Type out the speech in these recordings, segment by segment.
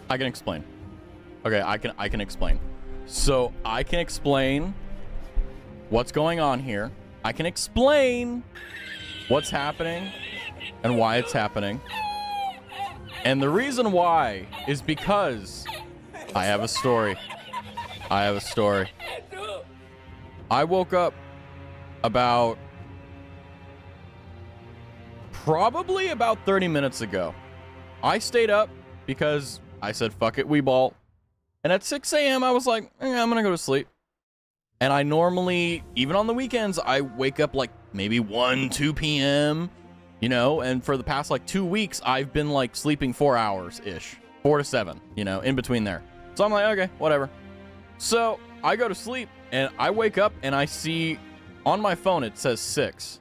I can explain. Okay, I can explain. So I can explain what's going on here. I can explain what's happening and why it's happening. And the reason why is because I have a story. I have a story. I woke up about probably about 30 minutes ago. I stayed up because I said, fuck it, we ball. And at 6 a.m. I was like, I'm gonna go to sleep. And I normally, even on the weekends, I wake up like maybe 1, 2 p.m., you know, and for the past like 2 weeks, I've been like sleeping 4 hours-ish, 4 to 7, you know, in between there. So I'm like, okay, whatever. So I go to sleep and I wake up and I see on my phone, it says 6.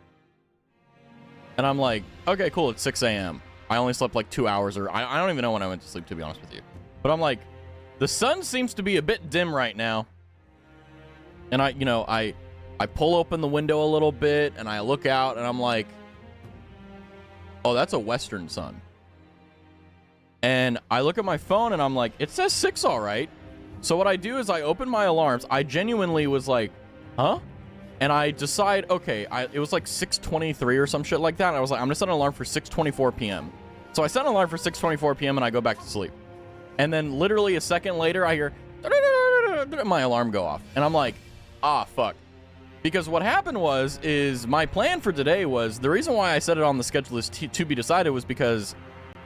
And I'm like, okay, cool, it's 6 a.m. I only slept like 2 hours, or I don't even know when I went to sleep, to be honest with you. But I'm like, the sun seems to be a bit dim right now. And I pull open the window a little bit and I look out and I'm like, oh, that's a western sun. And I look at my phone and I'm like, it says 6 all right. So what I do is I open my alarms. I genuinely was like, huh? And I decide, okay, it was like 6:23 or some shit like that. And I was like, I'm gonna set an alarm for 6:24 p.m. So I set an alarm for 6:24 p.m. and I go back to sleep. And then literally a second later, I hear my alarm go off. And I'm like, ah, fuck. Because what happened is my plan for today was, the reason why I set it on the schedule is to be decided was because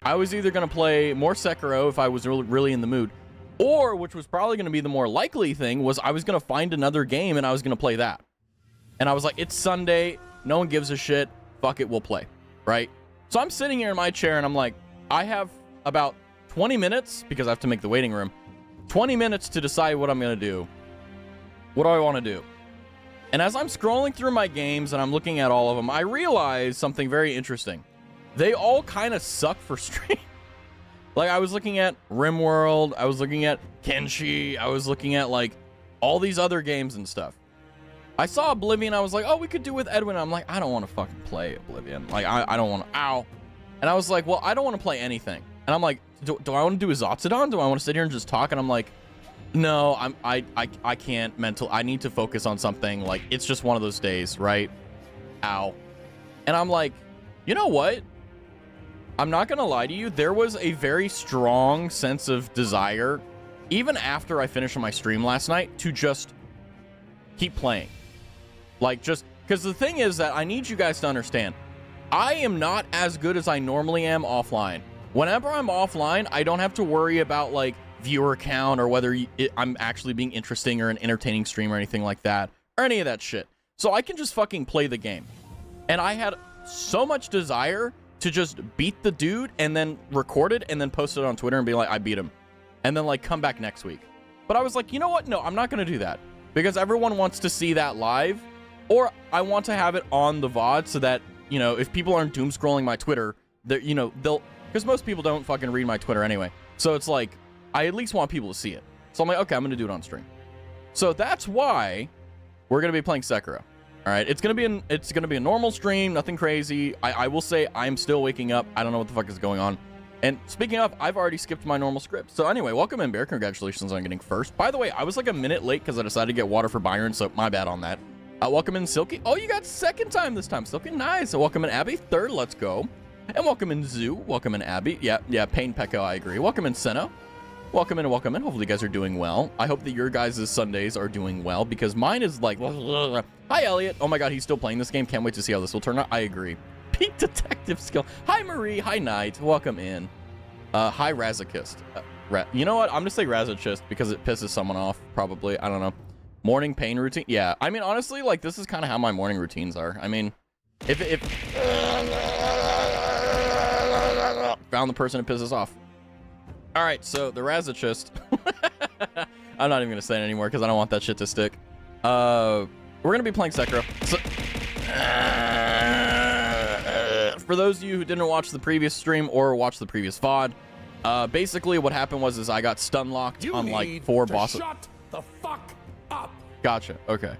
I was either going to play more Sekiro if I was really in the mood, or, which was probably going to be the more likely thing, was I was going to find another game and I was going to play that. And I was like, it's Sunday, no one gives a shit, fuck it, we'll play, right? So I'm sitting here in my chair and I'm like, I have about 20 minutes, because I have to make the waiting room, 20 minutes to decide what I'm going to do. What do I want to do? And as I'm scrolling through my games and I'm looking at all of them, I realize something very interesting. They all kind of suck for stream. Like, I was looking at RimWorld, I was looking at Kenshi, I was looking at, like, all these other games and stuff. I saw Oblivion, I was like, oh, we could do with Edwin. I'm like, I don't want to fucking play Oblivion. Like, I don't want to, ow. And I was like, well, I don't want to play anything. And I'm like, do I want to do a Zotsadon? Do I want to sit here and just talk? And I'm like, no, I can't I need to focus on something. Like, it's just one of those days, right? Ow. And I'm like, you know what? I'm not gonna lie to you. There was a very strong sense of desire, even after I finished my stream last night, to just keep playing. Like, just because the thing is that I need you guys to understand, I am not as good as I normally am offline. Whenever I'm offline, I don't have to worry about, like, viewer count or whether I'm actually being interesting or an entertaining stream or anything like that, or any of that shit. So I can just fucking play the game. And I had so much desire to just beat the dude and then record it and then post it on Twitter and be like, I beat him. And then, like, come back next week. But I was like, you know what? No, I'm not going to do that. Because everyone wants to see that live. Or I want to have it on the VOD so that, you know, if people aren't doom scrolling my Twitter, that, you know, they'll... Because most people don't fucking read my Twitter anyway. So it's like, I at least want people to see it. So I'm like, okay, I'm going to do it on stream. So that's why we're going to be playing Sekiro. All right, it's going to be a normal stream, nothing crazy. I will say I'm still waking up. I don't know what the fuck is going on. And speaking of, I've already skipped my normal script. So anyway, welcome in, Bear. Congratulations on getting first. By the way, I was like a minute late because I decided to get water for Byron, so my bad on that. Welcome in, Silky. Oh, you got second time this time, Silky. Nice. So welcome in, Abby. Third, let's go. And welcome in, Zoo. Welcome in, Abby. Yeah, Pain Pecco, I agree. Welcome in, Senna. Welcome in. Hopefully you guys are doing well. I hope that your guys' Sundays are doing well, because mine is like... Hi, Elliot. Oh my god, he's still playing this game. Can't wait to see how this will turn out. I agree. Peak detective skill. Hi, Marie. Hi, Knight. Welcome in. Hi, Razakist. You know what? I'm gonna say Razakist because it pisses someone off, probably. I don't know. Morning pain routine. Yeah, I mean, honestly, like, this is kind of how my morning routines are. I mean, if found the person it pisses off. All right, so the Razakist. I'm not even gonna say it anymore because I don't want that shit to stick. We're gonna be playing Sekiro. So, for those of you who didn't watch the previous stream or watch the previous VOD, basically what happened was I got stun locked on like 4 bosses. Shut the fuck up. Gotcha. Okay.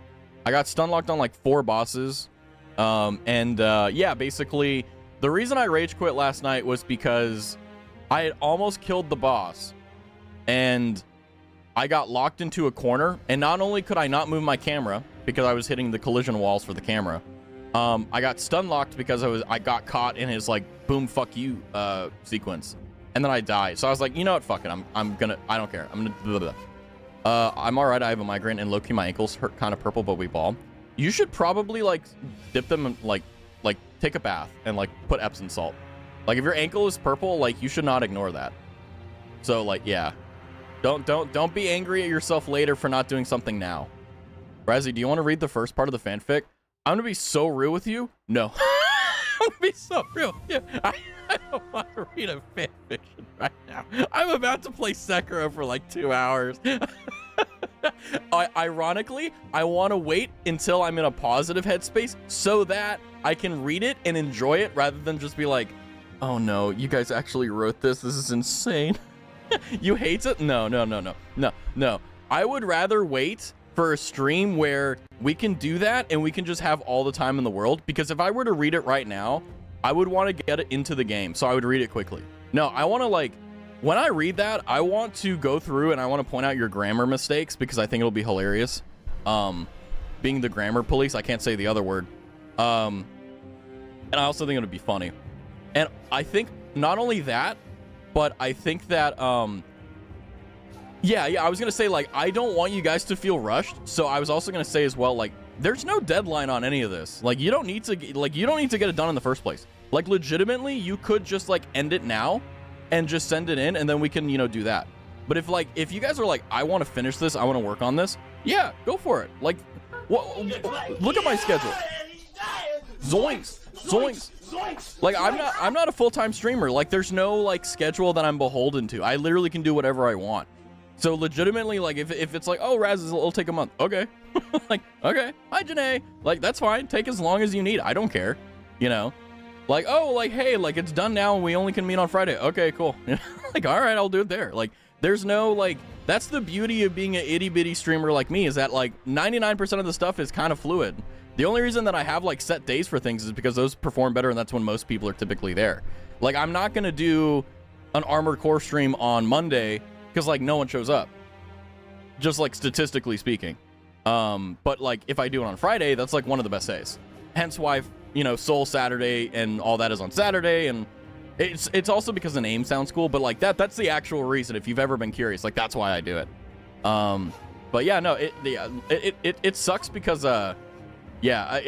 I got stun locked on like 4 bosses. Yeah, basically the reason I rage quit last night was because I had almost killed the boss, and I got locked into a corner, and not only could I not move my camera because I was hitting the collision walls for the camera, I got stun locked because I got caught in his like boom fuck you sequence, and then I died. So I was like, you know what, fuck it, I don't care, I'm gonna blah, blah, blah. I'm all right. I have a migraine, and low-key my ankles hurt kind of purple, but we ball. You should probably like dip them in, like take a bath and like put Epsom salt. Like if your ankle is purple, like you should not ignore that. So like, yeah, don't be angry at yourself later for not doing something now. Razzie, do you want to read the first part of the fanfic? I'm gonna be so real with you. No, I'm gonna be so real. Yeah, I don't want to read a fanfiction right now. I'm about to play Sekiro for like 2 hours. Ironically, I want to wait until I'm in a positive headspace so that I can read it and enjoy it rather than just be like, oh no, you guys actually wrote this. This is insane. You hate it? No. I would rather wait for a stream where we can do that and we can just have all the time in the world, because if I were to read it right now, I would want to get it into the game, so I would read it quickly. No, I want to like, when I read that, I want to go through and I want to point out your grammar mistakes because I think it'll be hilarious. Being the grammar police, I can't say the other word. And I also think it'll be funny. And I think not only that, but I think that, yeah, I was going to say, like, I don't want you guys to feel rushed. So I was also going to say as well, like, there's no deadline on any of this. Like, you don't need to get it done in the first place. Like, legitimately, you could just, like, end it now and just send it in, and then we can, you know, do that. But if you guys are like, I want to finish this, I want to work on this, yeah, go for it. Like, look at my schedule. Zoinks. Like, I'm not a full-time streamer. Like, there's no, like, schedule that I'm beholden to. I literally can do whatever I want. So legitimately, like, if it's like, oh, Raz, it'll take a month. Okay. Like, okay. Hi, Janae. Like, that's fine. Take as long as you need. I don't care. You know? Like, oh, like, hey, like, it's done now and we only can meet on Friday. Okay, cool. Like, all right, I'll do it there. Like, there's no, like, that's the beauty of being an itty-bitty streamer like me, is that, like, 99% of the stuff is kind of fluid. The only reason that I have, like, set days for things is because those perform better, and that's when most people are typically there. Like, I'm not going to do an Armored Core stream on Monday because, like, no one shows up. Just, like, statistically speaking. But, like, if I do it on Friday, that's, like, one of the best days. Hence why, you know, Soul Saturday and all that is on Saturday, and it's also because the name sounds cool, but, like, that's the actual reason, if you've ever been curious. Like, that's why I do it. But, yeah, no, it sucks because, yeah,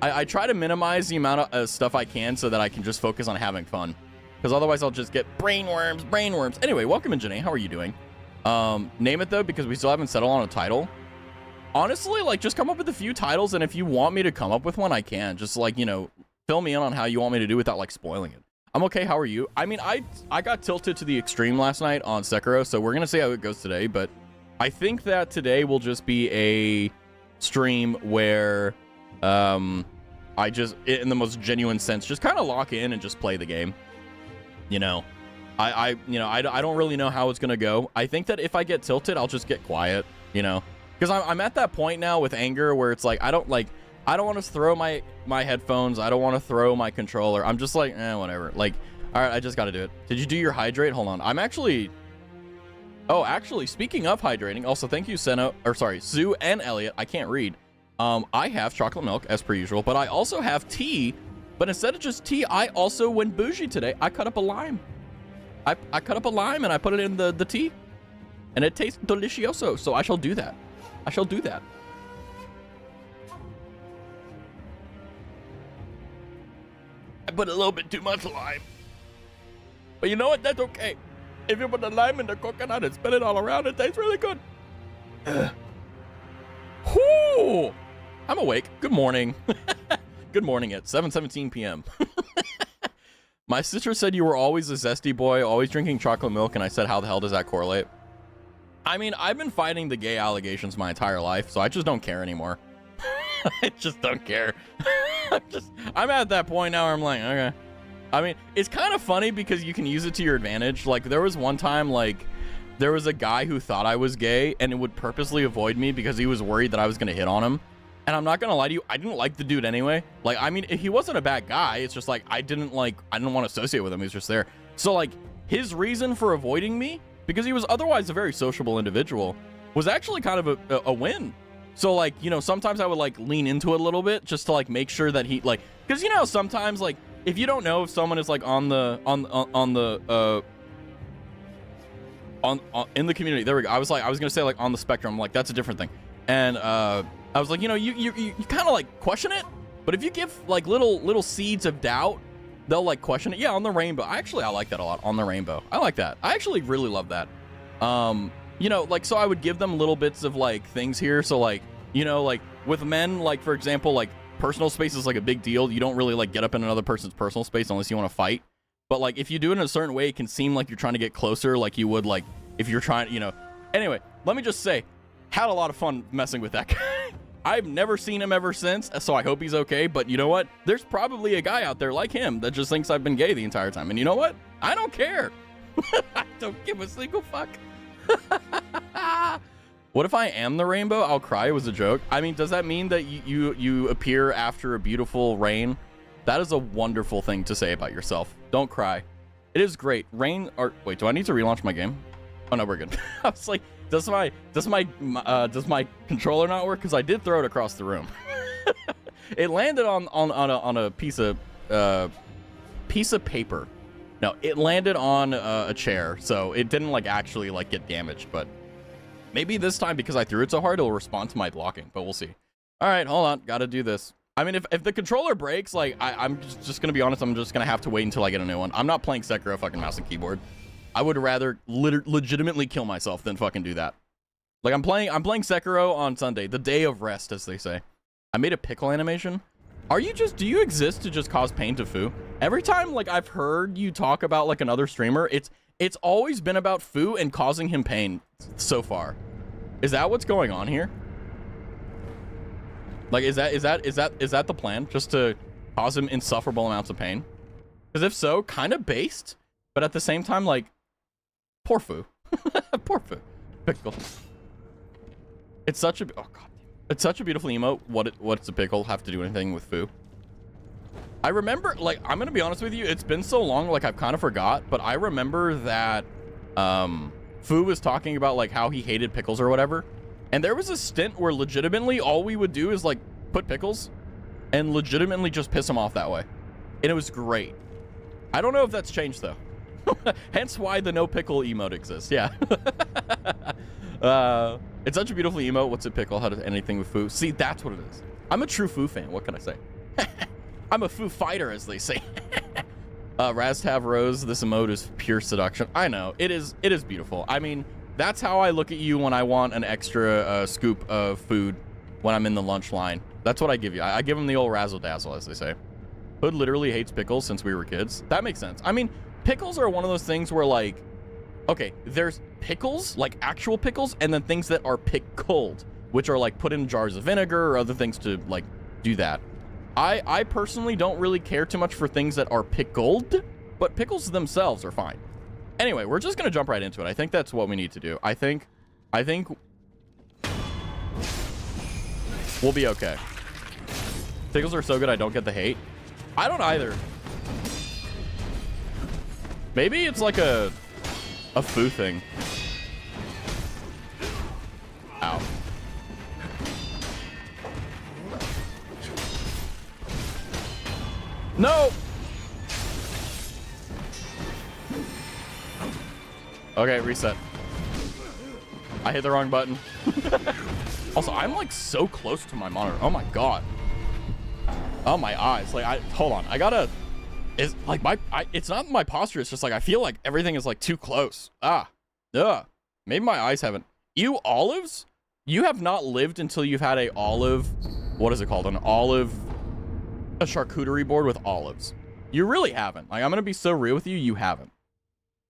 I try to minimize the amount of stuff I can so that I can just focus on having fun. Because otherwise I'll just get brainworms. Anyway, welcome in, Janae. How are you doing? Name it, though, because we still haven't settled on a title. Honestly, like, just come up with a few titles, and if you want me to come up with one, I can. Just, like, you know, fill me in on how you want me to do without, like, spoiling it. I'm okay. How are you? I mean, I got tilted to the extreme last night on Sekiro, so we're going to see how it goes today, but I think that today will just be a stream where I just, in the most genuine sense, just kind of lock in and just play the game. You know, I don't really know how it's gonna go. I think that if I get tilted, I'll just get quiet, you know, because I'm at that point now with anger where it's like I don't want to throw my headphones, I don't want to throw my controller. I'm just like, whatever. Like, all right, I just got to do it. Did you do your hydrate? Hold on, I'm actually. Oh, actually, speaking of hydrating, also thank you, Sue and Elliot. I can't read. I have chocolate milk as per usual, but I also have tea. But instead of just tea, I also went bougie today. I cut up a lime. I cut up a lime and I put it in the tea, and it tastes delicioso. So I shall do that. I put a little bit too much lime, but you know what? That's okay. If you put the lime in the coconut and spin it all around, it tastes really good. Whoo! I'm awake. Good morning. Good morning at 7:17 p.m. My sister said you were always a zesty boy, always drinking chocolate milk, and I said, how the hell does that correlate? I mean, I've been fighting the gay allegations my entire life, so I just don't care anymore. I just don't care. I'm at that point now where I'm like, okay. I mean, it's kind of funny because you can use it to your advantage. Like, there was one time, like, there was a guy who thought I was gay and would purposely avoid me because he was worried that I was going to hit on him. And I'm not going to lie to you, I didn't like the dude anyway. Like, I mean, he wasn't a bad guy. It's just like, I didn't want to associate with him. He was just there. So, like, his reason for avoiding me because he was otherwise a very sociable individual, was actually kind of a win. So like, you know, sometimes I would like lean into it a little bit just to like make sure that he like, because you know, sometimes like if you don't know if someone is like in the community, there we go. I was gonna say like on the spectrum, like that's a different thing. And I was like, you know, you kind of like question it, but if you give like little seeds of doubt, they'll like question it. Yeah, on the rainbow. I like that a lot. On the rainbow, I like that. I actually really love that. You know, like, so I would give them little bits of like things here. So like, you know, like with men, like for example, like personal space is like a big deal. You don't really like get up in another person's personal space unless you want to fight. But like if you do it in a certain way, it can seem like you're trying to get closer, like you would like if you're trying, you know. Anyway, let me just say, had a lot of fun messing with that guy. I've never seen him ever since, so I hope he's okay. But you know what? There's probably a guy out there like him that just thinks I've been gay the entire time. And you know what? I don't care. I don't give a single fuck. What if I am the rainbow? I'll cry. It was a joke. I mean, does that mean that you appear after a beautiful rain? That is a wonderful thing to say about yourself. Don't cry. It is great. Rain or wait, do I need to relaunch my game? Oh no, we're good. I was like, does my controller not work? Because I did throw it across the room. It landed on a piece of paper. No, it landed on a chair, so it didn't like actually like get damaged. But maybe this time, because I threw it so hard, it'll respond to my blocking. But we'll see. All right, hold on. Got to do this. I mean, if the controller breaks, like I'm just gonna be honest, I'm just gonna have to wait until I get a new one. I'm not playing Sekiro fucking mouse and keyboard. I would rather legitimately kill myself than fucking do that. Like I'm playing Sekiro on Sunday, the day of rest, as they say. I made a pickle animation. Do you exist to just cause pain to Fu? Every time like I've heard you talk about like another streamer, it's always been about Fu and causing him pain so far. Is that what's going on here? Like is that the plan? Just to cause him insufferable amounts of pain? Because if so, kind of based, but at the same time, like, poor Fu. Poor Fu. Pickle. It's such a beautiful emote. What's a pickle have to do anything with Fu? I remember, like, I'm gonna be honest with you, it's been so long, like I've kind of forgot, but I remember that Fu was talking about like how he hated pickles or whatever. And there was a stint where legitimately all we would do is like put pickles and legitimately just piss him off that way. And it was great. I don't know if that's changed though. Hence why the no pickle emote exists. Yeah. It's such a beautiful emote. What's a pickle? How does anything with Fu? See, that's what it is. I'm a true Fu fan. What can I say? I'm a Fu fighter, as they say. Raztav Rose, this emote is pure seduction. I know. It is beautiful. I mean, that's how I look at you when I want an extra scoop of food when I'm in the lunch line. That's what I give you. I give him the old razzle dazzle, as they say. Hood literally hates pickles since we were kids. That makes sense. I mean, pickles are one of those things where like, okay, there's pickles, like actual pickles, and then things that are pickled, which are like put in jars of vinegar or other things to like do that. I personally don't really care too much for things that are pickled, but pickles themselves are fine. Anyway, we're just gonna jump right into it. I think that's what we need to do. I think we'll be okay. Pickles are so good I don't get the hate. I don't either. Maybe it's like a Fu thing. Ow. No! Okay, reset. I hit the wrong button. Also, I'm like so close to my monitor. Oh my god. Oh, my eyes. Like, hold on. I gotta... It's like it's not my posture. It's just like I feel like everything is like too close. Maybe my eyes haven't. You olives? You have not lived until you've had a olive. What is it called? A charcuterie board with olives. You really haven't. Like, I'm gonna be so real with you. You haven't.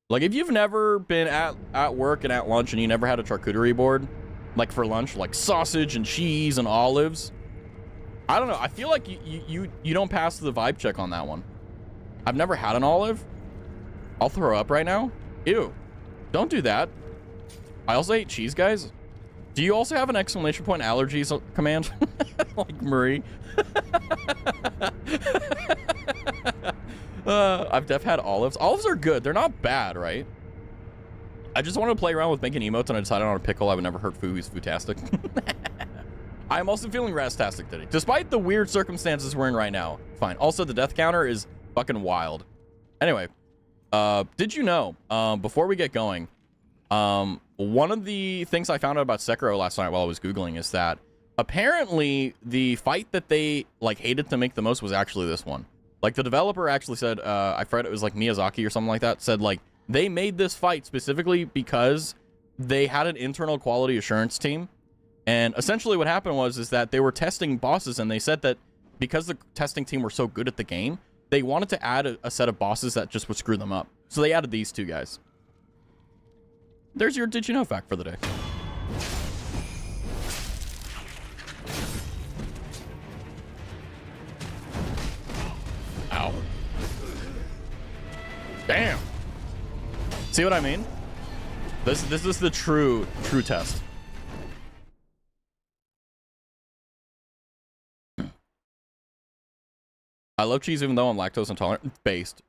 Like, if you've never been at work and at lunch and you never had a charcuterie board, like for lunch, like sausage and cheese and olives, I don't know. I feel like you don't pass the vibe check on that one. I've never had an olive. I'll throw up right now. Ew. Don't do that. I also hate cheese, guys. Do you also have an exclamation point allergies command? Like Marie. I've had olives. Olives are good. They're not bad, right? I just wanted to play around with making emotes, and I decided on a pickle. I would never hurt Foo. He's Footastic. I am also feeling Raztastic today, despite the weird circumstances we're in right now. Fine. Also, the death counter is fucking wild. Anyway, did you know, before we get going, one of the things I found out about Sekiro last night while I was Googling is that apparently the fight that they, like, hated to make the most was actually this one. Like, the developer actually said, I forget, it was like Miyazaki or something like that, said, like, they made this fight specifically because they had an internal quality assurance team. And essentially what happened is that they were testing bosses, and they said that because the testing team were so good at the game, they wanted to add a set of bosses that just would screw them up. So they added these two guys. There's your Did You Know fact for the day. Ow. Damn. See what I mean? This is the true test. I love cheese even though I'm lactose intolerant. Based.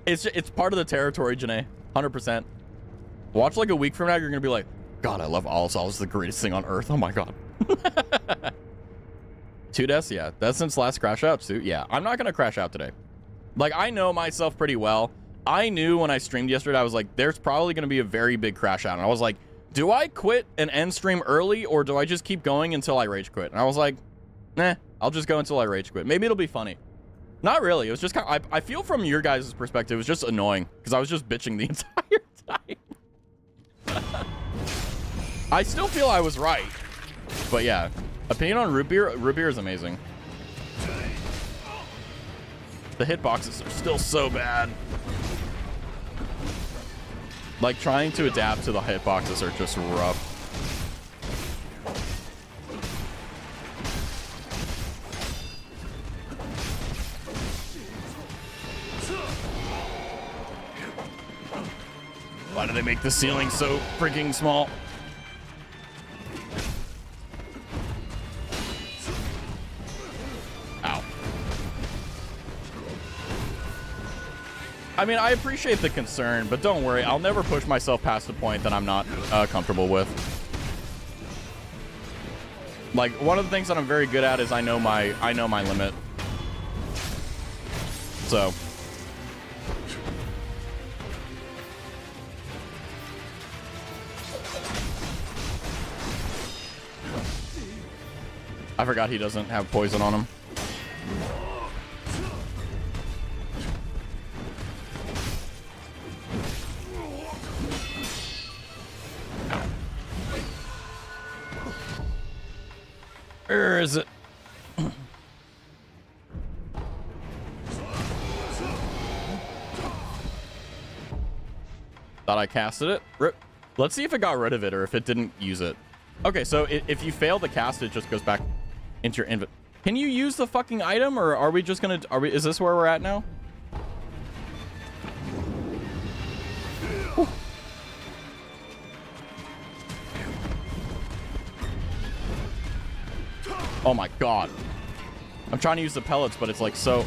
It's part of the territory, Janae. 100%. Watch like a week from now, you're gonna be like, God, I love olive oil. It's the greatest thing on earth. Oh my God. 2 deaths, yeah. That's since last crash out, too. Yeah, I'm not gonna crash out today. Like, I know myself pretty well. I knew when I streamed yesterday, I was like, there's probably gonna be a very big crash out. And I was like, do I quit and end stream early, or do I just keep going until I rage quit? And I was like, nah, I'll just go until I rage quit. Maybe it'll be funny. Not really. It was just kind of, I feel from your guys' perspective, it was just annoying because I was just bitching the entire time. I still feel I was right. But yeah, opinion on root beer? Root beer is amazing. The hitboxes are still so bad. Like, trying to adapt to the hitboxes are just rough. Why do they make the ceiling so freaking small? Ow. I mean, I appreciate the concern, but don't worry. I'll never push myself past a point that I'm not comfortable with. Like, one of the things that I'm very good at is I know my limit. So. I forgot he doesn't have poison on him. Where is it? Thought I casted it. Rip. Let's see if it got rid of it or if it didn't use it. Okay, so if you fail to cast it, it just goes back into your inventory. Can you use the fucking item, or are we just gonna? Is this where we're at now? Whew. Oh my God! I'm trying to use the pellets, but it's like so.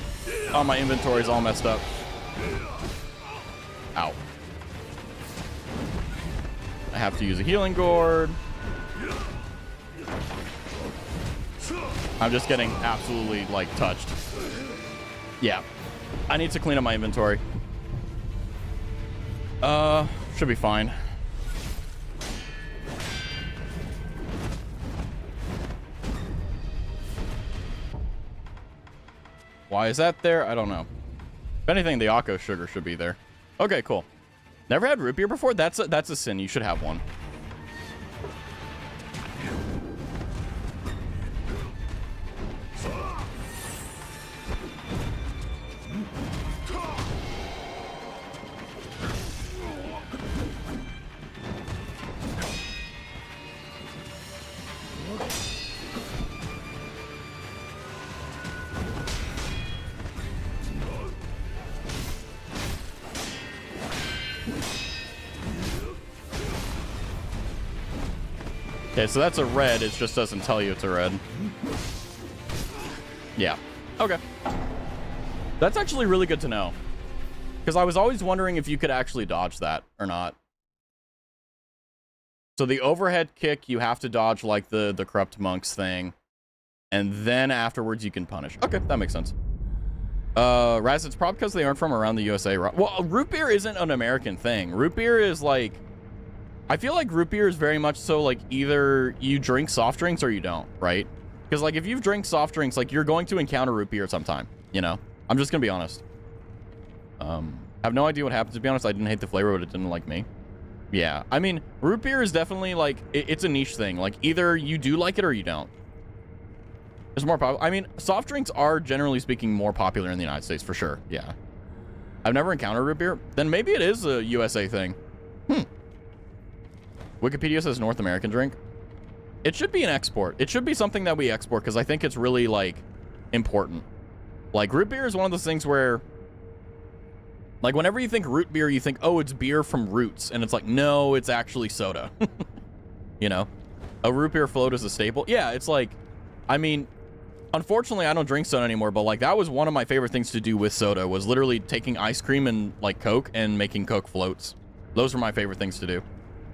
Oh, my inventory's all messed up. Ow! I have to use a healing gourd. I'm just getting absolutely, like, touched. Yeah. I need to clean up my inventory. Should be fine. Why is that there? I don't know. If anything, the Akko sugar should be there. Okay, cool. Never had root beer before? That's a sin. You should have one. Okay, so that's a red. It just doesn't tell you it's a red. Yeah. Okay. That's actually really good to know. Because I was always wondering if you could actually dodge that or not. So the overhead kick, you have to dodge like the corrupt monks thing. And then afterwards you can punish. Okay, that makes sense. Raz, it's probably because they aren't from around the USA. Well, root beer isn't an American thing. Root beer is like... I feel like root beer is very much so like either you drink soft drinks or you don't, right? Because like if you've drank soft drinks, like you're going to encounter root beer sometime, you know? I'm just gonna be honest. I have no idea what happened, to be honest. I didn't hate the flavor, but it didn't like me. Yeah, I mean, root beer is definitely like, it's a niche thing. Like either you do like it or you don't. It's more popular. I mean, soft drinks are generally speaking more popular in the United States for sure. Yeah. I've never encountered root beer. Then maybe it is a USA thing. Wikipedia says North American drink. It should be an export. It should be something that we export because I think it's really like important. Like root beer is one of those things where like whenever you think root beer, you think, oh, it's beer from roots. And it's like, no, it's actually soda. You know, a root beer float is a staple. Yeah, it's like, I mean, unfortunately, I don't drink soda anymore, but like that was one of my favorite things to do with soda was literally taking ice cream and like Coke and making Coke floats. Those were my favorite things to do.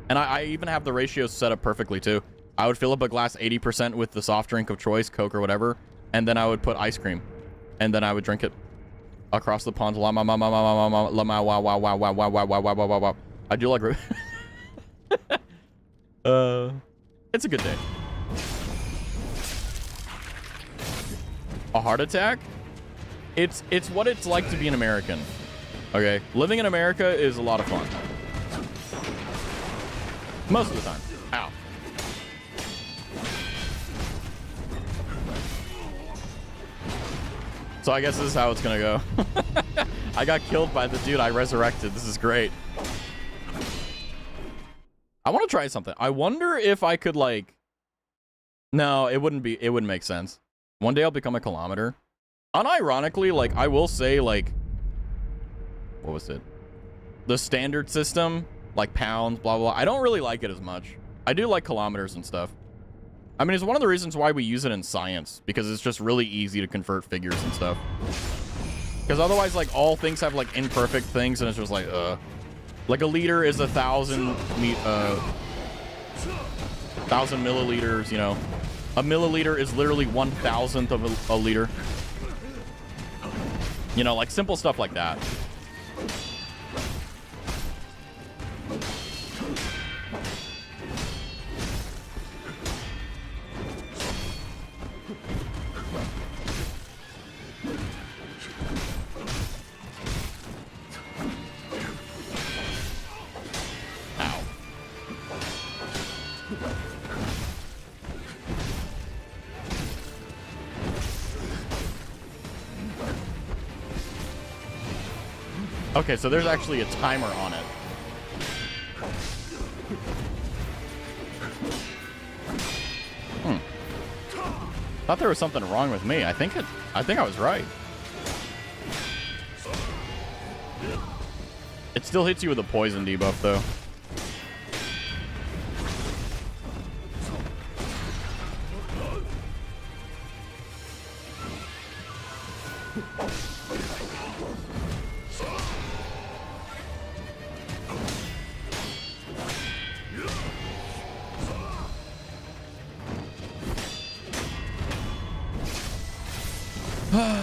And I even have the ratios set up perfectly too. I would fill up a glass 80% with the soft drink of choice, Coke or whatever, and then I would put ice cream, and then I would drink it across the pond. I do like it's a good day. A heart attack? It's what it's like to be an American. Okay, living in America is a lot of fun. Most of the time. Ow. So I guess this is how it's gonna go. I got killed by the dude I resurrected. This is great. I want to try something. I wonder if I could like... No, it wouldn't make sense. One day I'll become a kilometer. Unironically, like, I will say, like... What was it? The standard system, like pounds, blah, blah, blah. I don't really like it as much. I do like kilometers and stuff. I mean, it's one of the reasons why we use it in science, because it's just really easy to convert figures and stuff. Because otherwise, like, all things have, like, imperfect things, and it's just like, Like, a liter is 1,000 milliliters, you know. A milliliter is literally 1,000th of a liter. You know, like, simple stuff like that. Okay, so there's actually a timer on it. Thought there was something wrong with me. I think I was right. It still hits you with a poison debuff though.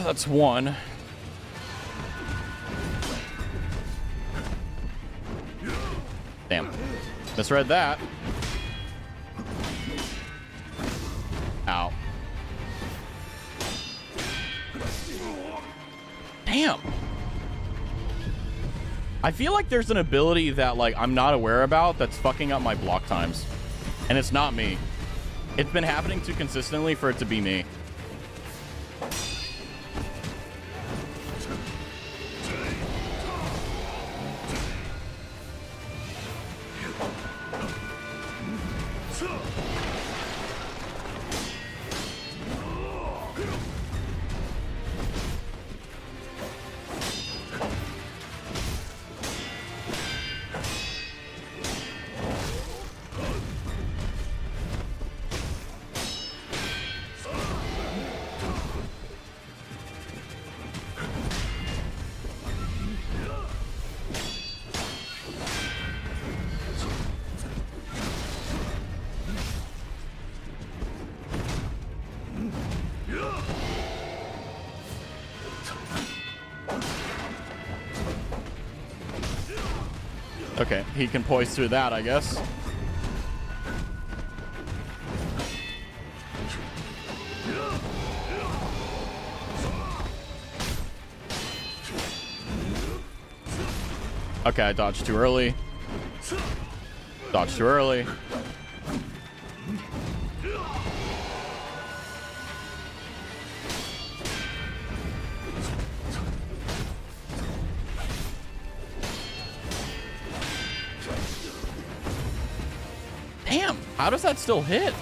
That's one. Damn. Misread that. Ow. Damn. I feel like there's an ability that, like, I'm not aware about that's fucking up my block times. And it's not me. It's been happening too consistently for it to be me. Okay, he can poise through that, I guess. Okay, I dodged too early. Dodged too early. Damn, how does that still hit?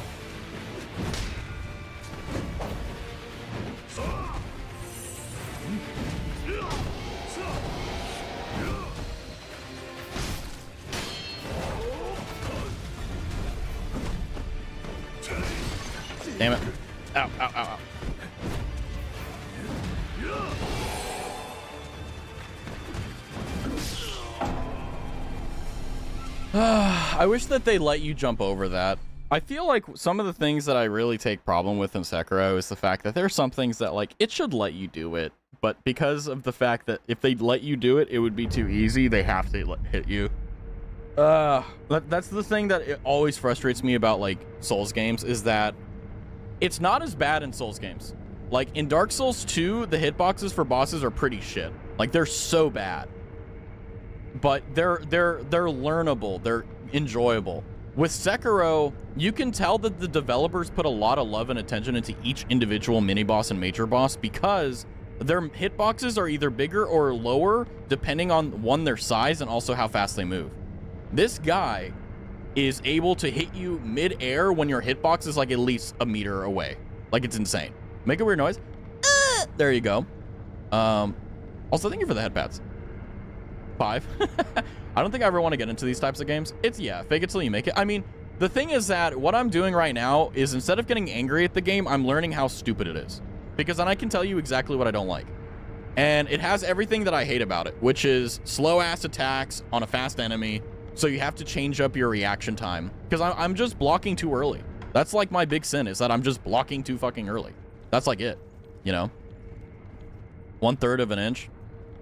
Damn it. Ow, ow, ow, ow. I wish that they let you jump over that. I feel like some of the things that I really take problem with in Sekiro is the fact that there are some things that, like, it should let you do it, but because of the fact that if they let you do it, it would be too easy, they have to hit you. That's the thing that it always frustrates me about, like, Souls games, is that it's not as bad in Souls games. Like, in Dark Souls 2, the hitboxes for bosses are pretty shit. Like, they're so bad. But they're learnable, they're enjoyable. With Sekiro, you can tell that the developers put a lot of love and attention into each individual mini-boss and major boss because their hitboxes are either bigger or lower depending on, one, their size and also how fast they move. This guy is able to hit you mid-air when your hitbox is like at least a meter away. Like, it's insane. Make a weird noise. There you go. Also, thank you for the headpads. 5. I don't think I ever want to get into these types of games. It's, yeah, fake it till you make it. I mean, the thing is that what I'm doing right now is instead of getting angry at the game, I'm learning how stupid it is. Because then I can tell you exactly what I don't like. And it has everything that I hate about it, which is slow-ass attacks on a fast enemy, so you have to change up your reaction time. Because I'm just blocking too early. That's like my big sin, is that I'm just blocking too fucking early. That's like it, you know? 1/3 of an inch.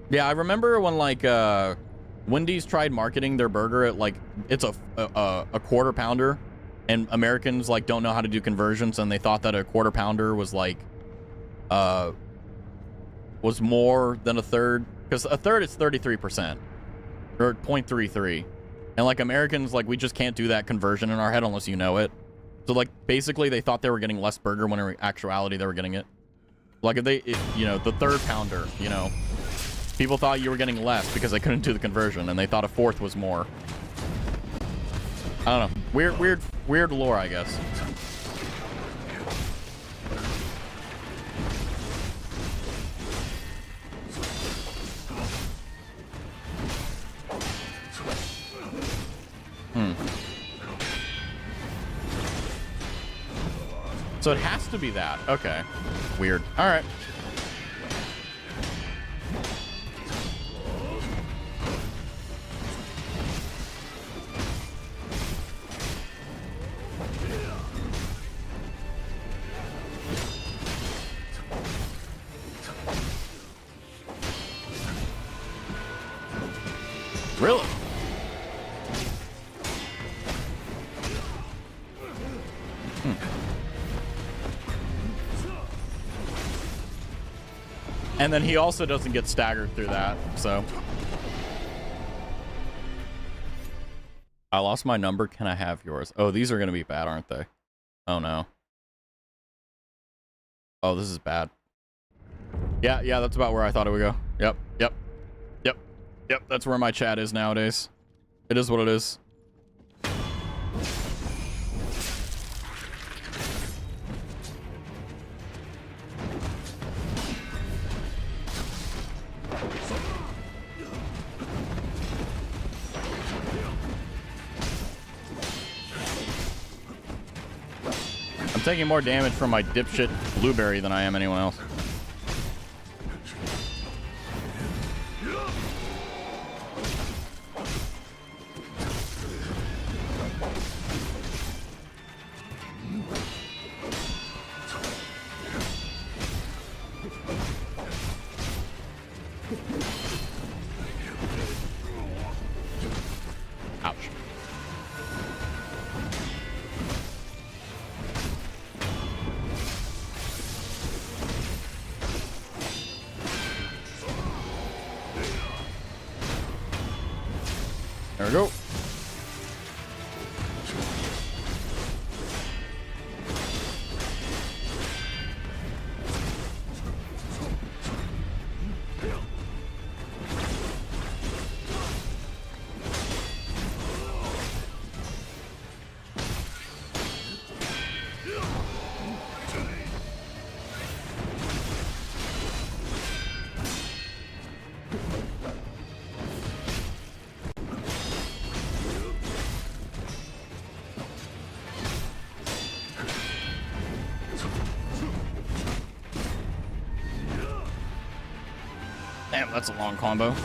Yeah, I remember when, like, Wendy's tried marketing their burger at, like, it's a quarter pounder, and Americans, like, don't know how to do conversions, and they thought that a quarter pounder was, like, was more than a third, because a third is 33%, or 0.33, and, like, Americans, like, we just can't do that conversion in our head unless you know it. So, like, basically, they thought they were getting less burger when in actuality they were getting it. Like, if you know, the third pounder, you know, people thought you were getting less because they couldn't do the conversion, and they thought a fourth was more. I don't know. Weird lore, I guess. So it has to be that. Okay. Weird. All right. Really? And then he also doesn't get staggered through that, so. I lost my number. Can I have yours? Oh, these are going to be bad, aren't they? Oh, no. Oh, this is bad. Yeah, that's about where I thought it would go. Yep. That's where my chat is nowadays. It is what it is. I'm taking more damage from my dipshit blueberry than I am anyone else. we go. Damn, that's a long combo.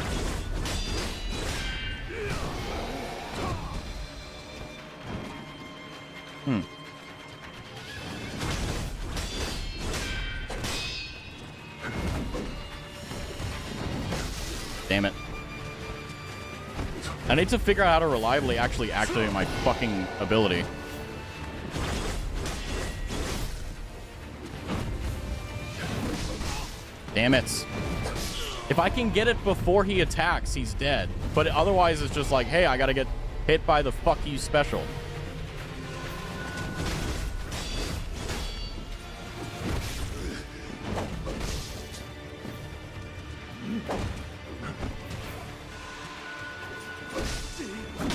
Damn it. I need to figure out how to reliably actually activate my fucking ability. Damn it. If I can get it before he attacks, he's dead. But otherwise, it's just like, hey, I gotta get hit by the fuck you special.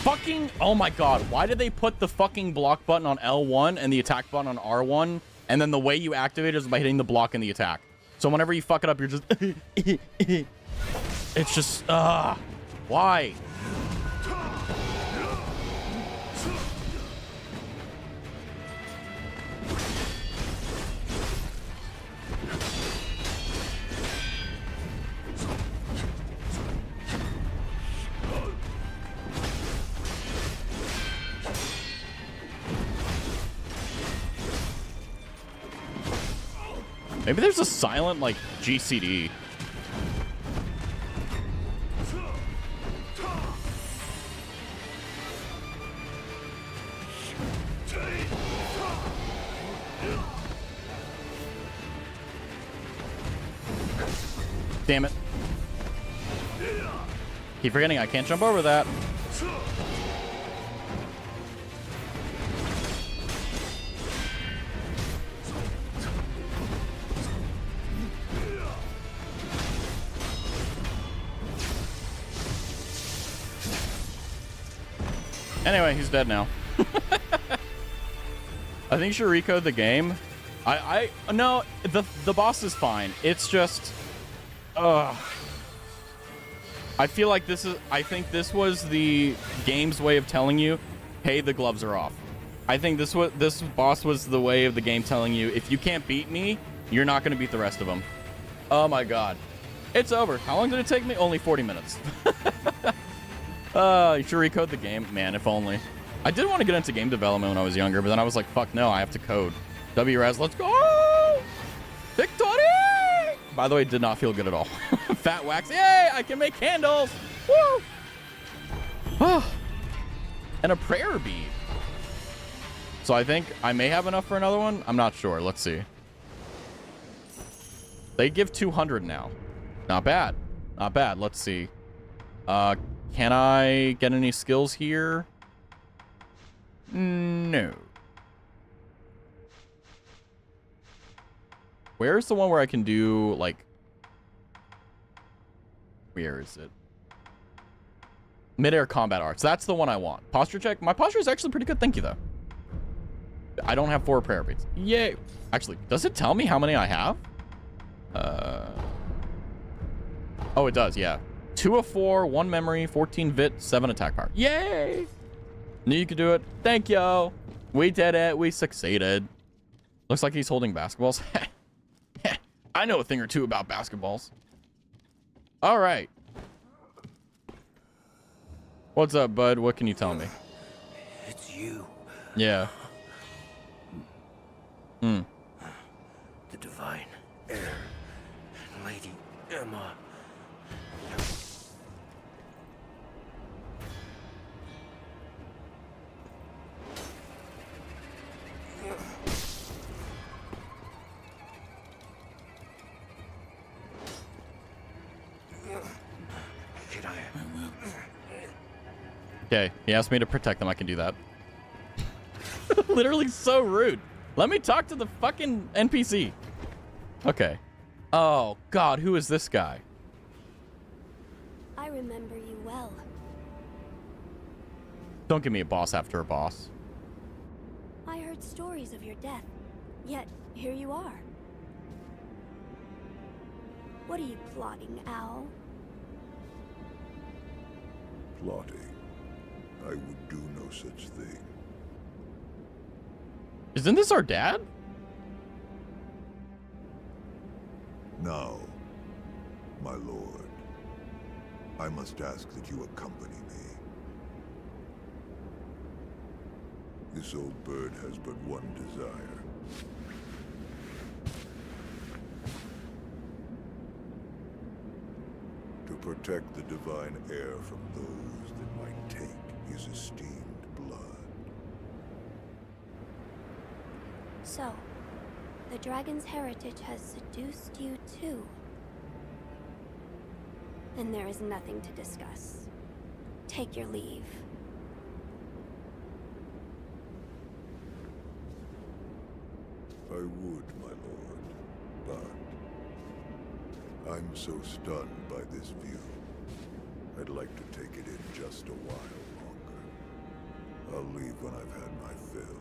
Fucking, oh my god, why did they put the fucking block button on L1 and the attack button on R1, and then the way you activate it is by hitting the block and the attack? So whenever you fuck it up, you're just... It's just... why? Maybe there's a silent, like, GCD. Damn it. Keep forgetting I can't jump over that. Anyway, he's dead now. I think you should recode the game. No, the boss is fine. It's just, I feel like I think this was the game's way of telling you, hey, the gloves are off. I think this boss was the way of the game telling you, if you can't beat me, you're not going to beat the rest of them. Oh my god. It's over. How long did it take me? Only 40 minutes. You should recode the game. Man, if only. I did want to get into game development when I was younger, but then I was like, fuck no, I have to code. WRAS, let's go! Victory! By the way, did not feel good at all. Fat wax. Yay! I can make candles! Woo! And a prayer bead. So I think I may have enough for another one. I'm not sure. Let's see. They give 200 now. Not bad. Not bad. Let's see. Can I get any skills here? No. Where's the one where I can do, like... Where is it? Mid-air combat arts. That's the one I want. Posture check. My posture is actually pretty good. Thank you, though. I don't have 4 prayer beads. Yay. Actually, does it tell me how many I have? Oh, it does, yeah. 2 of 4, 1 memory, 14 vit, 7 attack power. Yay! Knew you could do it. Thank you. We did it. We succeeded. Looks like he's holding basketballs. I know a thing or two about basketballs. All right. What's up, bud? What can you tell me? It's you. Yeah. The divine heir, Lady Emma. Okay, he asked me to protect them. I can do that. Literally so rude. Let me talk to the fucking NPC. Okay. Oh, God, who is this guy? I remember you well. Don't give me a boss after a boss. I heard stories of your death, yet here you are. What are you plotting, Owl? Plotting? I would do no such thing. Isn't this our dad? Now, my lord, I must ask that you accompany me. This old bird has but one desire. To protect the divine heir from those that might take his esteemed blood. So, the dragon's heritage has seduced you too. Then there is nothing to discuss. Take your leave. I would, my lord, but I'm so stunned by this view. I'd like to take it in just a while longer. I'll leave when I've had my fill.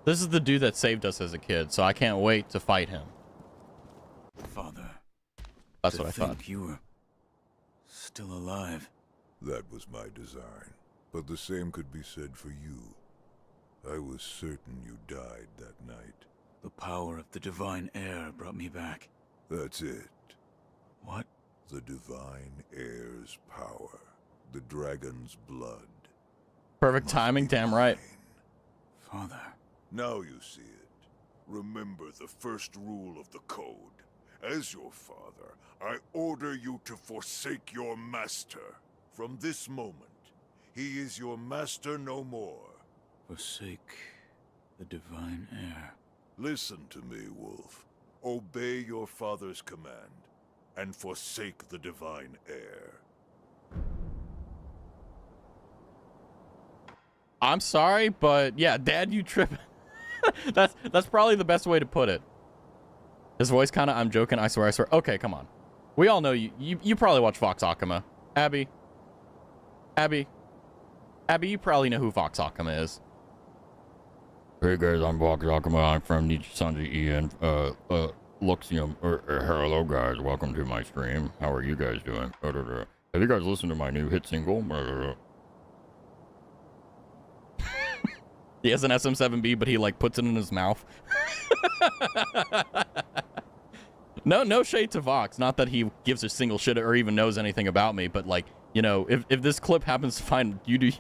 This is the dude that saved us as a kid, so I can't wait to fight him. Father. That's what I thought. Think you were still alive. That was my design, but the same could be said for you. I was certain you died that night. The power of the divine heir brought me back. That's it. What? The divine heir's power. The dragon's blood. Perfect timing, damn right. Father. Now you see it. Remember the first rule of the code. As your father, I order you to forsake your master. From this moment, he is your master no more. Forsake the divine heir. Listen to me, Wolf. Obey your father's command, and forsake the divine heir. I'm sorry, but yeah, Dad, you tripping. That's probably the best way to put it. His voice kind of, I'm joking, I swear. Okay, come on. We all know you probably watch Vox Akama. Abby, you probably know who Vox Akama is. Hey guys, I'm Vox Akama. I'm from Sanji Ian. Luxium, hello guys, welcome to my stream. How are you guys doing? Have you guys listened to my new hit single? He has an SM7B, but he like puts it in his mouth. No shade to Vox. Not that he gives a single shit or even knows anything about me, but like, you know, if this clip happens to find you, do you?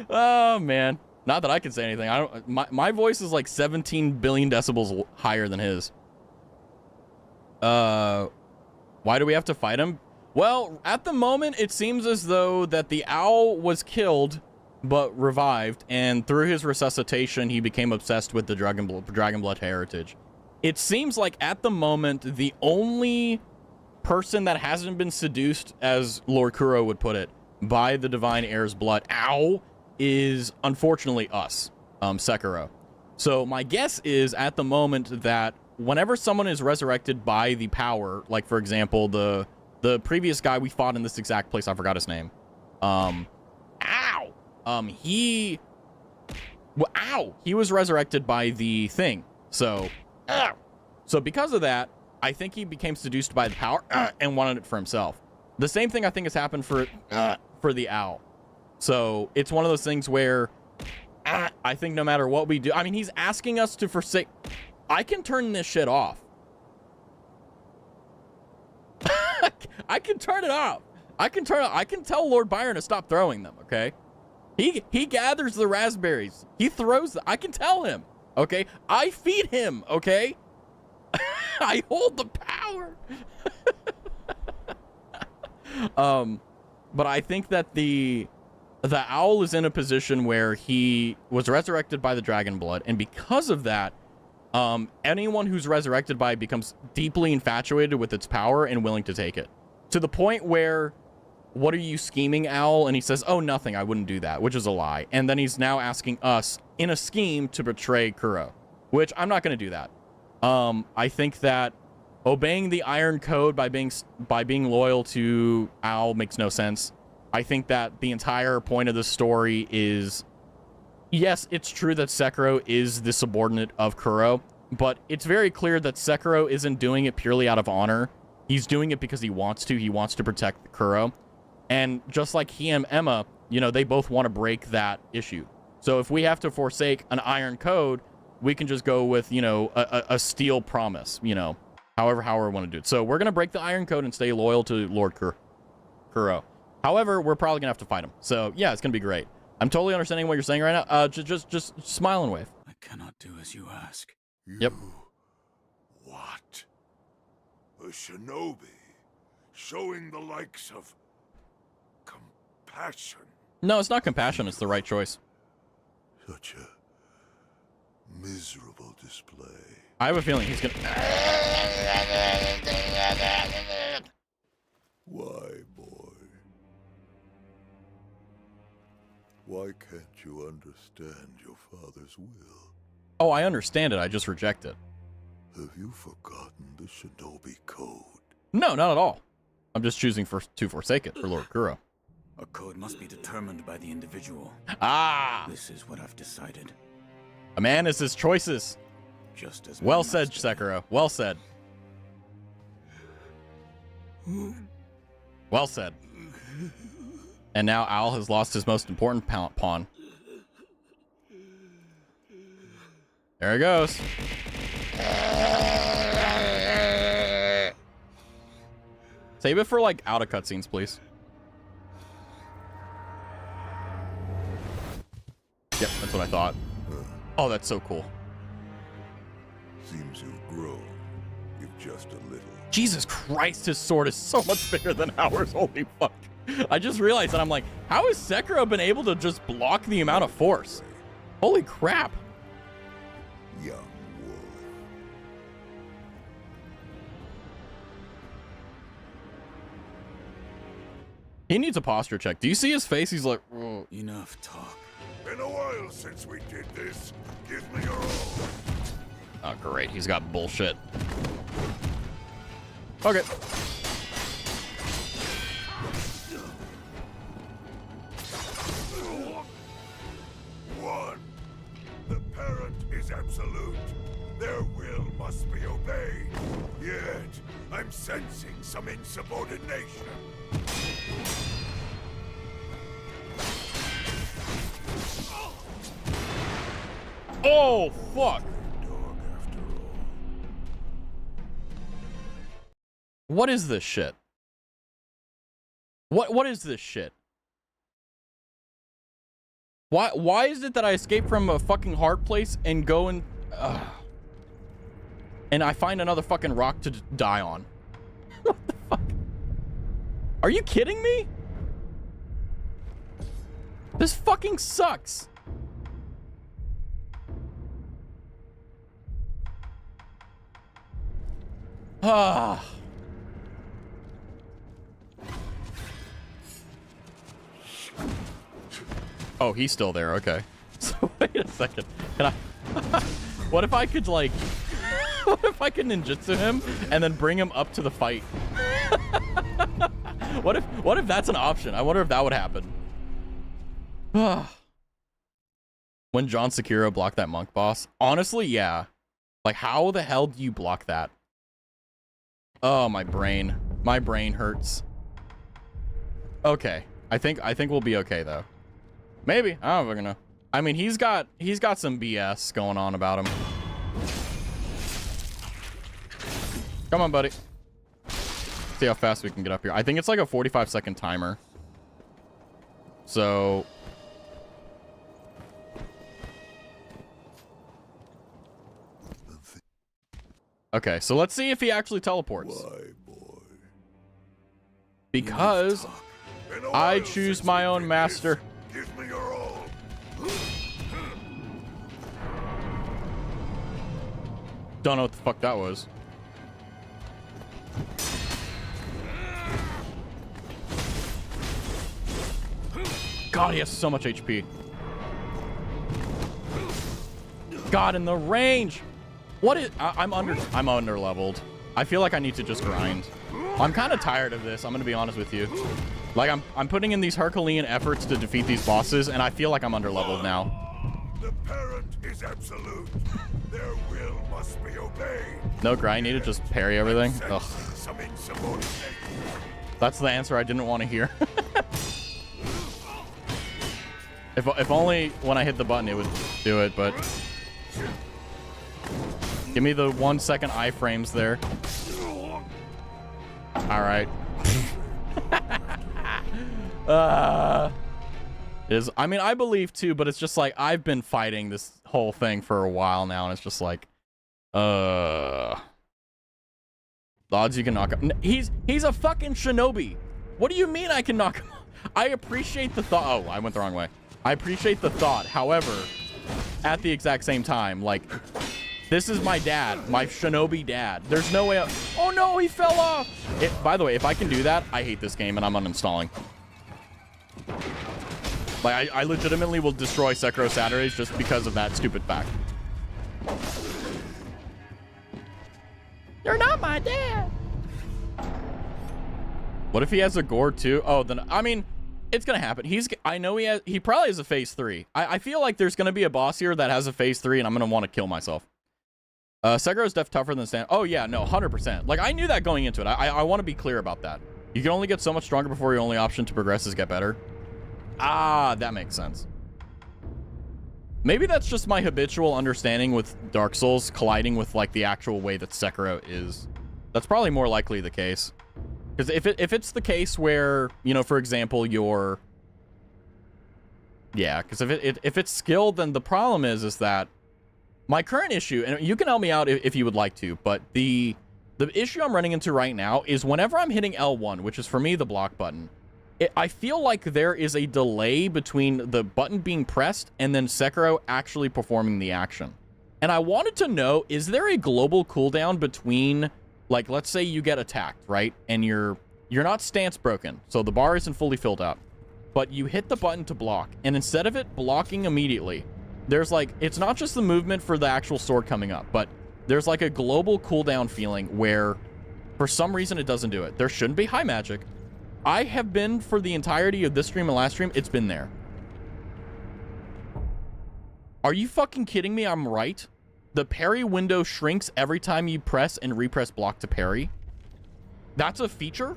Oh man. Not that I can say anything. I don't. My voice is like 17 billion decibels higher than his. Why do we have to fight him? Well, at the moment, it seems as though that the owl was killed, but revived, and through his resuscitation, he became obsessed with the dragon blood heritage. It seems like at the moment, the only person that hasn't been seduced, as Lord Kuro would put it, by the divine heir's blood, ow, is unfortunately us, Sekiro. So my guess is at the moment that whenever someone is resurrected by the power, like for example, the previous guy we fought in this exact place, I forgot his name. He was resurrected by the thing. So, so because of that, I think he became seduced by the power and wanted it for himself. The same thing I think has happened for the owl. So it's one of those things where I think no matter what we do, I mean, he's asking us to forsake. I can turn this shit off. I can turn it off. I can tell Lord Byron to stop throwing them, okay? He gathers the raspberries. He throws them. I can tell him, okay? I feed him, okay? I hold the power. But I think that the owl is in a position where he was resurrected by the dragon blood, and because of that, anyone who's resurrected by it becomes deeply infatuated with its power and willing to take it. To the point where, what are you scheming, Owl? And he says, oh, nothing, I wouldn't do that, which is a lie. And then he's now asking us, in a scheme, to betray Kuro, which I'm not going to do that. I think that obeying the Iron Code by being loyal to Owl makes no sense. I think that the entire point of the story is, yes, it's true that Sekiro is the subordinate of Kuro, but it's very clear that Sekiro isn't doing it purely out of honor. He's doing it because he wants to. He wants to protect Kuro. And just like he and Emma, you know, they both want to break that issue. So if we have to forsake an Iron Code, we can just go with, you know, a steel promise, you know, however we want to do it. So we're going to break the Iron Code and stay loyal to Lord Kuro. However, we're probably going to have to fight him. So yeah, it's going to be great. I'm totally understanding what you're saying right now. Just smile and wave. I cannot do as you ask. Yep. What? A shinobi showing the likes of compassion. No, it's not compassion. It's the right choice. Such a miserable display. I have a feeling he's gonna... Why, boy? Why can't you understand your father's will? Oh, I understand it. I just reject it. Have you forgotten the shinobi code? No, not at all. I'm just choosing to forsake it for Lord Kuro. A code must be determined by the individual. Ah! This is what I've decided. A man is his choices. Just as Well my said, master. Sekiro. Well said. Well said. And now Owl has lost his most important pawn. There he goes. Save it for, like, out of cutscenes, please. Yep, that's what I thought. Oh, that's so cool. Seems you've grown, if just a little. Jesus Christ, his sword is so much bigger than ours. Holy fuck. I just realized that I'm like, how has Sekiro been able to just block the amount of force? Holy crap. Young wolf. He needs a posture check. Do you see his face? He's like, "Ugh." Enough talk. Been a while since we did this. Give me your all. Oh, great. He's got bullshit. Okay. One. The parent is absolute. Their will must be obeyed. Yet, I'm sensing some insubordination. Oh, fuck. Dog after all. What is this shit? What is this shit? Why is it that I escape from a fucking hard place and go and I find another fucking rock to die on? What the fuck? Are you kidding me? This fucking sucks. Ah. Oh, he's still there. Okay. So wait a second. Can I? What if I could like? What if I could ninjutsu him and then bring him up to the fight? What if that's an option? I wonder if that would happen. When John Sekiro blocked that monk boss, honestly, yeah. Like, how the hell do you block that? Oh, my brain. My brain hurts. Okay. I think we'll be okay though. Maybe. I don't fucking know. I mean, he's got some BS going on about him. Come on, buddy. See how fast we can get up here. I think it's like a 45-second timer. So okay, so let's see if he actually teleports. Why, boy? Because I choose my own master. Give me your all. Don't know what the fuck that was. God, he has so much HP. God, in the range. What is... I'm under leveled. I feel like I need to just grind. I'm kind of tired of this. I'm going to be honest with you. Like, I'm putting in these Herculean efforts to defeat these bosses, and I feel like I'm under leveled now. The parent is absolute. Their will must be obeyed. No grind needed, just parry everything. Ugh. Some insubordination. That's the answer I didn't want to hear. If only when I hit the button it would do it, but... Give me the 1 second iframes there. Alright. I mean, I believe too, but it's just like, I've been fighting this whole thing for a while now, and it's just like... The odds you can knock him. He's a fucking shinobi. What do you mean I can knock him? I appreciate the thought. Oh, I went the wrong way. I appreciate the thought. However, at the exact same time, like, this is my dad, my shinobi dad. There's no way. Oh no, he fell off. By the way, if I can do that, I hate this game and I'm uninstalling. Like, I legitimately will destroy Sekiro Saturdays just because of that stupid fact. You're not my dad. What if he has a gore too? Oh, then, I mean, it's gonna happen. I know he probably has a phase 3. I feel like there's gonna be a boss here that has a phase 3 and I'm gonna want to kill myself. Sekiro's def tougher than Stand. Oh yeah, no, 100%. Like, I knew that going into it. I want to be clear about that. You can only get so much stronger before your only option to progress is get better. Ah, that makes sense. Maybe that's just my habitual understanding with Dark Souls colliding with, like, the actual way that Sekiro is. That's probably more likely the case. Because if it's the case where, you know, for example, you're... Yeah, because if it's skilled, then the problem is that my current issue, and you can help me out if you would like to, but the issue I'm running into right now is whenever I'm hitting L1, which is for me the block button, I feel like there is a delay between the button being pressed and then Sekiro actually performing the action. And I wanted to know, is there a global cooldown between, like, let's say you get attacked, right? And you're not stance broken, so the bar isn't fully filled up, but you hit the button to block, and instead of it blocking immediately, there's like, it's not just the movement for the actual sword coming up, but there's like a global cooldown feeling where for some reason it doesn't do it. There shouldn't be high magic. I have been, for the entirety of this stream and last stream, it's been there. Are you fucking kidding me? I'm right. The parry window shrinks every time you press and repress block to parry. That's a feature?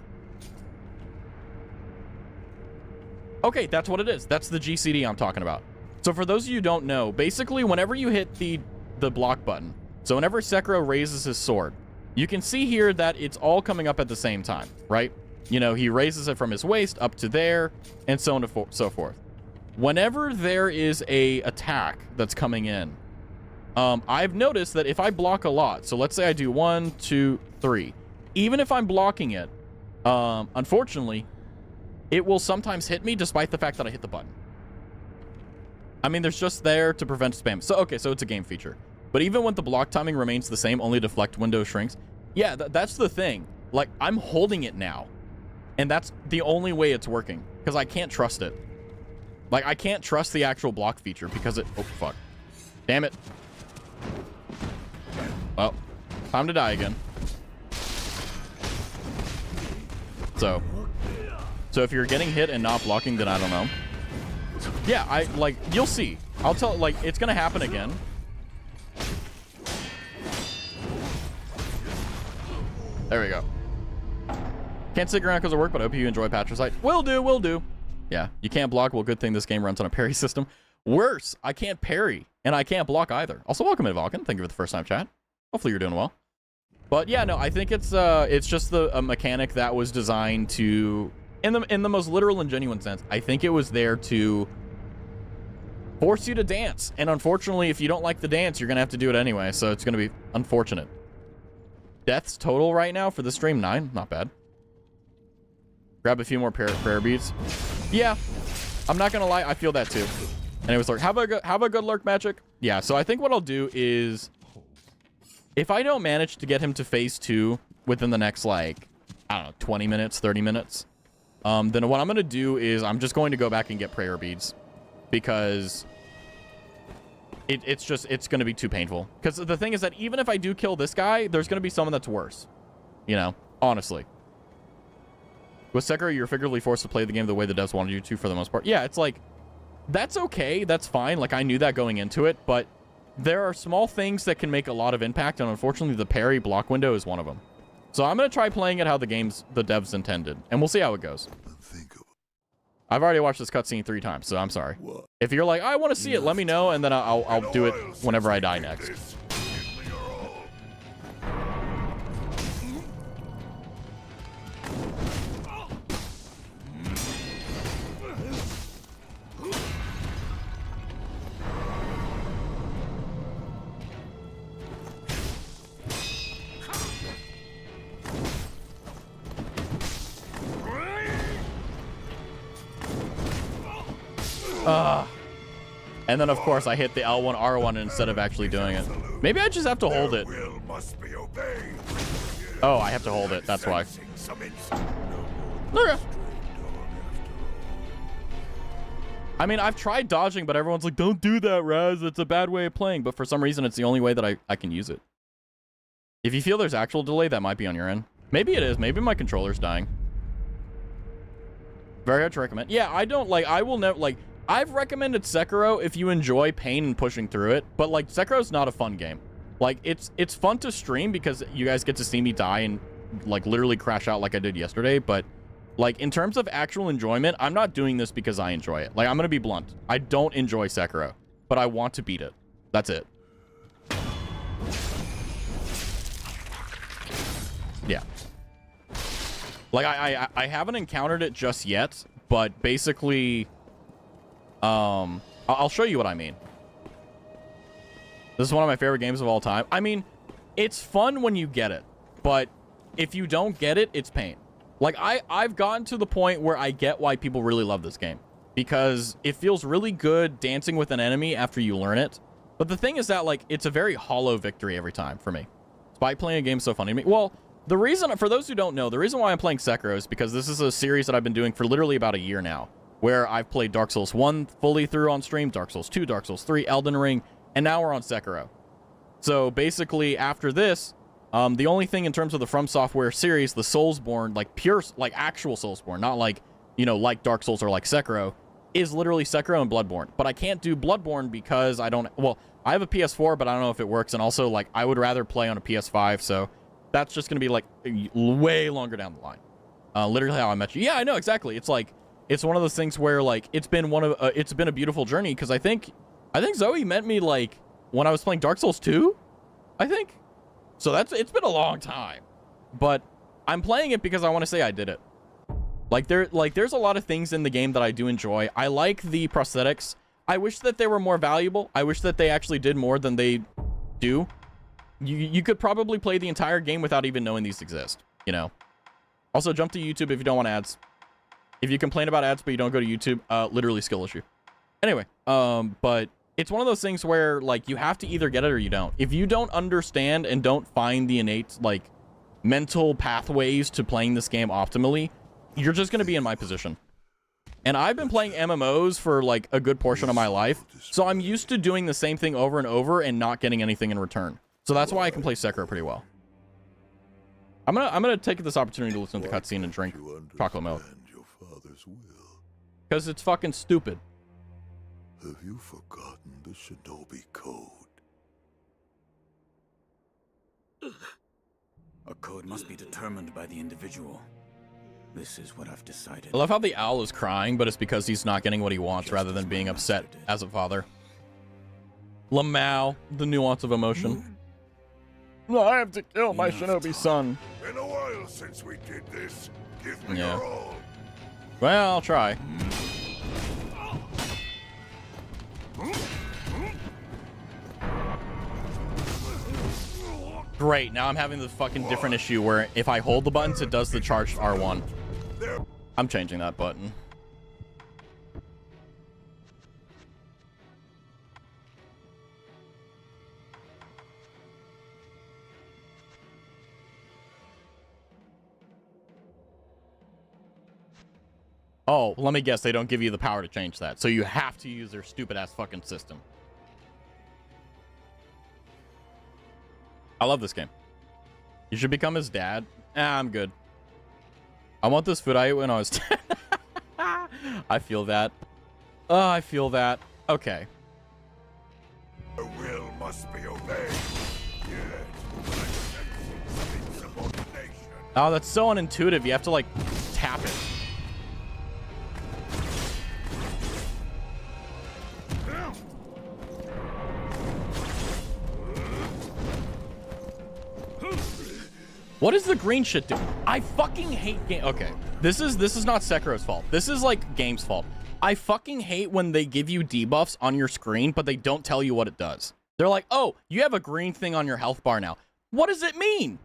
Okay, that's what it is. That's the GCD I'm talking about. So for those of you who don't know, basically whenever you hit the block button, so whenever Sekiro raises his sword, you can see here that it's all coming up at the same time, right? You know, he raises it from his waist up to there, and so on and so forth. Whenever there is a attack that's coming in, I've noticed that if I block a lot, so let's say I do 1, 2, 3, even if I'm blocking it, unfortunately, it will sometimes hit me despite the fact that I hit the button. I mean, there's just there to prevent spam. So, okay, so it's a game feature. But even when the block timing remains the same, only deflect window shrinks. Yeah, that's the thing. Like, I'm holding it now. And that's the only way it's working. Because I can't trust it. Like, I can't trust the actual block feature because it... Oh, fuck. Damn it. Well, time to die again. So if you're getting hit and not blocking, then I don't know. Yeah, like, you'll see. I'll tell, like, it's gonna happen again. There we go. Can't stick around because of work, but I hope you enjoy Patricide. Will do, will do. Yeah, you can't block. Well, good thing this game runs on a parry system. Worse, I can't parry, and I can't block either. Also, welcome in, Vulcan. Thank you for the first time chat. Hopefully you're doing well. But yeah, no, I think it's just a mechanic that was designed to, in the most literal and genuine sense, I think it was there to force you to dance. And unfortunately, if you don't like the dance, you're gonna have to do it anyway. So it's gonna be unfortunate. Deaths total right now for the stream 9, not bad. Grab a few more prayer beads. Yeah, I'm not gonna lie, I feel that too. And it was like, have a good lurk, Magic. Yeah, so I think what I'll do is, if I don't manage to get him to phase 2 within the next, like, I don't know, 20 minutes, 30 minutes, then what I'm gonna do is I'm just going to go back and get prayer beads, because it's gonna be too painful. Because the thing is that even if I do kill this guy, there's gonna be someone that's worse, you know, honestly. With Sekiro, you're figuratively forced to play the game the way the devs wanted you to for the most part. Yeah, it's like, that's okay. That's fine. Like, I knew that going into it, but there are small things that can make a lot of impact, and unfortunately, the parry block window is one of them. So I'm going to try playing it how the devs intended, and we'll see how it goes. I've already watched this cutscene 3 times, so I'm sorry. If you're like, I want to see it, let me know, and then I'll do it whenever I die next. And then, of course, I hit the L1, R1 instead of actually doing it. Maybe I just have to hold it. Oh, I have to hold it. That's why. Okay. I mean, I've tried dodging, but everyone's like, don't do that, Raz. It's a bad way of playing. But for some reason, it's the only way that I can use it. If you feel there's actual delay, that might be on your end. Maybe it is. Maybe my controller's dying. Very hard to recommend. Yeah, I don't like, I will never, like, I've recommended Sekiro if you enjoy pain and pushing through it, but like Sekiro's not a fun game. Like it's fun to stream because you guys get to see me die and like literally crash out like I did yesterday, but like in terms of actual enjoyment, I'm not doing this because I enjoy it. Like, I'm gonna be blunt. I don't enjoy Sekiro, but I want to beat it. That's it. Yeah. Like I haven't encountered it just yet, but basically I'll show you what I mean. This is one of my favorite games of all time. I mean, it's fun when you get it, but if you don't get it, it's pain. Like, I've gotten to the point where I get why people really love this game, because it feels really good dancing with an enemy after you learn it. But the thing is that, like, it's a very hollow victory every time for me. Why playing a game is so funny to me. Well, the reason, for those who don't know, the reason why I'm playing Sekiro is because this is a series that I've been doing for literally about a year now, where I've played Dark Souls 1 fully through on stream, Dark Souls 2, Dark Souls 3, Elden Ring, and now we're on Sekiro. So basically, after this, the only thing in terms of the From Software series, the Soulsborne, like pure, like actual Soulsborne, not like, you know, like Dark Souls or like Sekiro, is literally Sekiro and Bloodborne. But I can't do Bloodborne because I don't, well, I have a PS4, but I don't know if it works. And also, like, I would rather play on a PS5, so that's just going to be, like, way longer down the line. Literally how I met you. Yeah, I know, exactly. It's like, it's one of those things where, like, it's been a beautiful journey, because I think Zoe met me, like, when I was playing Dark Souls 2, I think. So it's been a long time. But I'm playing it because I want to say I did it. There's a lot of things in the game that I do enjoy. I like the prosthetics. I wish that they were more valuable. I wish that they actually did more than they do. You could probably play the entire game without even knowing these exist, you know. Also, jump to YouTube if you don't want ads. If you complain about ads but you don't go to YouTube, literally skill issue. Anyway, but it's one of those things where, like, you have to either get it or you don't. If you don't understand and don't find the innate, like, mental pathways to playing this game optimally, you're just going to be in my position. And I've been playing MMOs for, like, a good portion of my life, so I'm used to doing the same thing over and over and not getting anything in return. So that's why I can play Sekiro pretty well. I'm gonna take this opportunity to listen to the cutscene and drink chocolate milk. Because it's fucking stupid. Have you forgotten the Shinobi Code? A code must be determined by the individual. This is what I've decided. I love how the owl is crying, but it's because he's not getting what he wants rather than being upset as a father. Lamau, the nuance of emotion. No, I have to kill my Shinobi son. Been a while since we did this. Give me your all. Well, I'll try. Great, now I'm having the fucking different issue where if I hold the buttons, it does the charged R1. I'm changing that button. Oh, let me guess, they don't give you the power to change that. So you have to use their stupid ass fucking system. I love this game. You should become his dad. I'm good. I want this food I ate when I was 10. I feel that. Oh, I feel that. Okay. The will must be obeyed. Yet, insubordination. Oh, that's so unintuitive. You have to, like, tap it. What does the green shit do? I fucking hate game. Okay, this is not Sekiro's fault. This is like game's fault. I fucking hate when they give you debuffs on your screen, but they don't tell you what it does. They're like, oh, you have a green thing on your health bar now. What does it mean?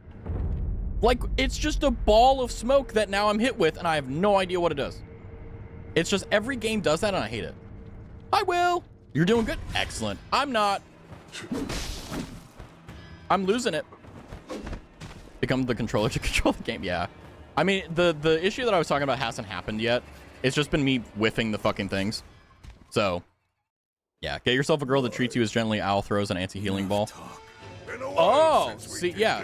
Like, it's just a ball of smoke that now I'm hit with, and I have no idea what it does. It's just every game does that, and I hate it. I will. You're doing good. Excellent. I'm not. I'm losing it. Become the controller to control the game. Yeah. I mean, the issue that I was talking about hasn't happened yet. It's just been me whiffing the fucking things. So, yeah. Get yourself a girl that treats you as gently. Owl throws an anti-healing ball. Oh, see, yeah.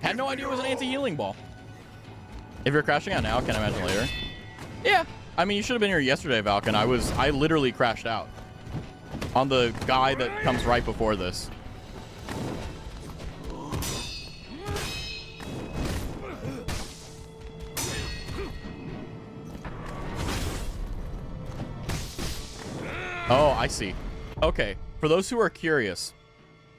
Had no idea it was an anti-healing ball. If you're crashing out now, can I imagine later? Yeah. I mean, you should have been here yesterday, Valken. I literally crashed out on the guy that comes right before this. Oh, I see. Okay, for those who are curious,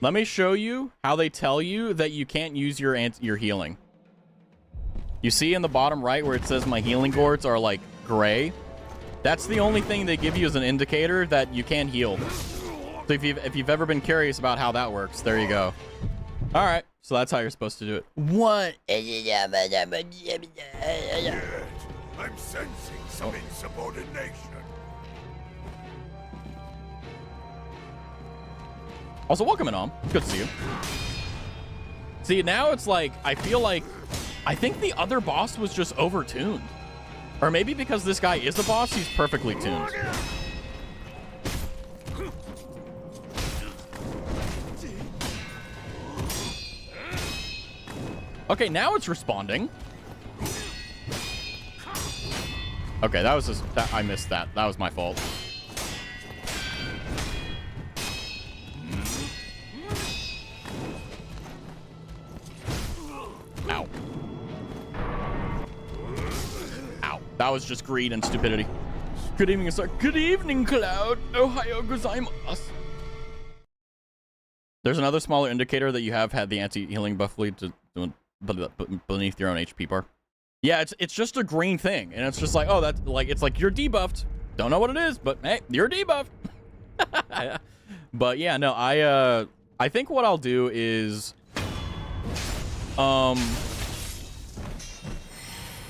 let me show you how they tell you that you can't use your healing. You see in the bottom right where it says my healing gourds are like gray? That's the only thing they give you as an indicator that you can't heal. So if you've ever been curious about how that works, there you go. All right, so that's how you're supposed to do it. What? Yet, I'm sensing some insubordination. Also, welcome in, Om. Good to see you. See, now it's like, I think the other boss was just overtuned. Or maybe because this guy is a boss, he's perfectly tuned. Okay, now it's responding. Okay, that was just, I missed that. That was my fault. Ow. Ow. That was just greed and stupidity. Good evening, sir. Good evening, Cloud. Ohio gozaimasu. There's another smaller indicator that you have had the anti-healing buff lead to beneath your own HP bar. Yeah, it's just a green thing, and it's just like, oh, that's like, it's like you're debuffed. Don't know what it is, but hey, you're debuffed. But yeah, no, I think what I'll do is, because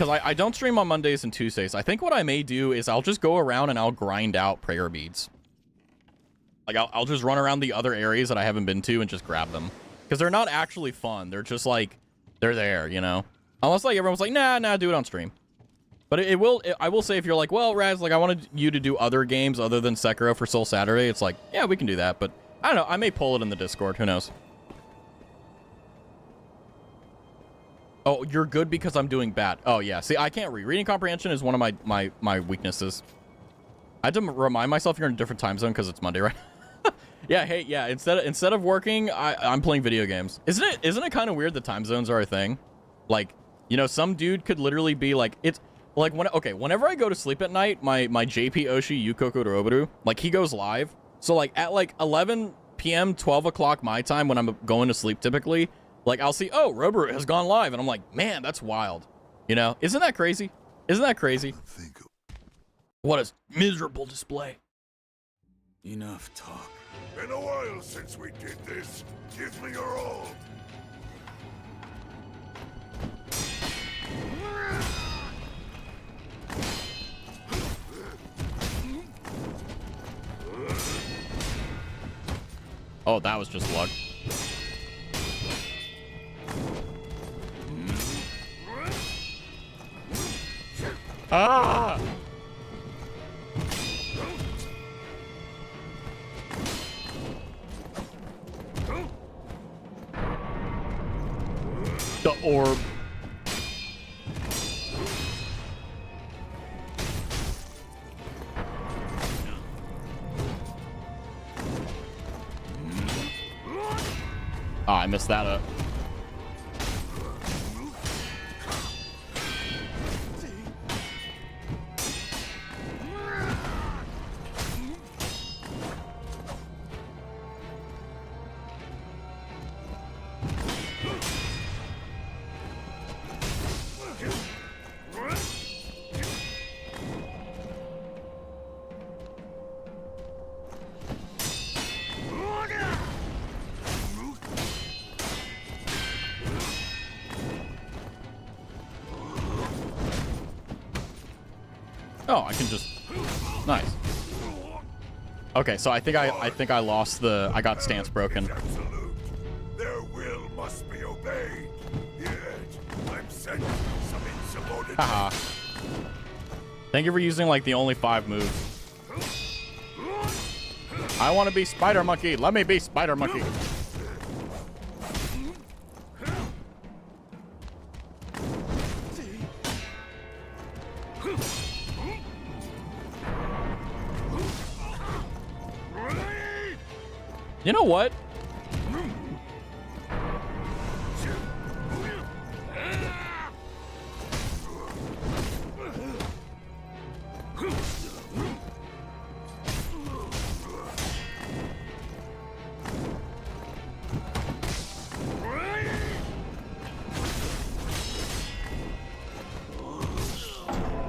I don't stream on Mondays and Tuesdays. I think what I may do is I'll just go around and I'll grind out prayer beads. Like I'll just run around the other areas that I haven't been to and just grab them, because they're not actually fun. They're just like, they're there, you know. Unless like everyone's like, nah, do it on stream. But I will say, if you're like, well, Raz, like I wanted you to do other games other than Sekiro for Soul Saturday, it's like, yeah, we can do that. But I don't know. I may pull it in the Discord. Who knows? Oh, you're good because I'm doing bad. Oh yeah. See, I can't read. Reading comprehension is one of my weaknesses. I had to remind myself you're in a different time zone because it's Monday, right? Yeah. Hey, yeah. Instead of working, I'm playing video games. Isn't it kind of weird that time zones are a thing? Like, you know, some dude could literally be like, it's like, whenever I go to sleep at night, my JP Oshi Yukoko Roboru, like he goes live. So like at like 11 p.m., 12 o'clock my time when I'm going to sleep typically, like I'll see, oh, Roboru has gone live. And I'm like, man, that's wild. You know, isn't that crazy? Isn't that crazy? What a miserable display. Enough talk. Been a while since we did this. Give me your all. Oh, that was just luck. Ah! The orb. Oh, I messed that up. Oh, I can just... Nice. Okay, so I think I lost the... I got stance broken. Absolute. Their will must be obeyed. Yet, I'm sensing some insubordination. Haha. Thank you for using, like, the only 5 moves. I want to be Spider Monkey. Let me be Spider Monkey. You know what?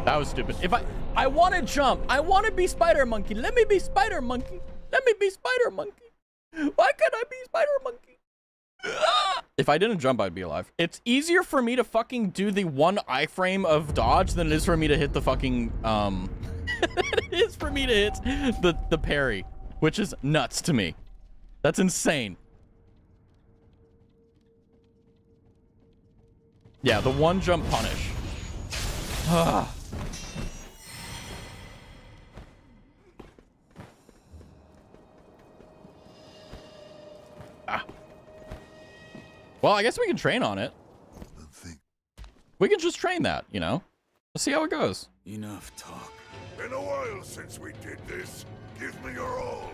That was stupid. If I want to jump. I want to be Spider Monkey. Let me be Spider Monkey. Let me be Spider Monkey. Why can't I be Spider Monkey? If I didn't jump, I'd be alive. It's easier for me to fucking do the one iframe of dodge than it is for me to hit the fucking, it is for me to hit the parry, which is nuts to me. That's insane. Yeah, the one jump punish. Well, I guess we can train on it. We can just train that, you know? Let's see how it goes. Enough talk. Been a while since we did this. Give me your all.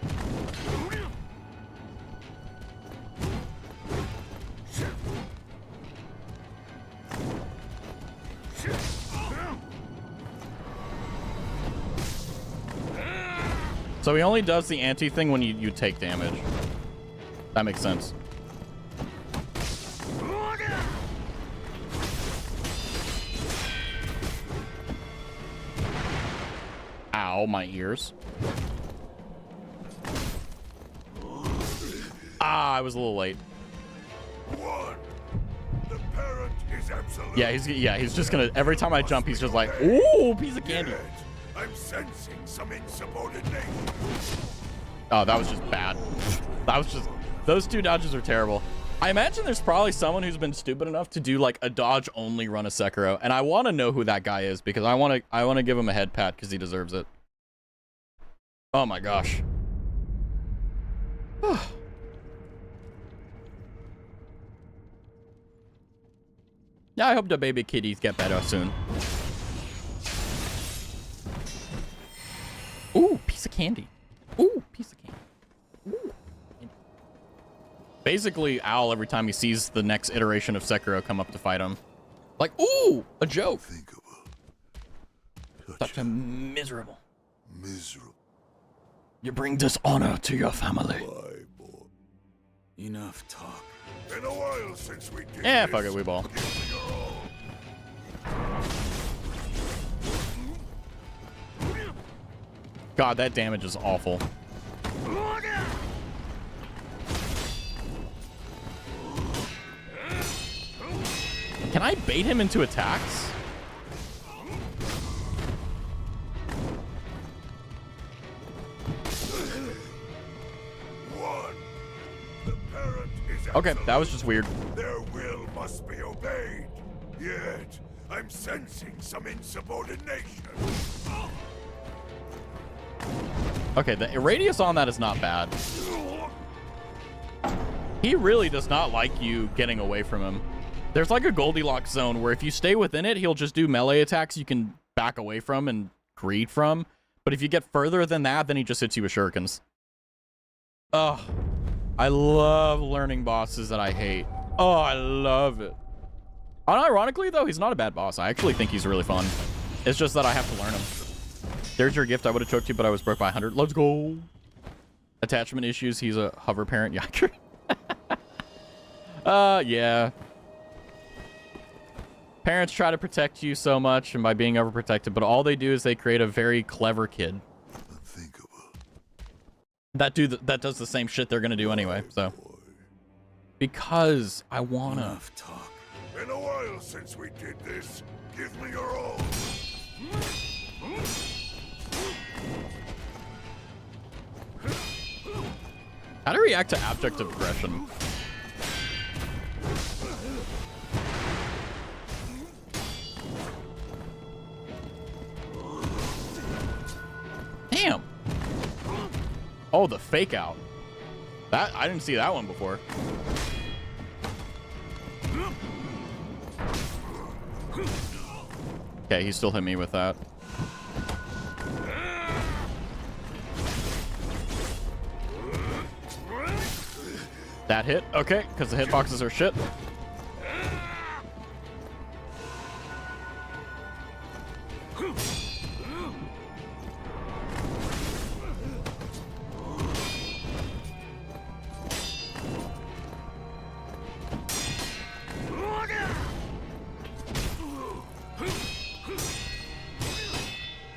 So he only does the anti thing when you take damage. That makes sense. Ow, my ears. Ah, I was a little late. One. The parent is absolute. Yeah, he's just gonna, every time I jump, he's just like, ooh, piece of candy. Yet, I'm sensing some insubordination. Oh, that was just bad. That was just, those 2 dodges are terrible. I imagine there's probably someone who's been stupid enough to do like a dodge only run of Sekiro, and I want to know who that guy is because I want to give him a head pat because he deserves it. Oh my gosh. Yeah, I hope the baby kitties get better soon. Ooh, piece of candy. Ooh, piece of candy. Ooh. Basically, Owl, every time he sees the next iteration of Sekiro come up to fight him. Like, ooh, a joke. Thinkable. Such a miserable. Miserable. You bring dishonor to your family. Why, boy? Enough talk. Been a while since we did Yeah, this. fuck it, we ball. Give me your all. God, that damage is awful. Can I bait him into attacks? One. Okay, that was just weird. Their will must be obeyed. Yet, I'm sensing some insubordination. Okay, the radius on that is not bad. He really does not like you getting away from him. There's like a Goldilocks zone where if you stay within it, he'll just do melee attacks you can back away from and greed from. But if you get further than that, then he just hits you with shurikens. Ugh. I love learning bosses that I hate. Oh, I love it. Unironically, though, he's not a bad boss. I actually think he's really fun. It's just that I have to learn him. There's your gift. I would have choked you, but I was broke by 100. Let's go. Attachment issues. He's a hover parent. Yeah. Yeah. Parents try to protect you so much and by being overprotected, but all they do is they create a very clever kid. Unthinkable. That does the same shit they're gonna do anyway. So, because I wanna. Enough talk. Been a while since we did this. Give me your all. How to react to abject aggression? Damn. Oh, the fake out. That I didn't see that one before. Okay, he still hit me with that. That hit? Okay, because the hitboxes are shit.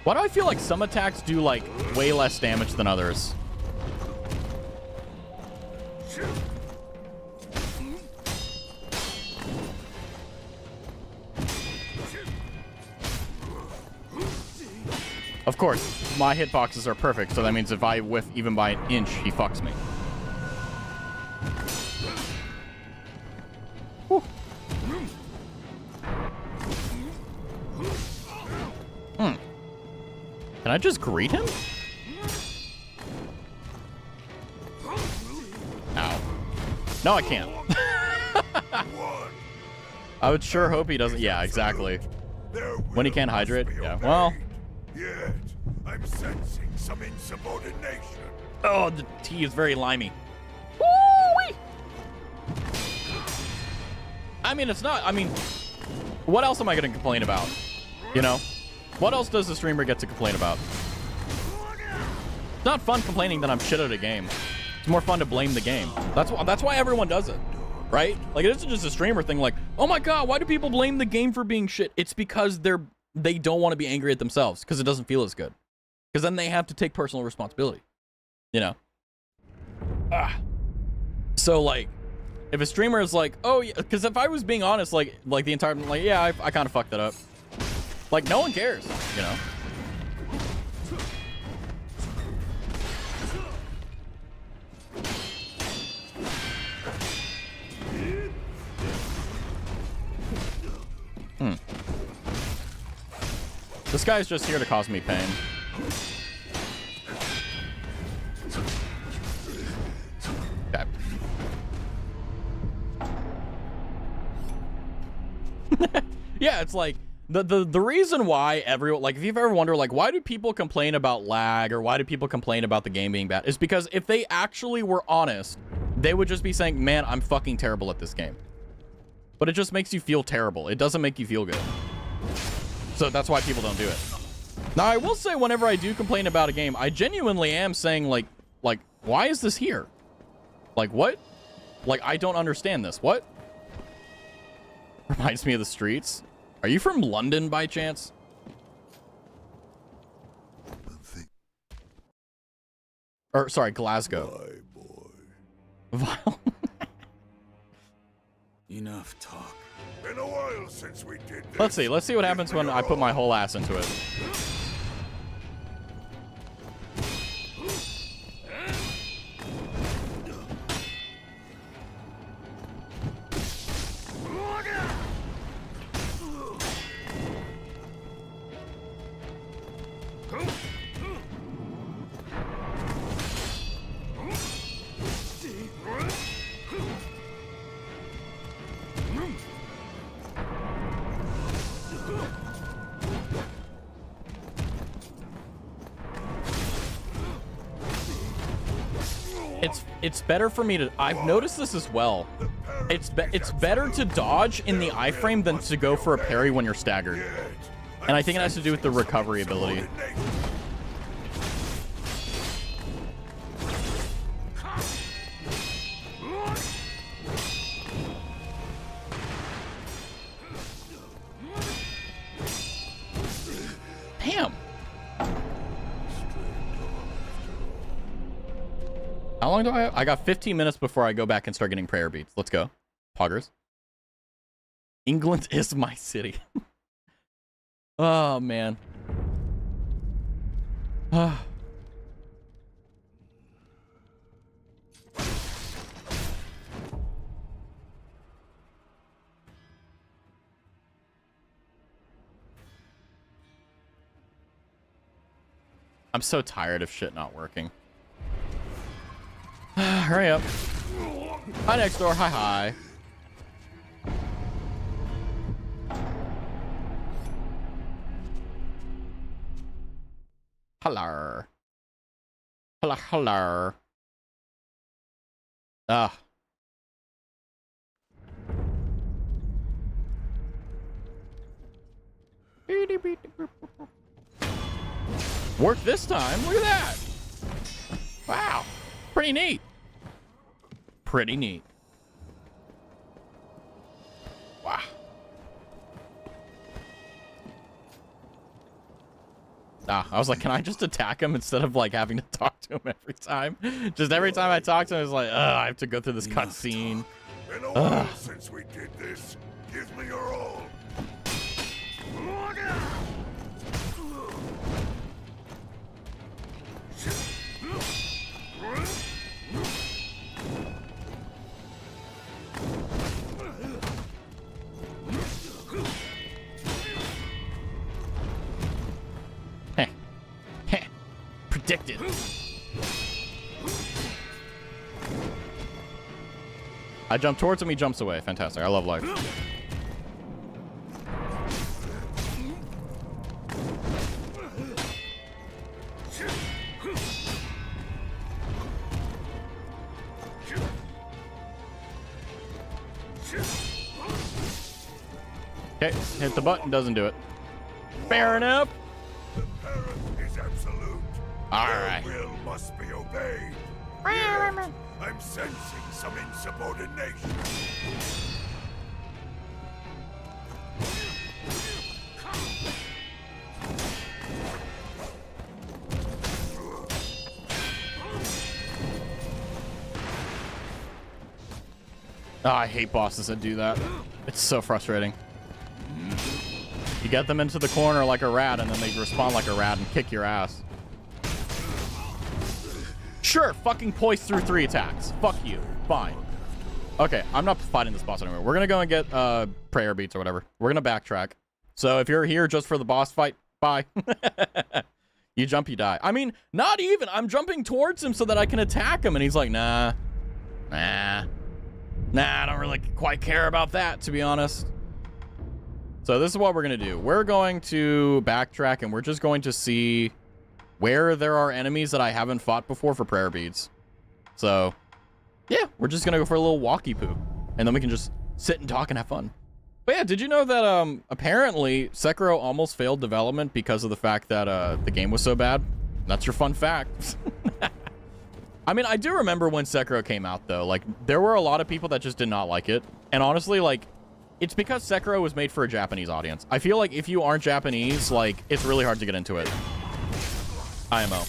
Why do I feel like some attacks do like way less damage than others? Of course, my hitboxes are perfect, so that means if I whiff even by an inch, he fucks me. Whew. Can I just greet him? Ow. No, I can't. I would sure hope he doesn't. Yeah, exactly. When he can't hydrate. Yeah, well. Yet, I'm sensing some insubordination. Oh, the tea is very limey. Woo-wee! I mean, it's not. I mean, what else am I going to complain about? You know? What else does the streamer get to complain about? It's not fun complaining that I'm shit at a game. It's more fun to blame the game. That's why everyone does it, right? Like, it isn't just a streamer thing like, oh my god, why do people blame the game for being shit? It's because they don't want to be angry at themselves because it doesn't feel as good. Because then they have to take personal responsibility, you know? So, like, if a streamer is like, oh, yeah, because if I was being honest, like the entire, like, yeah, I kind of fucked that up. Like, no one cares, you know? This guy's just here to cause me pain. Okay. Yeah, it's like the reason why everyone, like, if you've ever wondered, like, why do people complain about lag or why do people complain about the game being bad, is because if they actually were honest, they would just be saying, man, I'm fucking terrible at this game. But it just makes you feel terrible. It doesn't make you feel good. So that's why people don't do it. Now, I will say whenever I do complain about a game, I genuinely am saying, like, why is this here? Like, what? Like, I don't understand this. What? Reminds me of the streets. Are you from London by chance? Or, sorry, Glasgow. Vile. Enough talk. Been a while since we did this. Let's see what happens when I put my whole ass into it. it's better for me to, I've noticed this as well. It's better to dodge in the iframe than to go for a parry when you're staggered. And I think it has to do with the recovery ability. Damn. How long do I have? I got 15 minutes before I go back and start getting prayer beats. Let's go. Poggers. England is my city. Oh, man. I'm so tired of shit not working. Hurry up. Hi, next door. Hi, hi. Hello. Hello, hello. Ah. Worked this time. Look at that. Wow. Pretty neat. Pretty neat. Wow. Ah, I was like, can I just attack him instead of like having to talk to him every time? Just every time I talk to him, it's like, I have to go through this cutscene. Been a while since we did this. Give me your all. Predicted. I jump towards him, he jumps away. Fantastic. I love life. Okay, hit the button, doesn't do it. Fair enough. All right. Your will must be obeyed. Yet, I'm sensing some insubordination. Oh, I hate bosses that do that. It's so frustrating. You get them into the corner like a rat, and then they respond like a rat and kick your ass. Sure, fucking poise through 3 attacks. Fuck you. Fine. Okay, I'm not fighting this boss anymore. We're gonna go and get prayer beats or whatever. We're gonna backtrack. So if you're here just for the boss fight, bye. You jump, you die. I mean, not even. I'm jumping towards him so that I can attack him, and he's like, nah. I don't really quite care about that, to be honest. So this is what we're gonna do. We're going to backtrack, and we're just going to see where there are enemies that I haven't fought before for prayer beads. So, yeah, we're just gonna go for a little walkie poo, and then we can just sit and talk and have fun. But yeah, did you know that apparently Sekiro almost failed development because of the fact that the game was so bad? That's your fun fact. I mean, I do remember when Sekiro came out, though. Like, there were a lot of people that just did not like it. And honestly, like, it's because Sekiro was made for a Japanese audience. I feel like if you aren't Japanese, like, it's really hard to get into it. IMO.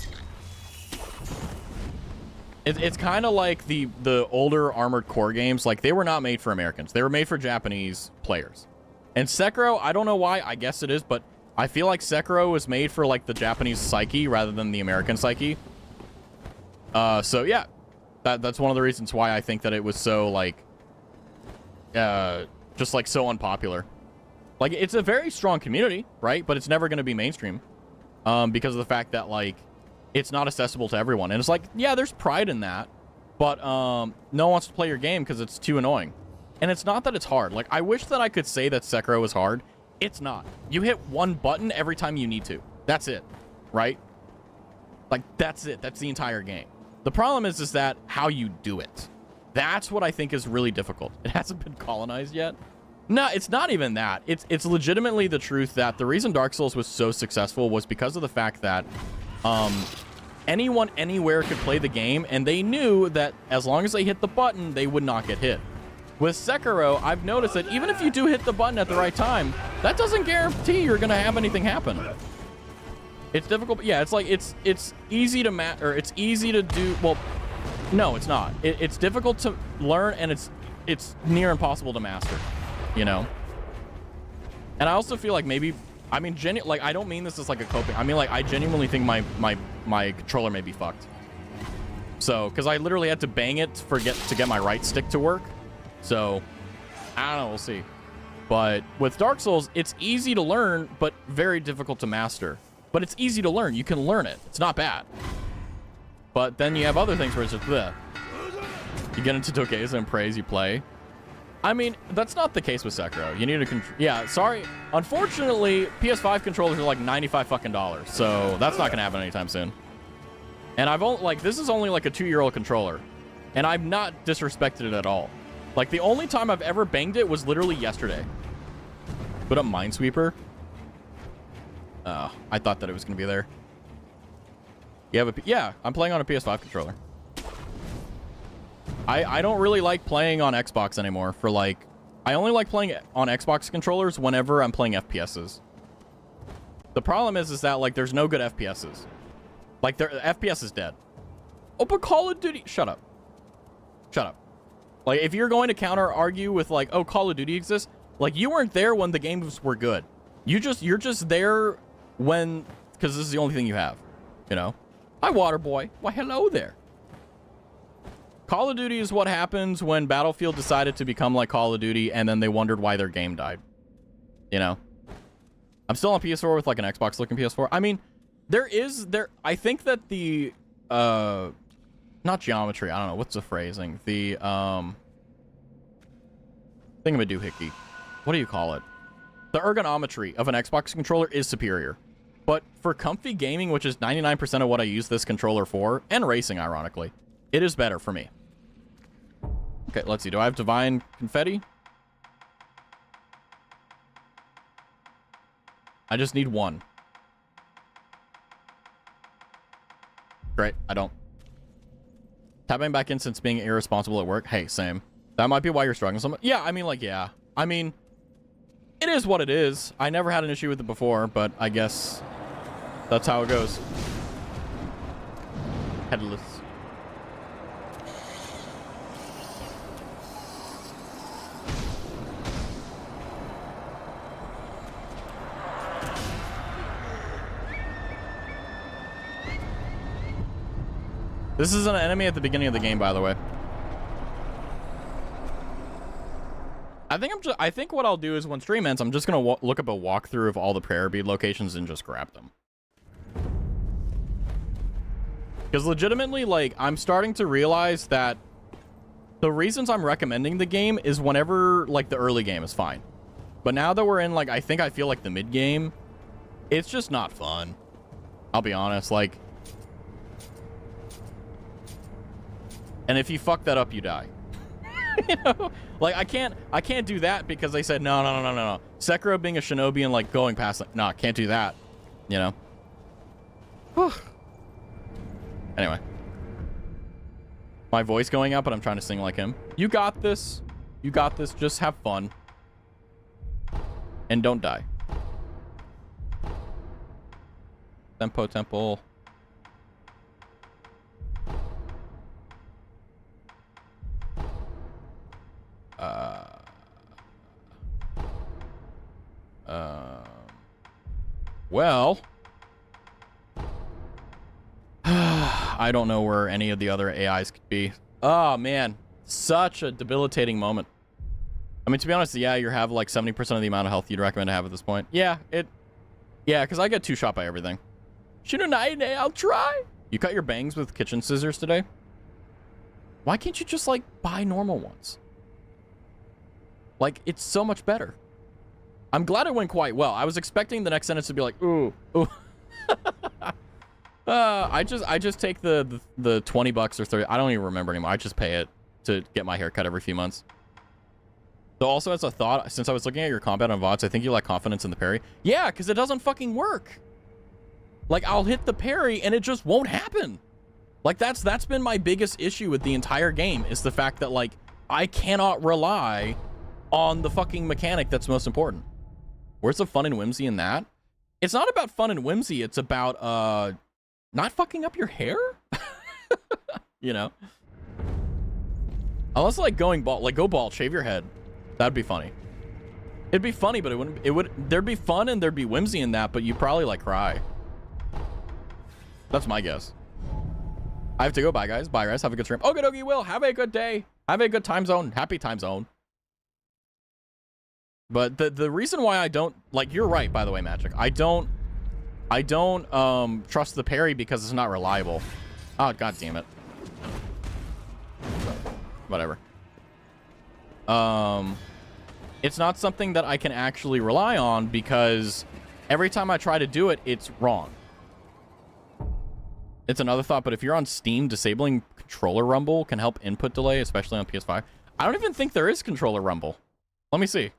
It's kind of like the older Armored Core games. Like, they were not made for Americans. They were made for Japanese players. And Sekiro, I don't know why. I guess it is, but I feel like Sekiro was made for, like, the Japanese psyche rather than the American psyche. So, yeah. That's one of the reasons why I think that it was so, like, just, like, so unpopular. Like, it's a very strong community, right? But it's never going to be mainstream. Because of the fact that, like, it's not accessible to everyone. And it's like, yeah, there's pride in that, but no one wants to play your game because it's too annoying. And it's not that it's hard. Like, I wish that I could say that Sekiro is hard. It's not. You hit one button every time you need to. That's it, right? Like, that's it. That's the entire game. The problem is that how you do it. That's what I think is really difficult. It hasn't been colonized yet. No, it's not even that. It's legitimately the truth that the reason Dark Souls was so successful was because of the fact that anyone anywhere could play the game, and they knew that as long as they hit the button, they would not get hit. With Sekiro, I've noticed that even if you do hit the button at the right time, that doesn't guarantee you're gonna have anything happen. It's difficult, but yeah, it's like it's easy to it's easy to do. Well, no, it's not. It's difficult to learn, and it's near impossible to master. You know. And I also feel like maybe, I mean, like I don't mean this as like a coping. I mean, like I genuinely think my controller may be fucked. So, because I literally had to bang it to get my right stick to work. So, I don't know. We'll see. But with Dark Souls, it's easy to learn, but very difficult to master. But it's easy to learn. You can learn it. It's not bad. But then you have other things where it's just bleh. You get into Tokeza and pray as you play. I mean, that's not the case with Sekiro. You need a yeah, sorry. Unfortunately, PS5 controllers are like $95 fucking. So that's not gonna happen anytime soon. And I've only like this is only like a 2-year-old controller, and I've not disrespected it at all. Like the only time I've ever banged it was literally yesterday. Put up Minesweeper. I thought that it was gonna be there. Yeah, I'm playing on a PS5 controller. I don't really like playing on Xbox anymore for like, I only like playing on Xbox controllers whenever I'm playing FPSs. The problem is that like there's no good FPSs. Like FPS is dead. Oh, but Call of Duty, shut up. Shut up. Like if you're going to counter argue with like, oh, Call of Duty exists, like you weren't there when the games were good. You're just there when, because this is the only thing you have, you know? Hi, Waterboy. Why, hello there. Call of Duty is what happens when Battlefield decided to become like Call of Duty and then they wondered why their game died. You know? I'm still on PS4 with like an Xbox looking PS4. I mean, I think that the, not geometry, I don't know, what's the phrasing? The, thingamadoohickey. What do you call it? The ergonometry of an Xbox controller is superior. But for comfy gaming, which is 99% of what I use this controller for, and racing, ironically, it is better for me. Okay, let's see. Do I have Divine Confetti? I just need one. Great, I don't. Tapping back in since being irresponsible at work. Hey, same. That might be why you're struggling so much. Yeah, I mean, like, yeah. I mean, it is what it is. I never had an issue with it before, but I guess that's how it goes. Headless. This is an enemy at the beginning of the game, by the way. I think what I'll do is when stream ends, I'm just gonna look up a walkthrough of all the prayer bead locations and just grab them. Because legitimately, like, I'm starting to realize that the reasons I'm recommending the game is whenever, like, the early game is fine. But now that we're in, like, I feel like the mid game, it's just not fun. I'll be honest, like. And if you fuck that up, you die. You know? Like, I can't do that because they said, no. Sekiro being a shinobi and, like, going past, like, no, can't do that. You know? Whew. Anyway. My voice going out, but I'm trying to sing like him. You got this. You got this. Just have fun. And don't die. Tempo Temple. Well, I don't know where any of the other AIs could be. Oh man, such a debilitating moment. I mean, to be honest, yeah, you have like 70% of the amount of health you'd recommend to have at this point. Yeah, because I get 2-shot by everything. Shinonaide, I'll try. You cut your bangs with kitchen scissors today? Why can't you just like buy normal ones? Like, it's so much better. I'm glad it went quite well. I was expecting the next sentence to be like, ooh, ooh. I just take the $20 or 30. I don't even remember anymore. I just pay it to get my hair cut every few months. So also as a thought, since I was looking at your combat on VODs, I think you lack confidence in the parry. Yeah, because it doesn't fucking work. Like, I'll hit the parry and it just won't happen. Like, that's been my biggest issue with the entire game, is the fact that, like, I cannot rely on the fucking mechanic that's most important. Where's the fun and whimsy in that? It's not about fun and whimsy. It's about, not fucking up your hair? You know? Unless, like, going bald. Like, go bald. Shave your head. That'd be funny. It'd be funny, but there'd be fun and there'd be whimsy in that, but you'd probably, like, cry. That's my guess. I have to go. Bye, guys. Bye, guys. Have a good stream. Okie dokie, Will. Have a good day. Have a good time zone. Happy time zone. But the reason why I don't, like, you're right, by the way, Magic. I don't trust the parry because it's not reliable. Oh, god damn it. Whatever. It's not something that I can actually rely on because every time I try to do it, it's wrong. It's another thought, but if you're on Steam, disabling controller rumble can help input delay, especially on PS5. I don't even think there is controller rumble. Let me see.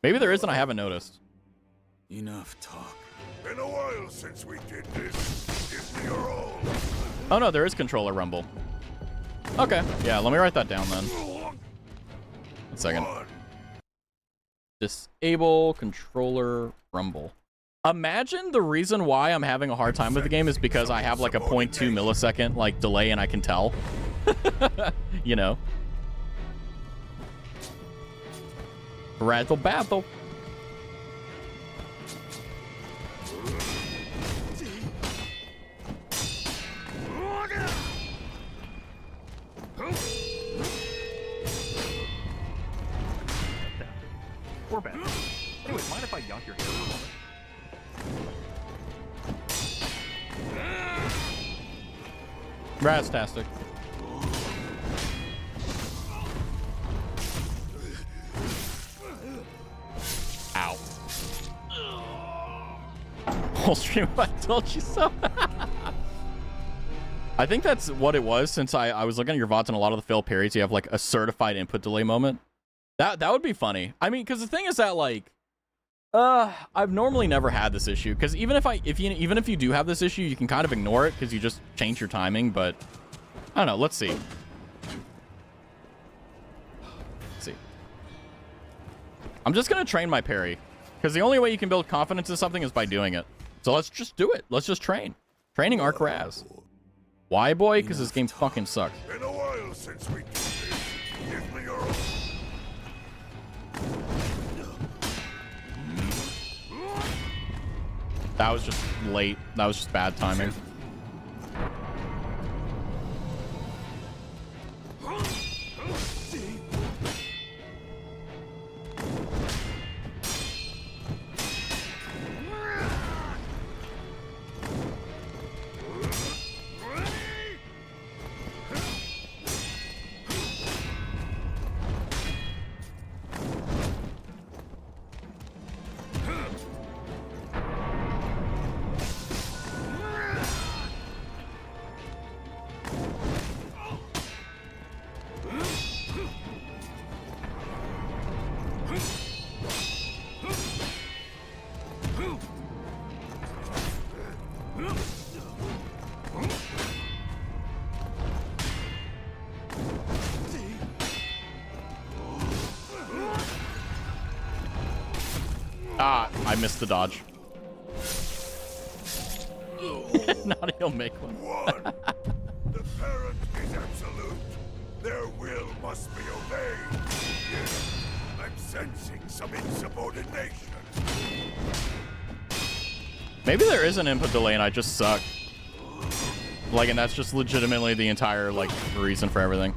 Maybe there is and I haven't noticed. Enough talk. Been a while since we did this. Give me your all. Oh no, there is controller rumble. Okay, yeah, let me write that down then. 1 second. Disable controller rumble. Imagine the reason why I'm having a hard time with the game is because I have like a 0.2 millisecond like delay and I can tell. You know. Rattle battle. Or bad. Anyways, mind if I yank your hair for a moment? Raztastic. Ow. Whole stream, I told you so. I think that's what it was, since I was looking at your VODs and a lot of the fail parries, you have like a certified input delay moment. That would be funny. I mean, because the thing is that, like, I've normally never had this issue, because even if you do have this issue, you can kind of ignore it because you just change your timing. But I don't know. Let's see. Let's see. I'm just gonna train my parry, because the only way you can build confidence in something is by doing it. So let's just do it. Let's just train. Training Arc Raz. Why, boy? Because this game fucking sucks. Been a while since we did this. Give me your all. That was just late. That was just bad timing. Ah, I missed the dodge. Now he'll make one. The parent is absolute. Their will must be obeyed. I'm sensing some insubordination. Maybe there is an input delay and I just suck. Like, and that's just legitimately the entire, like, reason for everything.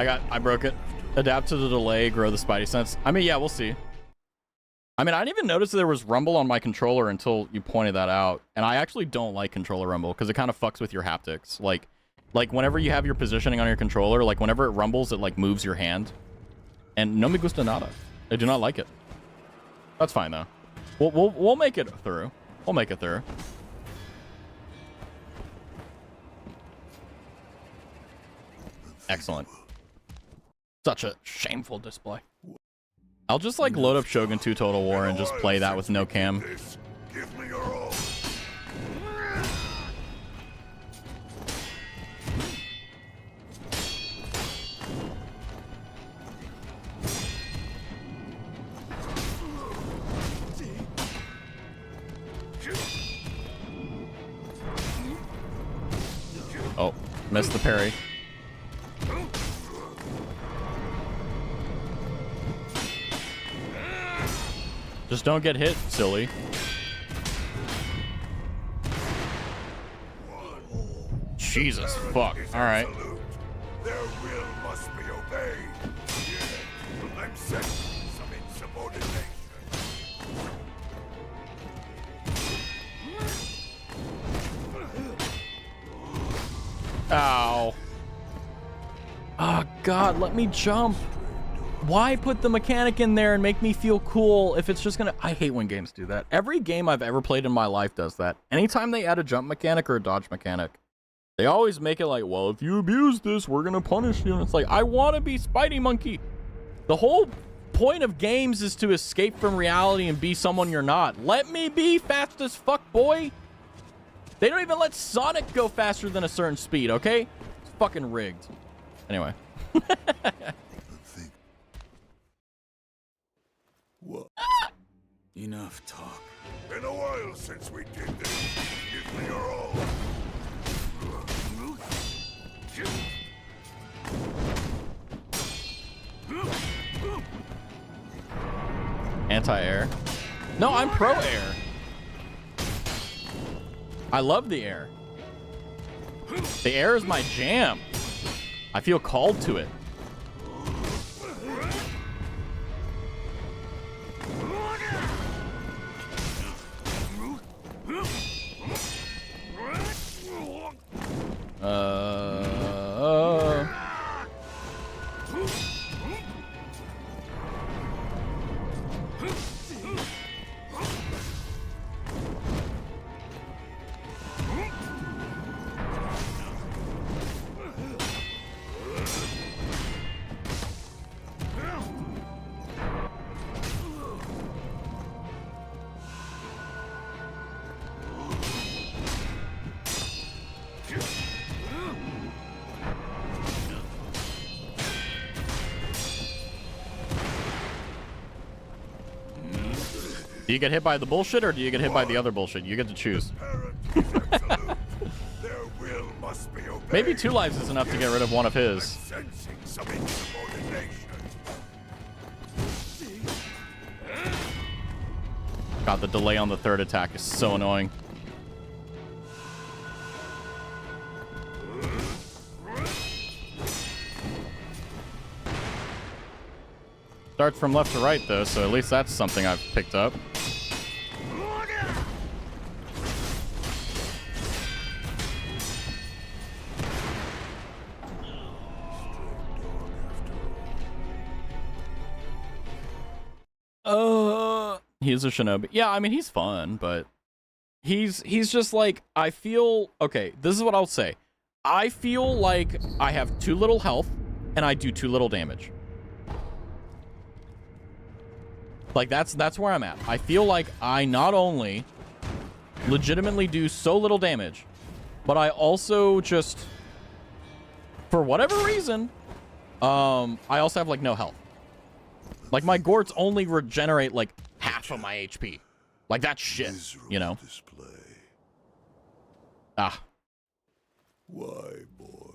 I broke it. Adapt to the delay, grow the spidey sense. I mean, yeah, we'll see. I mean, I didn't even notice that there was rumble on my controller until you pointed that out. And I actually don't like controller rumble because it kind of fucks with your haptics. Like whenever you have your positioning on your controller, like whenever it rumbles, it like moves your hand. And no me gusta nada. I do not like it. That's fine though. We'll make it through. We'll make it through. Excellent. Such a shameful display. I'll just like load up Shogun 2 Total War and just play that with no cam. Give me your all. Oh, missed the parry. Just don't get hit, silly. Jesus fuck. Alright. Their will must be obeyed. Yeah, I'm sensing some insubordination. Ow. Oh god, let me jump. Why put the mechanic in there and make me feel cool if it's just gonna... I hate when games do that. Every game I've ever played in my life does that. Anytime they add a jump mechanic or a dodge mechanic, they always make it like, well, if you abuse this, we're gonna punish you. And it's like, I want to be Spidey Monkey. The whole point of games is to escape from reality and be someone you're not. Let me be fast as fuck, boy. They don't even let Sonic go faster than a certain speed, okay? It's fucking rigged. Anyway. Enough talk. Been a while since we did this. Give me your all. Anti-air. No, I'm pro-air. I love the air. The air is my jam. I feel called to it. Do you get hit by the bullshit or do you get hit by the other bullshit? You get to choose. Maybe 2 lives is enough to get rid of one of his. God, the delay on the 3rd attack is so annoying. Starts from left to right though, so at least that's something I've picked up. He's a shinobi. Yeah, I mean, he's fun, but he's just like, I feel, okay, this is what I'll say. I feel like I have too little health and I do too little damage. Like, that's where I'm at. I feel like I not only legitimately do so little damage, but I also just, for whatever reason, I also have, like, no health. Like, my Gorts only regenerate, like, half of my HP. Like, that's shit, you know? Ah. Why, boy?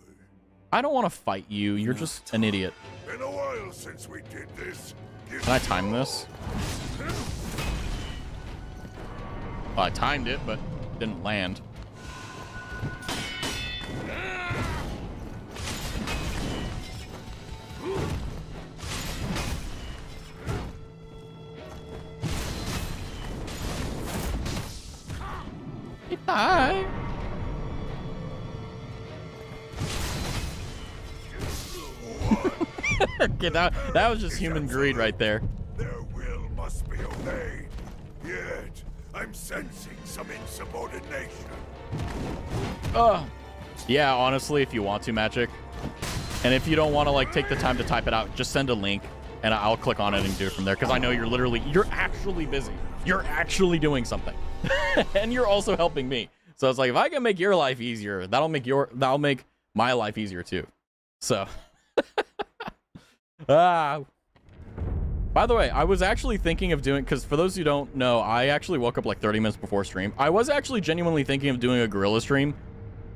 I don't want to fight you. You're just an idiot. Been a while since we did this. Can I time this? Well, I timed it, but it didn't land. Hi. Okay, that was just human greed right there. Their will must be obeyed. Yet, I'm sensing some insubordination. Yeah, honestly, if you want to, Magic. And if you don't want to, like, take the time to type it out, just send a link, and I'll click on it and do it from there, because I know you're actually busy. You're actually doing something. And you're also helping me. So it's like, if I can make your life easier, that'll make my life easier, too. So... By the way, I was actually thinking of doing, because for those who don't know, I actually woke up like 30 minutes before stream. I was actually genuinely thinking of doing a gorilla stream.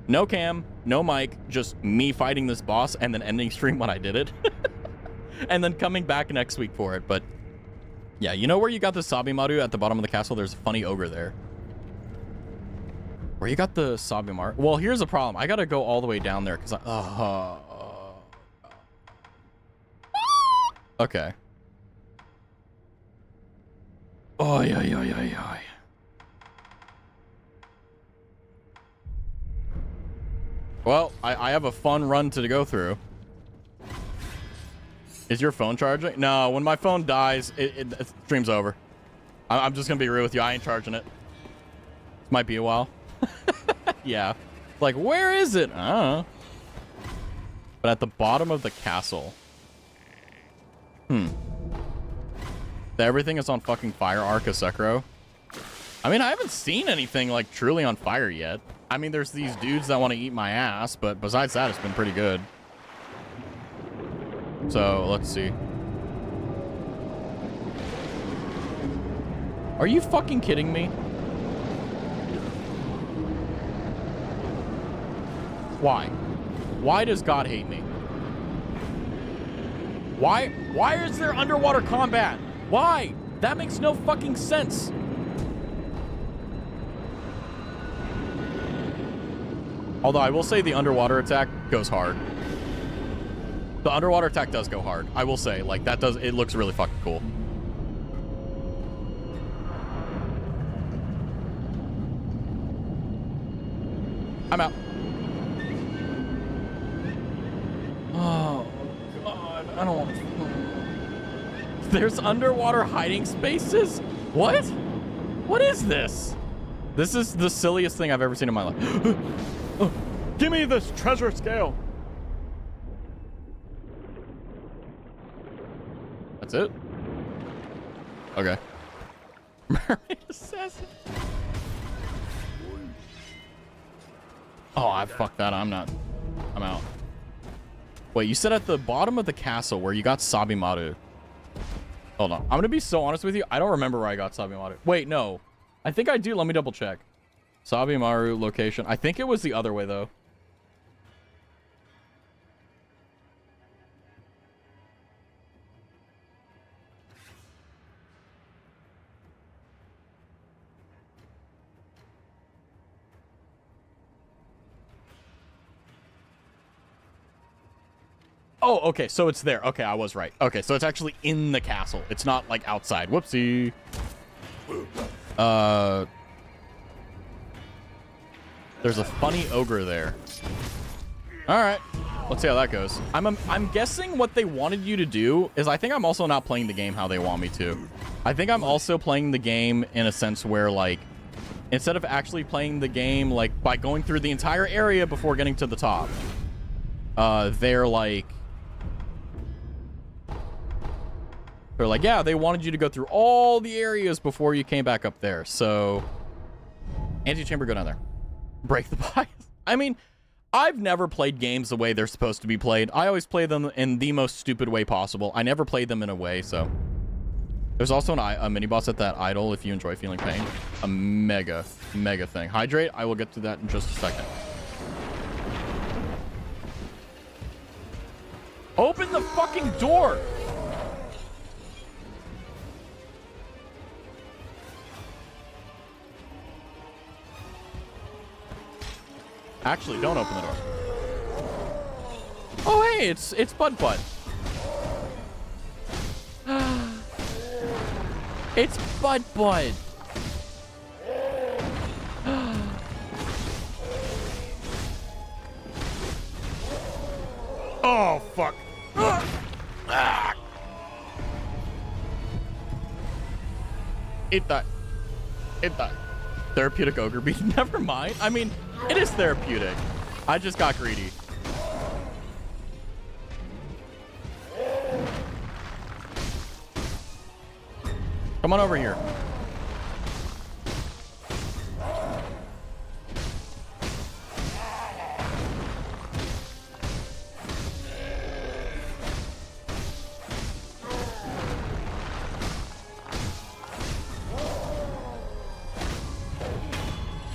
No cam, no mic, just me fighting this boss and then ending stream when I did it. And then coming back next week for it. But yeah, you know where you got the Sabimaru at the bottom of the castle? There's a funny ogre there. Where you got the Sabimaru? Well, here's the problem. I gotta go all the way down there because okay. Oh, yeah. Well, I have a fun run to go through. Is your phone charging? No, when my phone dies, stream's over. I'm just gonna be real with you. I ain't charging it. This might be a while. Yeah. Like, where is it? I don't know. But at the bottom of the castle. Everything is on fucking fire, Arc of Sekiro. I mean, I haven't seen anything like truly on fire yet. I mean, there's these dudes that want to eat my ass, but besides that, it's been pretty good. So, let's see. Are you fucking kidding me? Why? Why does God hate me? Why is there underwater combat? Why? That makes no fucking sense. Although I will say the underwater attack goes hard. The underwater attack does go hard. I will say, like, it looks really fucking cool. I'm out. Oh, God. I don't want to... There's underwater hiding spaces? What? What is this? This is the silliest thing I've ever seen in my life. Oh, give me this treasure scale. That's it? Okay. Mermaid assassin. Oh, I fucked that. I'm out. Wait, you said at the bottom of the castle where you got Sabimaru. Hold on. I'm going to be so honest with you. I don't remember where I got Sabimaru. Wait, no. I think I do. Let me double check. Sabimaru location. I think it was the other way, though. Oh, okay, so it's there. Okay, I was right. Okay, so it's actually in the castle. It's not, like, outside. Whoopsie. There's a funny ogre there. All right, let's see how that goes. I'm guessing what they wanted you to do is I think I'm also not playing the game how they want me to. I think I'm also playing the game in a sense where, like, instead of actually playing the game, like, by going through the entire area before getting to the top, they're like, yeah, they wanted you to go through all the areas before you came back up there. So, antechamber, go down there. Break the bias. I mean, I've never played games the way they're supposed to be played. I always play them in the most stupid way possible. I never played them in a way, so. There's also a mini-boss at that idol if you enjoy feeling pain. A mega thing. Hydrate, I will get to that in just a second. Open the fucking door! Actually, don't open the door. Oh, hey, it's Bud. It's Bud. Eat that. Eat that. Therapeutic ogre beat. Never mind. I mean, it is therapeutic. I just got greedy. Come on over here.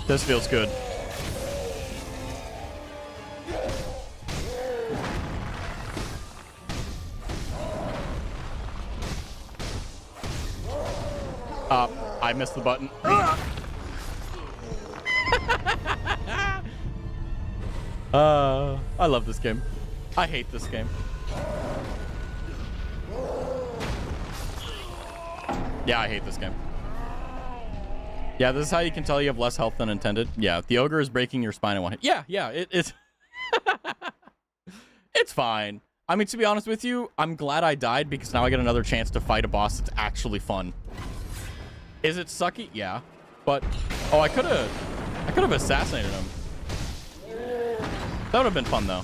This feels good. I missed the button. I love this game. I hate this game. Yeah, I hate this game. Yeah, this is how you can tell you have less health than intended. Yeah, the ogre is breaking your spine in one hit. Yeah, it's... It's fine. I mean, to be honest with you, I'm glad I died because now I get another chance to fight a boss that's actually fun. Is it sucky? Yeah. But, oh, I could have assassinated him. That would have been fun, though.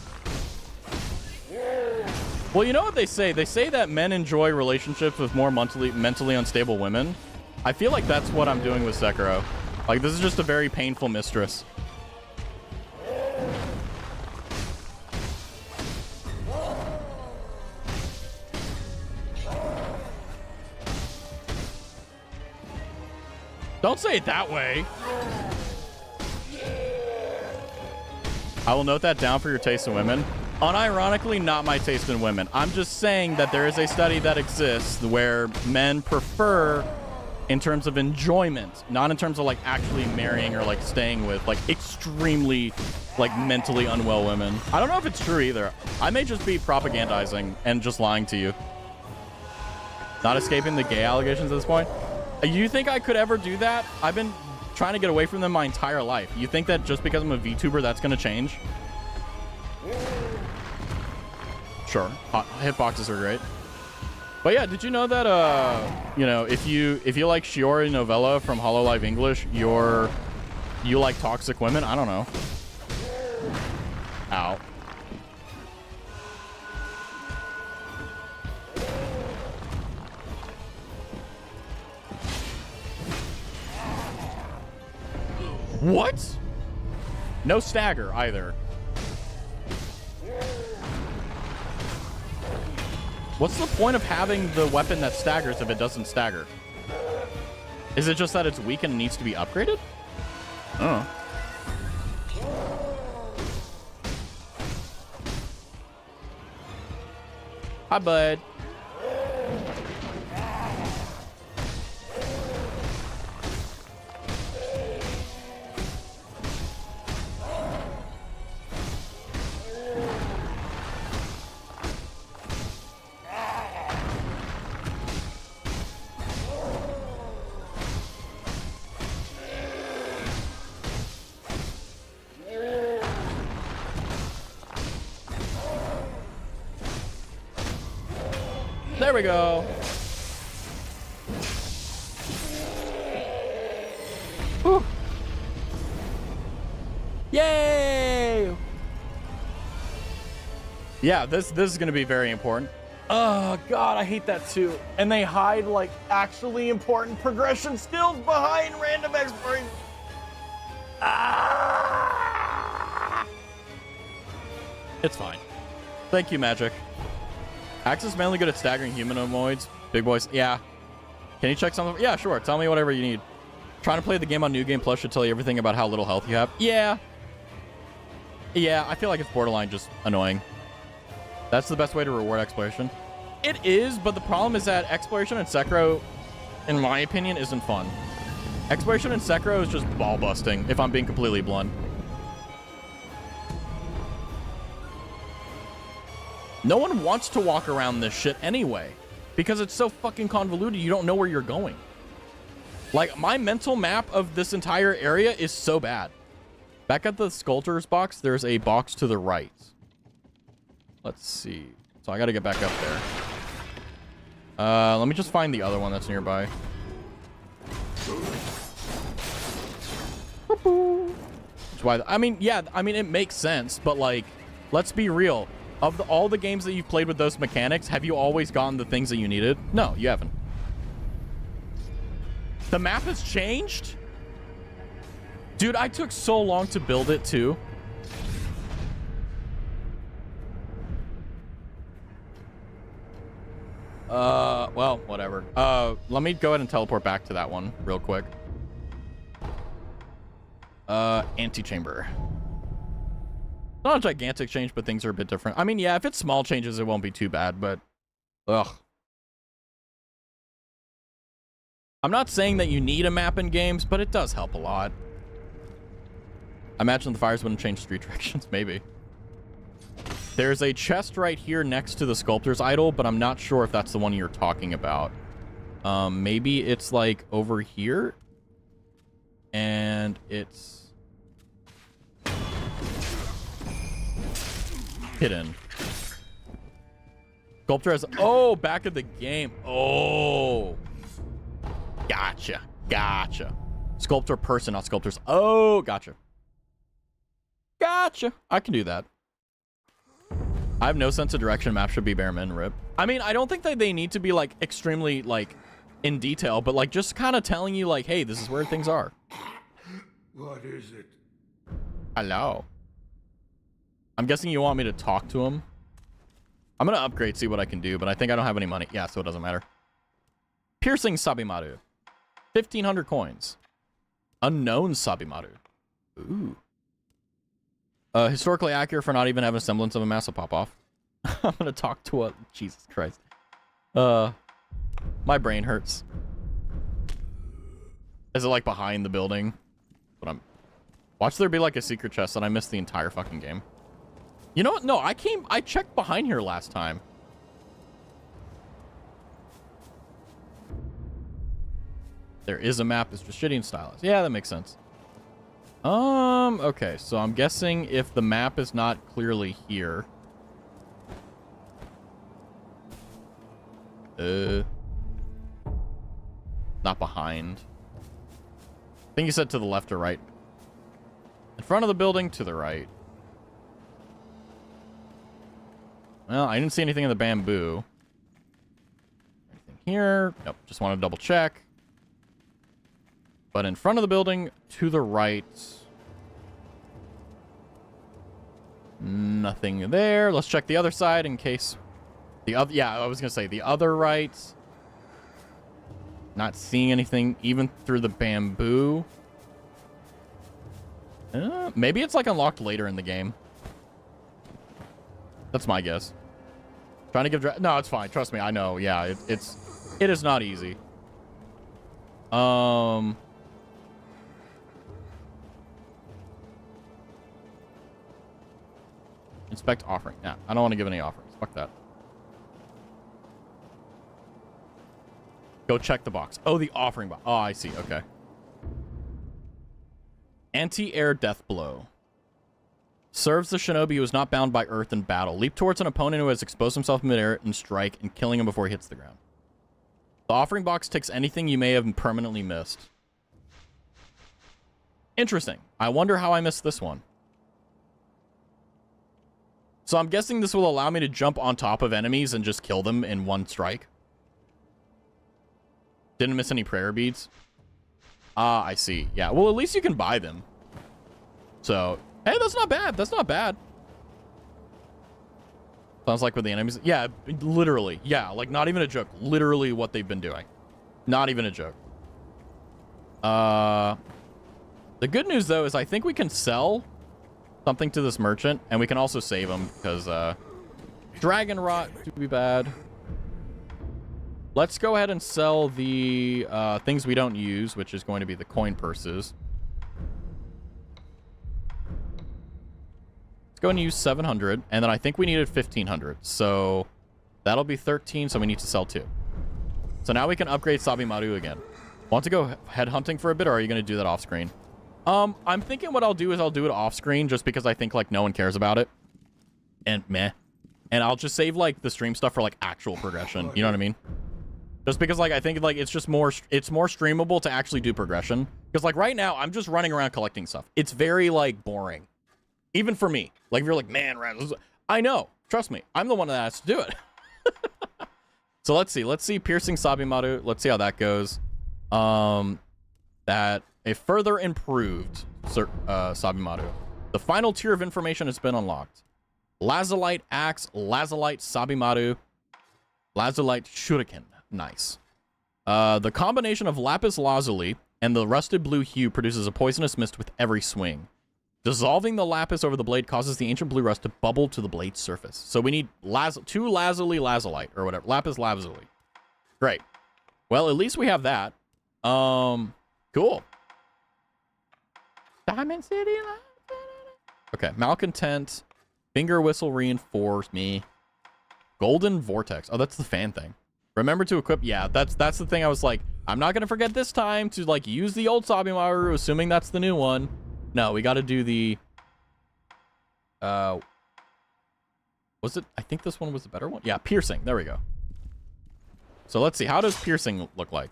Well, you know what they say? They say that men enjoy relationships with more mentally unstable women. I feel like that's what I'm doing with Sekiro. Like, this is just a very painful mistress. Don't say it that way. I will note that down for your taste in women. Unironically, not my taste in women. I'm just saying that there is a study that exists where men prefer, in terms of enjoyment, not in terms of like actually marrying or like staying with, like extremely like mentally unwell women. I don't know if it's true either. I may just be propagandizing and just lying to you. Not escaping the gay allegations at this point. You think I could ever do that? I've been trying to get away from them my entire life. You think that just because I'm a VTuber that's gonna change? Sure, hitboxes are great. But yeah, did you know that you know, if you like Shiori Novella from Hololive English, you like toxic women? I don't know. Ow. What? No stagger either. What's the point of having the weapon that staggers if it doesn't stagger? Is it just that it's weak and it needs to be upgraded? Oh. Hi, bud. There we go. Whew. Yay! Yeah, this is gonna be very important. Oh god, I hate that too. And they hide like actually important progression skills behind random exploration. Ah! It's fine. Thank you, Magic. Axe is mainly good at staggering humanoids. Big boys. Yeah. Can you check something? Yeah, sure. Tell me whatever you need. Trying to play the game on New Game Plus should tell you everything about how little health you have. Yeah. Yeah, I feel like it's borderline just annoying. That's the best way to reward exploration. It is, but the problem is that exploration in Sekiro, in my opinion, isn't fun. Exploration in Sekiro is just ball busting, if I'm being completely blunt. No one wants to walk around this shit anyway, because it's so fucking convoluted, you don't know where you're going. Like, my mental map of this entire area is so bad. Back at the sculptor's box, there's a box to the right. Let's see. So I gotta get back up there. Let me just find the other one that's nearby. That's why, I mean, yeah, I mean, it makes sense, but like, let's be real. Of all the games that you've played with those mechanics, have you always gotten the things that you needed? No, you haven't. The map has changed? Dude, I took so long to build it too. Well, whatever. Let me go ahead and teleport back to that one real quick. Antechamber. Not a gigantic change, but things are a bit different. I mean, yeah, if it's small changes, it won't be too bad, but... Ugh. I'm not saying that you need a map in games, but it does help a lot. I imagine the fires wouldn't change street directions, maybe. There's a chest right here next to the sculptor's idol, but I'm not sure if that's the one you're talking about. Maybe it's like over here. And it's... hidden. Sculptor has... Oh, back of the game. Oh. Gotcha. Gotcha. Sculptor person, not sculptors. Oh, gotcha. Gotcha. I can do that. I have no sense of direction. Map should be bare min, rip. I mean, I don't think that they need to be, like, extremely, like, in detail, but, like, just kind of telling you, like, hey, this is where things are. What is it? Hello. I'm guessing you want me to talk to him. I'm going to upgrade, see what I can do, but I think I don't have any money. Yeah, so it doesn't matter. Piercing Sabimaru. 1,500 coins. Unknown Sabimaru. Ooh. Historically accurate for not even having a semblance of a massive pop-off. I'm going to talk to a... Jesus Christ. My brain hurts. Is it, like, behind the building? But I'm... Watch there be, like, a secret chest and I missed the entire fucking game. You know what? No, I checked behind here last time. There is a map. It's just shitty and stylized. Yeah, that makes sense. Okay, so I'm guessing if the map is not clearly here. Not behind. I think you said to the left or right. In front of the building, to the right. Well, I didn't see anything in the bamboo. Anything here? Nope, just want to double check. But in front of the building, to the right. Nothing there. Let's check the other side in case... The other... Yeah, I was going to say the other right. Not seeing anything even through the bamboo. Maybe it's like unlocked later in the game. That's my guess. Trying to give... No, it's fine. Trust me. I know. Yeah, it is not easy. Inspect offering. Nah, I don't want to give any offerings. Fuck that. Go check the box. Oh, the offering box. Oh, I see. Okay. Anti-air death blow. Serves the shinobi who is not bound by earth in battle. Leap towards an opponent who has exposed himself in midair and strike and killing him before he hits the ground. The offering box takes anything you may have permanently missed. Interesting. I wonder how I missed this one. So I'm guessing this will allow me to jump on top of enemies and just kill them in one strike. Didn't miss any prayer beads. Ah, I see. Yeah, well, at least you can buy them. So, hey, that's not bad. That's not bad. Sounds like with the enemies. Yeah, literally. Yeah, like not even a joke. Literally what they've been doing. Not even a joke. The good news, though, is I think we can sell something to this merchant, and we can also save him, because Dragon Rot would be bad. Let's go ahead and sell the things we don't use, which is going to be the coin purses. Let's go and use 700, and then I think we needed 1,500, so that'll be 13, so we need to sell 2. So now we can upgrade Sabimaru again. Want to go head hunting for a bit, or are you going to do that off screen? I'm thinking what I'll do is I'll do it off screen just because I think like no one cares about it. And meh. And I'll just save like the stream stuff for like actual progression. You know what I mean? Just because like I think like it's just more, it's more streamable to actually do progression Because, like, right now, I'm just running around collecting stuff. It's very, like, boring. Even for me. Like, if you're like, man, I know. Trust me. I'm the one that has to do it. So, let's see. Let's see Piercing Sabimaru. Let's see how that goes. That a further improved Sabimaru. The final tier of information has been unlocked. Lazulite Axe, Lazulite Sabimaru, Lazulite Shuriken. Nice. The combination of Lapis Lazuli and the rusted blue hue produces a poisonous mist with every swing. Dissolving the lapis over the blade causes the ancient blue rust to bubble to the blade's surface. So we need 2 Lazuli Lazulite, or whatever. Lapis Lazuli. Great. Well, at least we have that. Cool. Diamond City. Okay, Malcontent. Finger Whistle Reinforce me. Golden Vortex. Oh, that's the fan thing. Remember to equip. Yeah, that's the thing I was like, I'm not going to forget this time to, like, use the old Sabimaru, assuming that's the new one. No, we got to do the... was it? I think this one was the better one. Yeah, Piercing. There we go. So let's see. How does Piercing look like?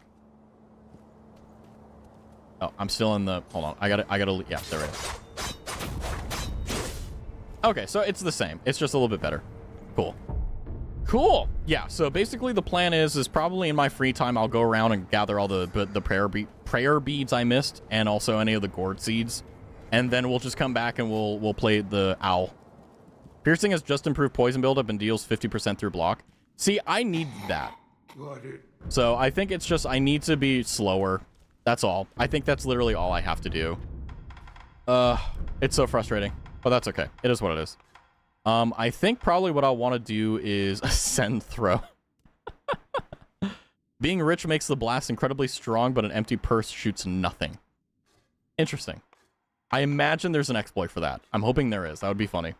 Oh, I'm still in the... Hold on. I gotta... Yeah, there it is. Okay, so it's the same. It's just a little bit better. Cool. Cool. Yeah, so basically the plan is probably in my free time, I'll go around and gather all the prayer beads I missed, and also any of the gourd seeds. And then we'll just come back and we'll play the owl. Piercing has just improved poison buildup and deals 50% through block. See, I need that. So I think it's just I need to be slower. That's all. I think that's literally all I have to do. It's so frustrating, but that's okay. It is what it is. I think probably what I'll want to do is Ascend Throw. Being rich makes the blast incredibly strong, but an empty purse shoots nothing. Interesting. I imagine there's an exploit for that. I'm hoping there is. That would be funny.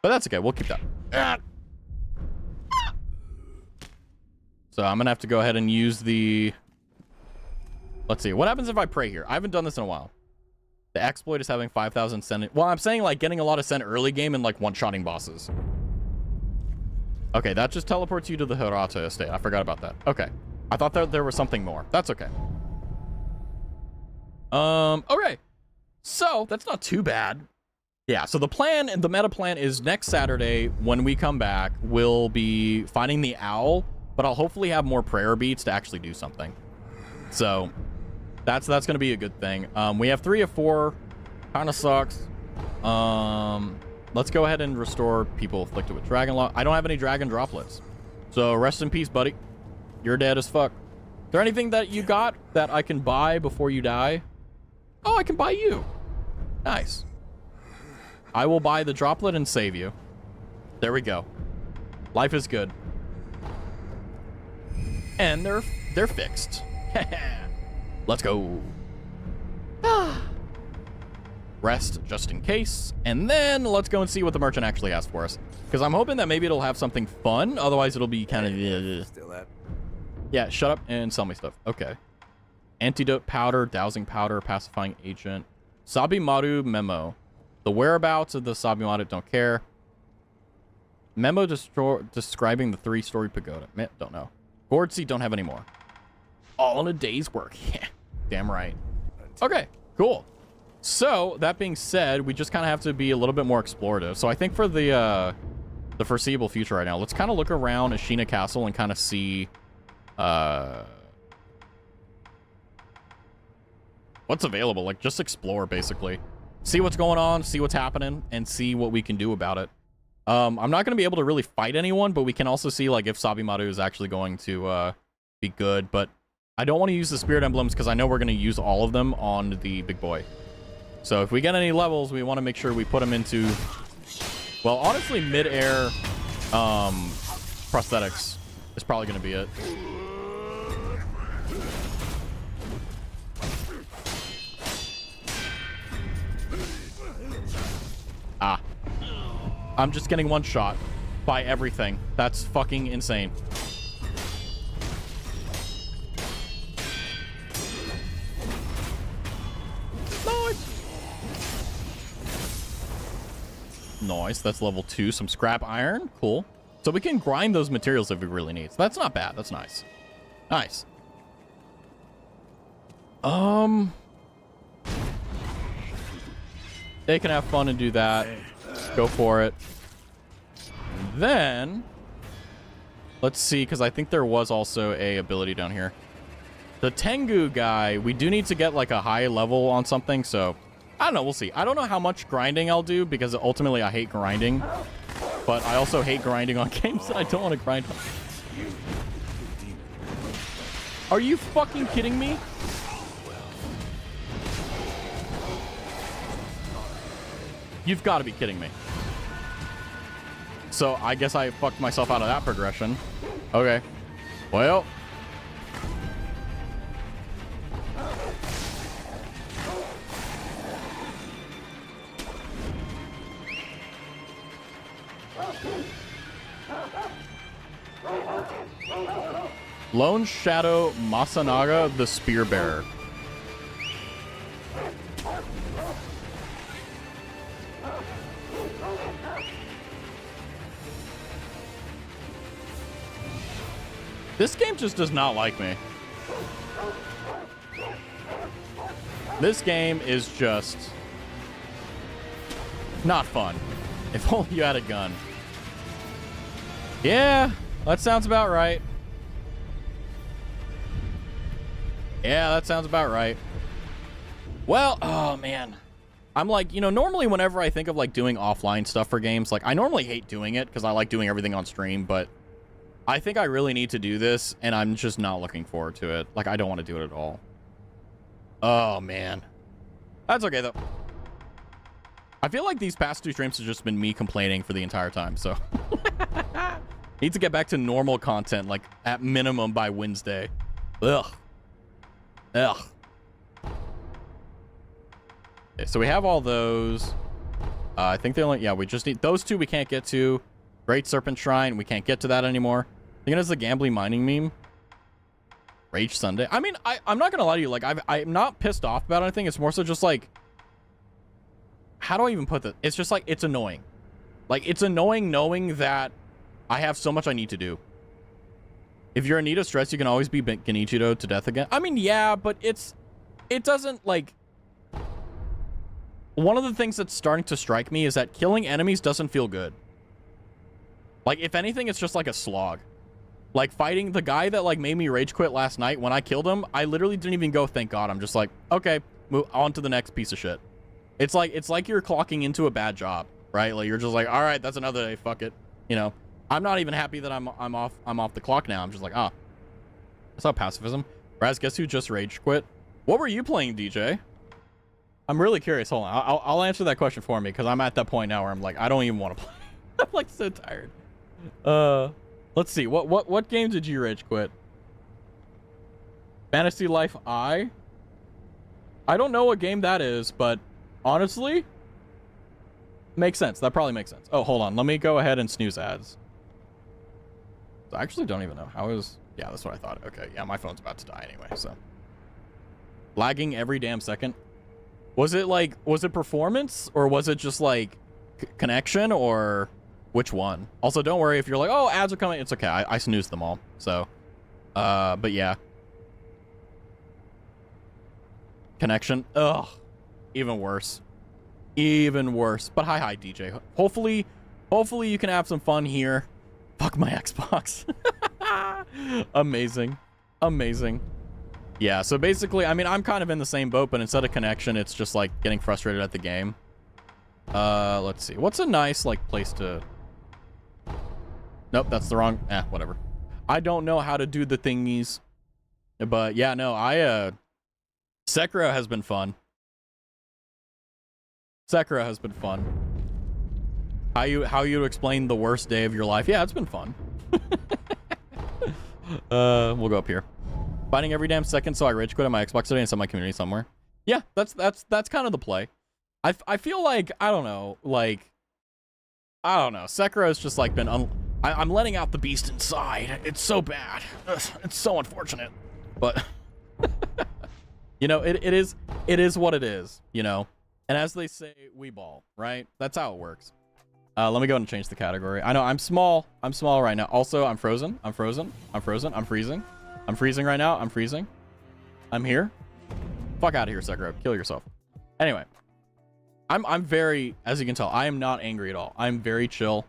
But that's okay. We'll keep that. So I'm going to have to go ahead and use the... Let's see. What happens if I pray here? I haven't done this in a while. The exploit is having 5,000 send. Well, I'm saying, like, getting a lot of send early game and, like, one-shotting bosses. Okay, that just teleports you to the Hirata estate. I forgot about that. Okay. I thought that there was something more. That's okay. Okay. So, that's not too bad. Yeah, so the plan, the meta plan is next Saturday, when we come back, we'll be finding the owl, but I'll hopefully have more prayer beats to actually do something. So... That's going to be a good thing. We have 3 of 4. Kind of sucks. Let's go ahead and restore people afflicted with dragon lock. I don't have any dragon droplets. So rest in peace, buddy. You're dead as fuck. Is there anything that you got that I can buy before you die? Oh, I can buy you. Nice. I will buy the droplet and save you. There we go. Life is good. And they're fixed. Let's go. Rest just in case. And then let's go and see what the merchant actually has for us. Because I'm hoping that maybe it'll have something fun. Otherwise, it'll be kind of... Still at? Yeah, shut up and sell me stuff. Okay. Antidote powder, dowsing powder, pacifying agent. Sabimaru memo. The whereabouts of the Sabimaru don't care. Memo describing the 3-story pagoda. Don't know. Gourd seed don't have any more. All in a day's work. Yeah, damn right. Okay, cool. So, that being said, we just kind of have to be a little bit more explorative. So I think for the foreseeable future right now, let's kind of look around Ashina Castle and kind of see what's available. Like, just explore, basically. See what's going on, see what's happening, and see what we can do about it. I'm not going to be able to really fight anyone, but we can also see, like, if Sabimaru is actually going to be good, but I don't want to use the spirit emblems because I know we're going to use all of them on the big boy. So if we get any levels, we want to make sure we put them into, well, honestly, mid-air prosthetics is probably going to be it. Ah. I'm just getting one shot by everything. That's fucking insane. Nice, that's level 2. Some scrap iron, cool. So we can grind those materials if we really need. So that's not bad, that's nice. Nice. They can have fun and do that. Go for it. And then let's see, because I think there was also a ability down here. The Tengu guy, we do need to get like a high level on something, so I don't know, we'll see. I don't know how much grinding I'll do because ultimately I hate grinding, but I also hate grinding on games that I don't want to grind on. Are you fucking kidding me? You've got to be kidding me. So I guess I fucked myself out of that progression. Okay. Well. Lone Shadow Masanaga the Spear Bearer. This game just does not like me. This game is just not fun. If only you had a gun. Yeah, that sounds about right. Yeah, that sounds about right. Well, oh man. I'm like, you know, normally whenever I think of like doing offline stuff for games, like I normally hate doing it because I like doing everything on stream, but I think I really need to do this and I'm just not looking forward to it. Like I don't want to do it at all. Oh man. That's okay though. I feel like these past 2 streams have just been me complaining for the entire time, so need to get back to normal content, like at minimum by Wednesday. Ugh. Ugh. Okay, so we have all those. I think they only, yeah, we just need those 2 we can't get to. Great Serpent Shrine, we can't get to that anymore. I think it is the gambling mining meme. Rage Sunday. I mean, I'm not gonna lie to you, like I'm not pissed off about anything. It's more so just like, how do I even put this? It's just like, it's annoying. Like, it's annoying knowing that I have so much I need to do. If you're in need of stress, you can always be Genichiro to death again. I mean, yeah, but it doesn't, like... One of the things that's starting to strike me is that killing enemies doesn't feel good. Like, if anything, it's just like a slog. Like, fighting the guy that, like, made me rage quit last night, when I killed him, I literally didn't even go, thank God. I'm just like, okay, move on to the next piece of shit. It's like you're clocking into a bad job, right? Like, you're just like, all right, that's another day, fuck it. You know? I'm not even happy that I'm off the clock now. I'm just like, that's not pacifism. Raz, guess who just rage quit? What were you playing, DJ? I'm really curious. Hold on. I'll answer that question for me because I'm at that point now where I'm like, I don't even want to play. I'm like so tired. Let's see. What game did you rage quit? Fantasy Life I don't know what game that is, but honestly, makes sense. That probably makes sense. Oh, hold on. Let me go ahead and snooze ads. I actually don't even know how is. Yeah, that's what I thought. Okay, yeah, my phone's about to die anyway, so. Lagging every damn second. Was it performance or was it just like connection or which one? Also, don't worry if you're like, oh, ads are coming. It's okay. I snoozed them all. So, but yeah. Connection. Ugh. Even worse. Even worse. But hi, DJ. Hopefully you can have some fun here. Fuck my Xbox. Amazing. Amazing. Yeah, so basically, I mean, I'm kind of in the same boat, but instead of connection, it's just like getting frustrated at the game. Let's see. What's a nice, like, place to... Nope, that's the wrong... whatever. I don't know how to do the thingies. But yeah, no, Sekiro has been fun. Sekiro has been fun. How you explain the worst day of your life? Yeah, it's been fun. We'll go up here. Fighting every damn second, so I rage quit on my Xbox today and send my community somewhere. Yeah, that's kind of the play. I feel like I don't know. Sekiro's just like been I'm letting out the beast inside. It's so bad. Ugh, it's so unfortunate. But you know, it is what it is, you know. And as they say, we ball, right? That's how it works. Let me go and change the category. I know I'm small. I'm small right now. Also, I'm frozen. I'm frozen. I'm frozen. I'm freezing. I'm freezing right now. I'm freezing. I'm here. Fuck out of here, Sekiro. Kill yourself. Anyway, I'm very, as you can tell, I am not angry at all. I'm very chill,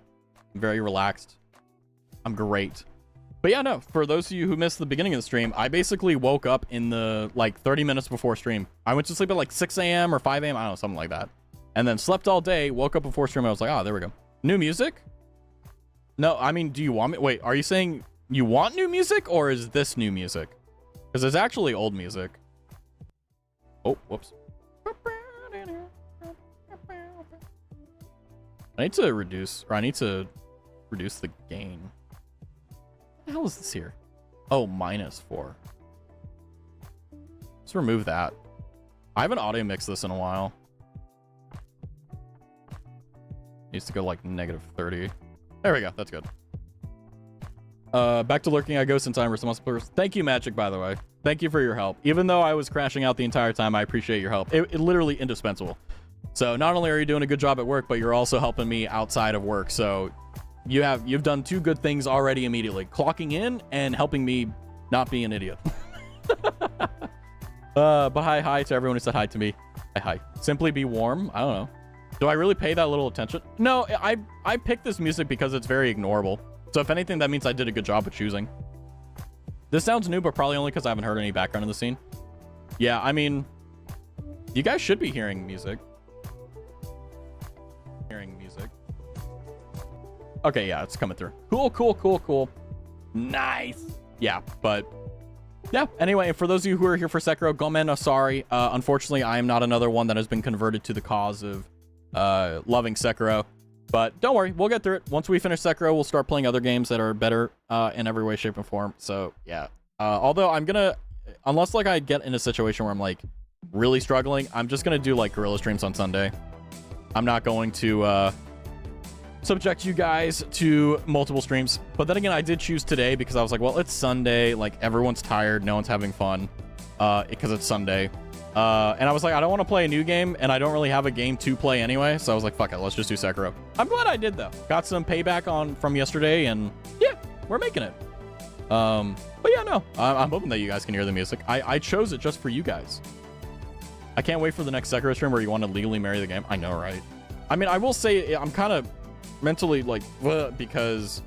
very relaxed. I'm great. But yeah, no, for those of you who missed the beginning of the stream, I basically woke up in the like 30 minutes before stream. I went to sleep at like 6 a.m. or 5 a.m. I don't know, something like that. And then slept all day, woke up before stream. And I was like, oh, there we go. New music? No, I mean, do you want me? Wait, are you saying you want new music or is this new music? Because it's actually old music. Oh, whoops. I need to reduce the gain. What the hell is this here? Oh, -4. Let's remove that. I haven't audio mixed this in a while. Needs to go like -30. There we go. That's good. Back to lurking I go since I'm responsible. Thank you, Magic, by the way. Thank you for your help. Even though I was crashing out the entire time, I appreciate your help. It literally indispensable. So not only are you doing a good job at work, but you're also helping me outside of work. So you've done two good things already immediately. Clocking in and helping me not be an idiot. But hi to everyone who said hi to me. Hi. Simply be warm. I don't know. Do I really pay that little attention? No, I picked this music because it's very ignorable. So if anything, that means I did a good job of choosing. This sounds new, but probably only because I haven't heard any background in the scene. Yeah, I mean, you guys should be hearing music. Okay, yeah, it's coming through. Cool. Nice. Yeah, but yeah. Anyway, for those of you who are here for Sekiro, Gomen, sorry. Unfortunately, I am not another one that has been converted to the cause of loving Sekiro. But don't worry, we'll get through it. Once we finish Sekiro, we'll start playing other games that are better in every way, shape, and form. So yeah. Although I'm gonna, unless like I get in a situation where I'm like really struggling, I'm just gonna do like guerrilla streams on Sunday. I'm not going to subject you guys to multiple streams. But then again, I did choose today because I was like, well, it's Sunday, like everyone's tired, no one's having fun because it's Sunday. And I was like, I don't want to play a new game, and I don't really have a game to play anyway, so I was like, fuck it, let's just do Sekiro. I'm glad I did though. Got some payback from yesterday, and yeah, we're making it. But yeah, no, I'm hoping that you guys can hear the music. I chose it just for you guys. I can't wait for the next Sekiro stream where you want to legally marry the game. I know, right? I mean, I will say I'm kind of mentally like because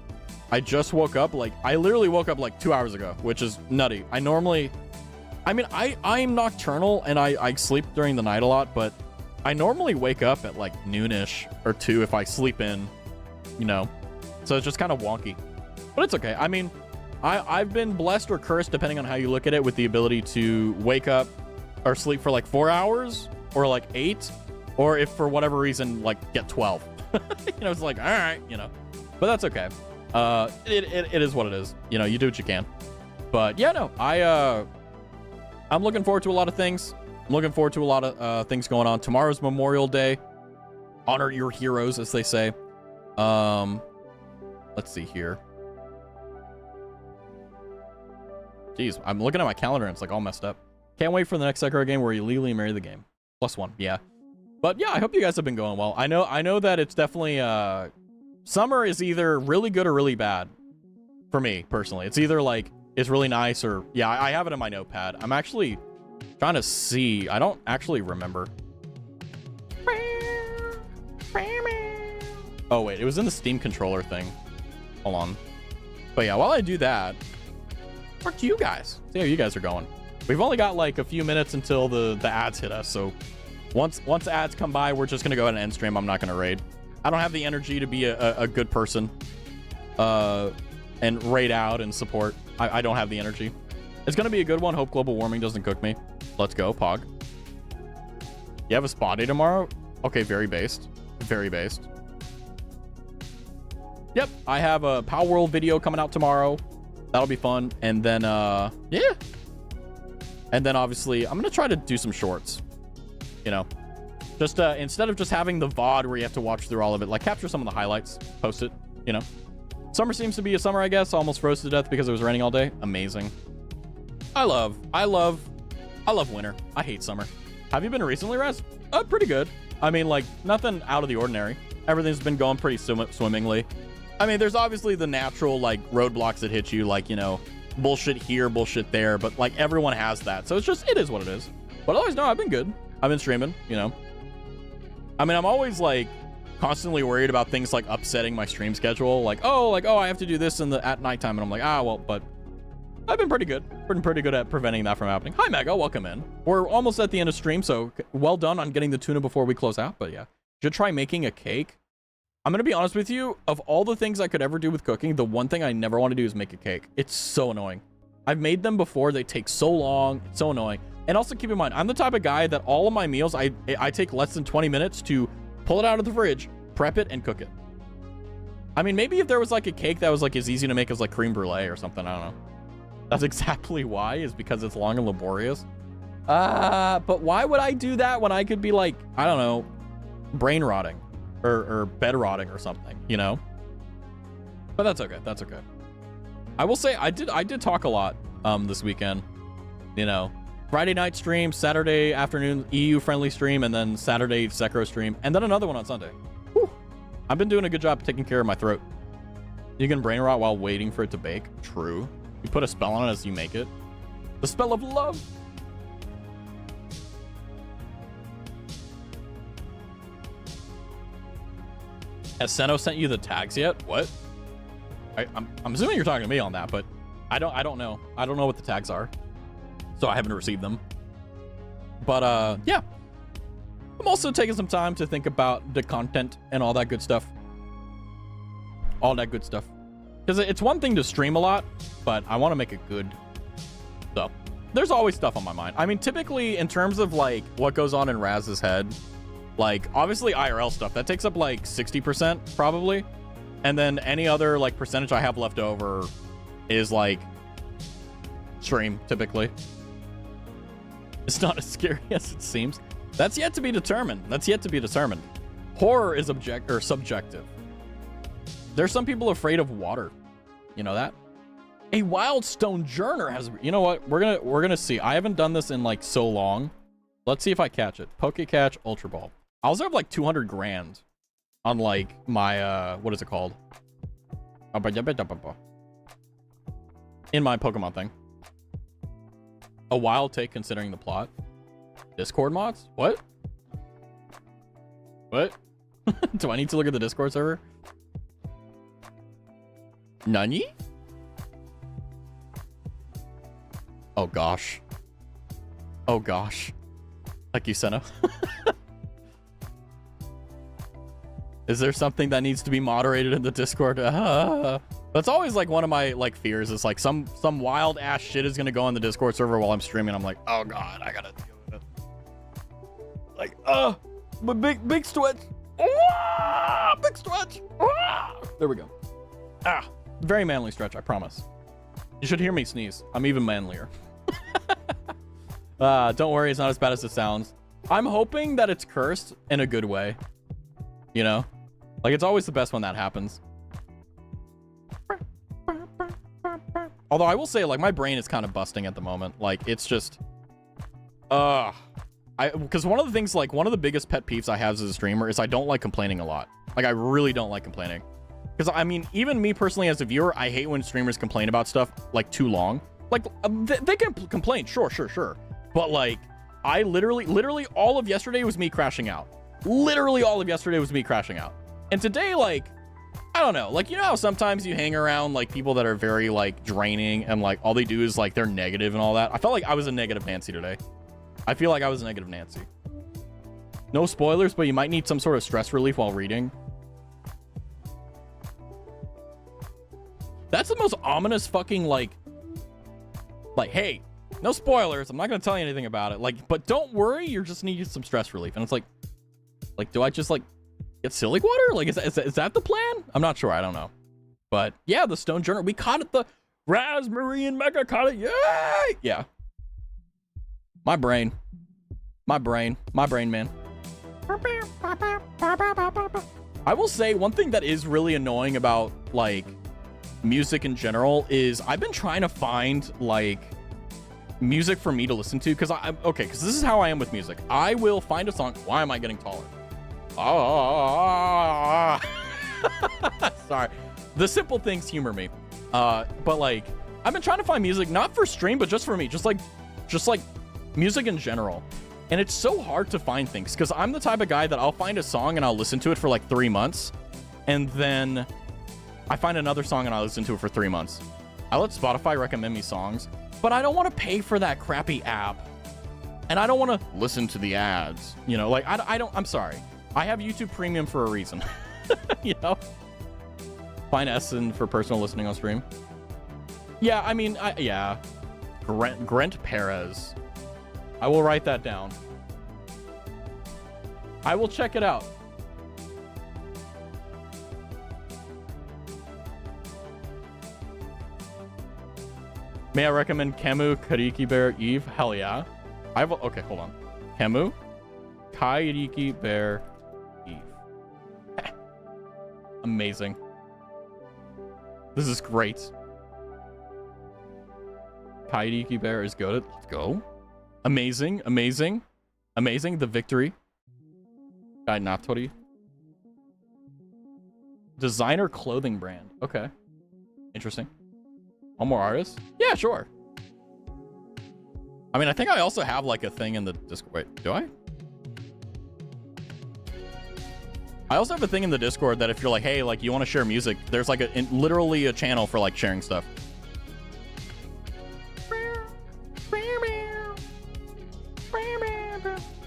I just woke up. Like I literally woke up like 2 hours ago, which is nutty. I'm nocturnal and I sleep during the night a lot, but I normally wake up at like noonish or 2 if I sleep in, you know, so it's just kind of wonky, but it's okay. I mean, I've been blessed or cursed depending on how you look at it with the ability to wake up or sleep for like 4 hours or like 8, or if for whatever reason, like get 12. You know, it's like, all right, you know, but that's okay. It is what it is. You know, you do what you can. But yeah, no, I'm looking forward to a lot of things. I'm looking forward to a lot of things going on. Tomorrow's Memorial Day. Honor your heroes, as they say. Let's see here. Jeez, I'm looking at my calendar and it's like all messed up. Can't wait for the next Sekiro game where you legally marry the game. +1, yeah. But yeah, I hope you guys have been going well. I know that it's definitely summer is either really good or really bad for me personally. It's either like it's really nice or yeah, I have it in my notepad. I'm actually trying to see. I don't actually remember. Oh wait, it was in the Steam controller thing. Hold on. But yeah, while I do that, talk to you guys. See how you guys are going. We've only got like a few minutes until the ads hit us, so once ads come by, we're just gonna go ahead and end stream. I'm not gonna raid. I don't have the energy to be a good person and raid out and support. I don't have the energy. It's gonna be a good one. Hope global warming doesn't cook me. Let's go, Pog. You have a spa day tomorrow? Okay, very based. Very based. Yep, I have a Power World video coming out tomorrow. That'll be fun. And then, yeah. And then obviously, I'm gonna try to do some shorts. You know, just instead of just having the VOD where you have to watch through all of it, like capture some of the highlights, post it, you know. Summer seems to be a summer, I guess. Almost froze to death because it was raining all day. Amazing. I love winter. I hate summer. Have you been recently, Raz? Pretty good. I mean, like, nothing out of the ordinary. Everything's been going pretty swimmingly. I mean, there's obviously the natural, like, roadblocks that hit you, like, you know, bullshit here, bullshit there, but, like, everyone has that. So it's just, it is what it is. But otherwise, no, I've been good. I've been streaming, you know. I mean, I'm always like constantly worried about things like upsetting my stream schedule. Like, oh, I have to do this at nighttime. And I'm like, well, but I've been pretty good. Pretty good at preventing that from happening. Hi, Mega. Welcome in. We're almost at the end of stream, so well done on getting the tuna before we close out. But yeah, should try making a cake. I'm going to be honest with you. Of all the things I could ever do with cooking, the one thing I never want to do is make a cake. It's so annoying. I've made them before. They take so long. It's so annoying. And also keep in mind, I'm the type of guy that all of my meals, I take less than 20 minutes to pull it out of the fridge, prep it, and cook it. I mean, maybe if there was like a cake that was like as easy to make as like creme brulee or something, I don't know. That's exactly why, is because it's long and laborious. But why would I do that when I could be like, I don't know, brain rotting or bed rotting or something, you know? But that's okay. That's okay. I will say I did talk a lot this weekend, you know. Friday night stream, Saturday afternoon EU friendly stream, and then Saturday Sekiro stream, and then another one on Sunday. Whew. I've been doing a good job taking care of my throat. You can brain rot while waiting for it to bake. True. You put a spell on it as you make it. The spell of love. Has Seno sent you the tags yet? What? I'm assuming you're talking to me on that, but I don't know. I don't know what the tags are, so I haven't received them. But yeah, I'm also taking some time to think about the content and all that good stuff. All that good stuff. Because it's one thing to stream a lot, but I want to make it good. So there's always stuff on my mind. I mean, typically in terms of like what goes on in Raz's head, like obviously IRL stuff, that takes up like 60% probably. And then any other like percentage I have left over is like stream typically. It's not as scary as it seems. That's yet to be determined. That's yet to be determined. Horror is subjective. There's some people afraid of water. You know that? A wild stone journer has, you know what? We're gonna see. I haven't done this in like so long. Let's see if I catch it. Poke Catch Ultra Ball. I also have like 200 grand on like my what is it called? In my Pokemon thing. A wild take considering the plot. Discord mods? What? What? Do I need to look at the Discord server? Nani? Oh gosh. Oh gosh. Like you, Senna. Is there something that needs to be moderated in the Discord? That's always like one of my like fears, is like some wild ass shit is gonna go on the Discord server while I'm streaming. I'm like, oh god, I gotta deal with it. Like, but big stretch. Big stretch. There we go. Very manly stretch, I promise. You should hear me sneeze. I'm even manlier. Don't worry, it's not as bad as it sounds. I'm hoping that it's cursed in a good way. You know? Like, it's always the best when that happens. Although I will say, like, my brain is kind of busting at the moment. Like, it's just... because one of the things, like, one of the biggest pet peeves I have as a streamer is I don't like complaining a lot. Like, I really don't like complaining. Because, I mean, even me personally as a viewer, I hate when streamers complain about stuff, like, too long. Like, they can complain, sure. But, like, I literally all of yesterday was me crashing out. Literally all of yesterday was me crashing out. And today, like, I don't know. Like, you know how sometimes you hang around, like, people that are very, like, draining and, like, all they do is, like, they're negative and all that? I felt like I was a negative Nancy today. I feel like I was a negative Nancy. No spoilers, but you might need some sort of stress relief while reading. That's the most ominous fucking, like, hey, no spoilers. I'm not going to tell you anything about it. Like, but don't worry, you're just needing some stress relief. And it's like, do I just, like, get Silly Water? Like, is that the plan? I'm not sure. I don't know. But, yeah, the Stone Journal. We caught it. The Raspberry and Mega caught it. Yay! Yeah. My brain, man. I will say one thing that is really annoying about, like, music in general is I've been trying to find, like, music for me to listen to, because because this is how I am with music. I will find a song. Why am I getting taller? Sorry. The simple things humor me. But, like, I've been trying to find music not for stream, but just for me, just like music in general. And it's so hard to find things because I'm the type of guy that I'll find a song and I'll listen to it for like 3 months. And then I find another song and I'll listen to it for 3 months. I let Spotify recommend me songs, but I don't want to pay for that crappy app. And I don't want to listen to the ads. You know, like I'm sorry. I have YouTube Premium for a reason. You know? Find Essen for personal listening on stream. Yeah, I mean, yeah. Grant Perez. I will write that down. I will check it out. May I recommend Camus, Kariki Bear, Eve? Hell yeah. Okay, hold on. Camus, Kariki Bear, Eve. Amazing. This is great. Kairiki Bear is good. Let's go. Amazing, amazing, amazing. The victory. Guy Natori. Designer clothing brand. Okay. Interesting. One more artist? Yeah, sure. I mean, I think I also have like a thing in the Discord. Wait, do I? I also have a thing in the Discord that if you're like, hey, like you want to share music, there's like literally a channel for like sharing stuff.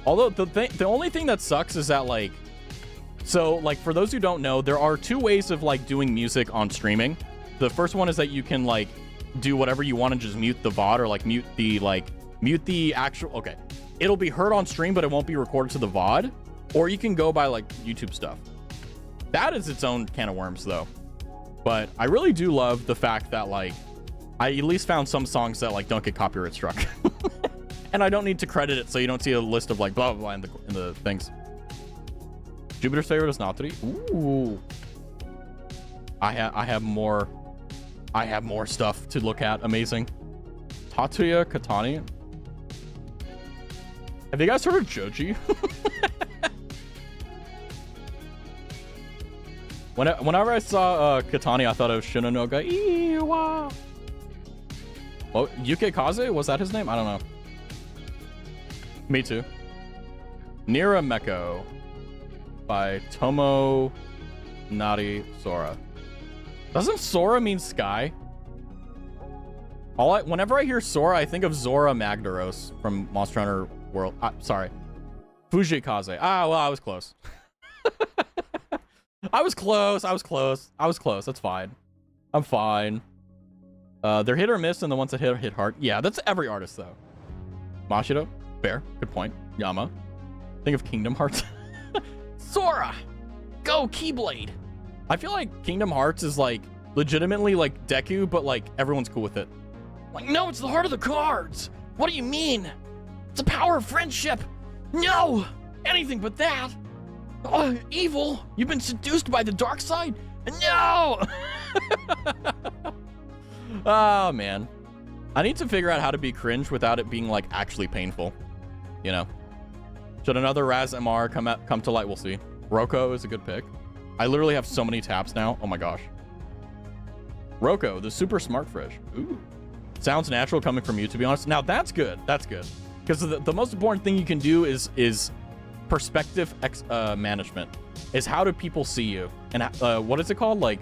Although the only thing that sucks is that like, so like for those who don't know, there are 2 ways of like doing music on streaming. The first one is that you can like do whatever you want and just mute the VOD or like mute the actual, okay. It'll be heard on stream, but it won't be recorded to the VOD. Or you can go by like YouTube stuff. That is its own can of worms though. But I really do love the fact that like, I at least found some songs that like don't get copyright struck. And I don't need to credit it, so you don't see a list of like blah blah blah in the things. Jupiter's favorite is Natori. Ooh. I have more stuff to look at. Amazing. Tatsuya Katani. Have you guys heard of Joji? Whenever I saw Katani, I thought it was Shinanoga Iwa. Oh, Yuke Kaze? Was that his name? I don't know. Me too. Nira Meko by Tomo Nari Sora. Doesn't Sora mean sky? Whenever I hear Sora, I think of Zora Magdaros from Monster Hunter World. Sorry. Fujikaze. Ah, well, I was close. I was close. That's fine. I'm fine. They're hit or miss, and the ones that hit hard. Yeah, that's every artist, though. Mashiro. Fair. Good point. Yama. Think of Kingdom Hearts. Sora! Go Keyblade! I feel like Kingdom Hearts is like legitimately like Deku, but like everyone's cool with it. Like, no, it's the heart of the cards! What do you mean? It's the power of friendship! No! Anything but that! Oh, evil! You've been seduced by the dark side? No! Oh, man. I need to figure out how to be cringe without it being like actually painful. You know? Should another Raz MR come to light? We'll see. Roko is a good pick. I literally have so many taps now. Oh my gosh. Roko, the super smart fish. Ooh. Sounds natural coming from you, to be honest. Now that's good. That's good. Because the most important thing you can do is perspective management. Is how do people see you? And what is it called? Like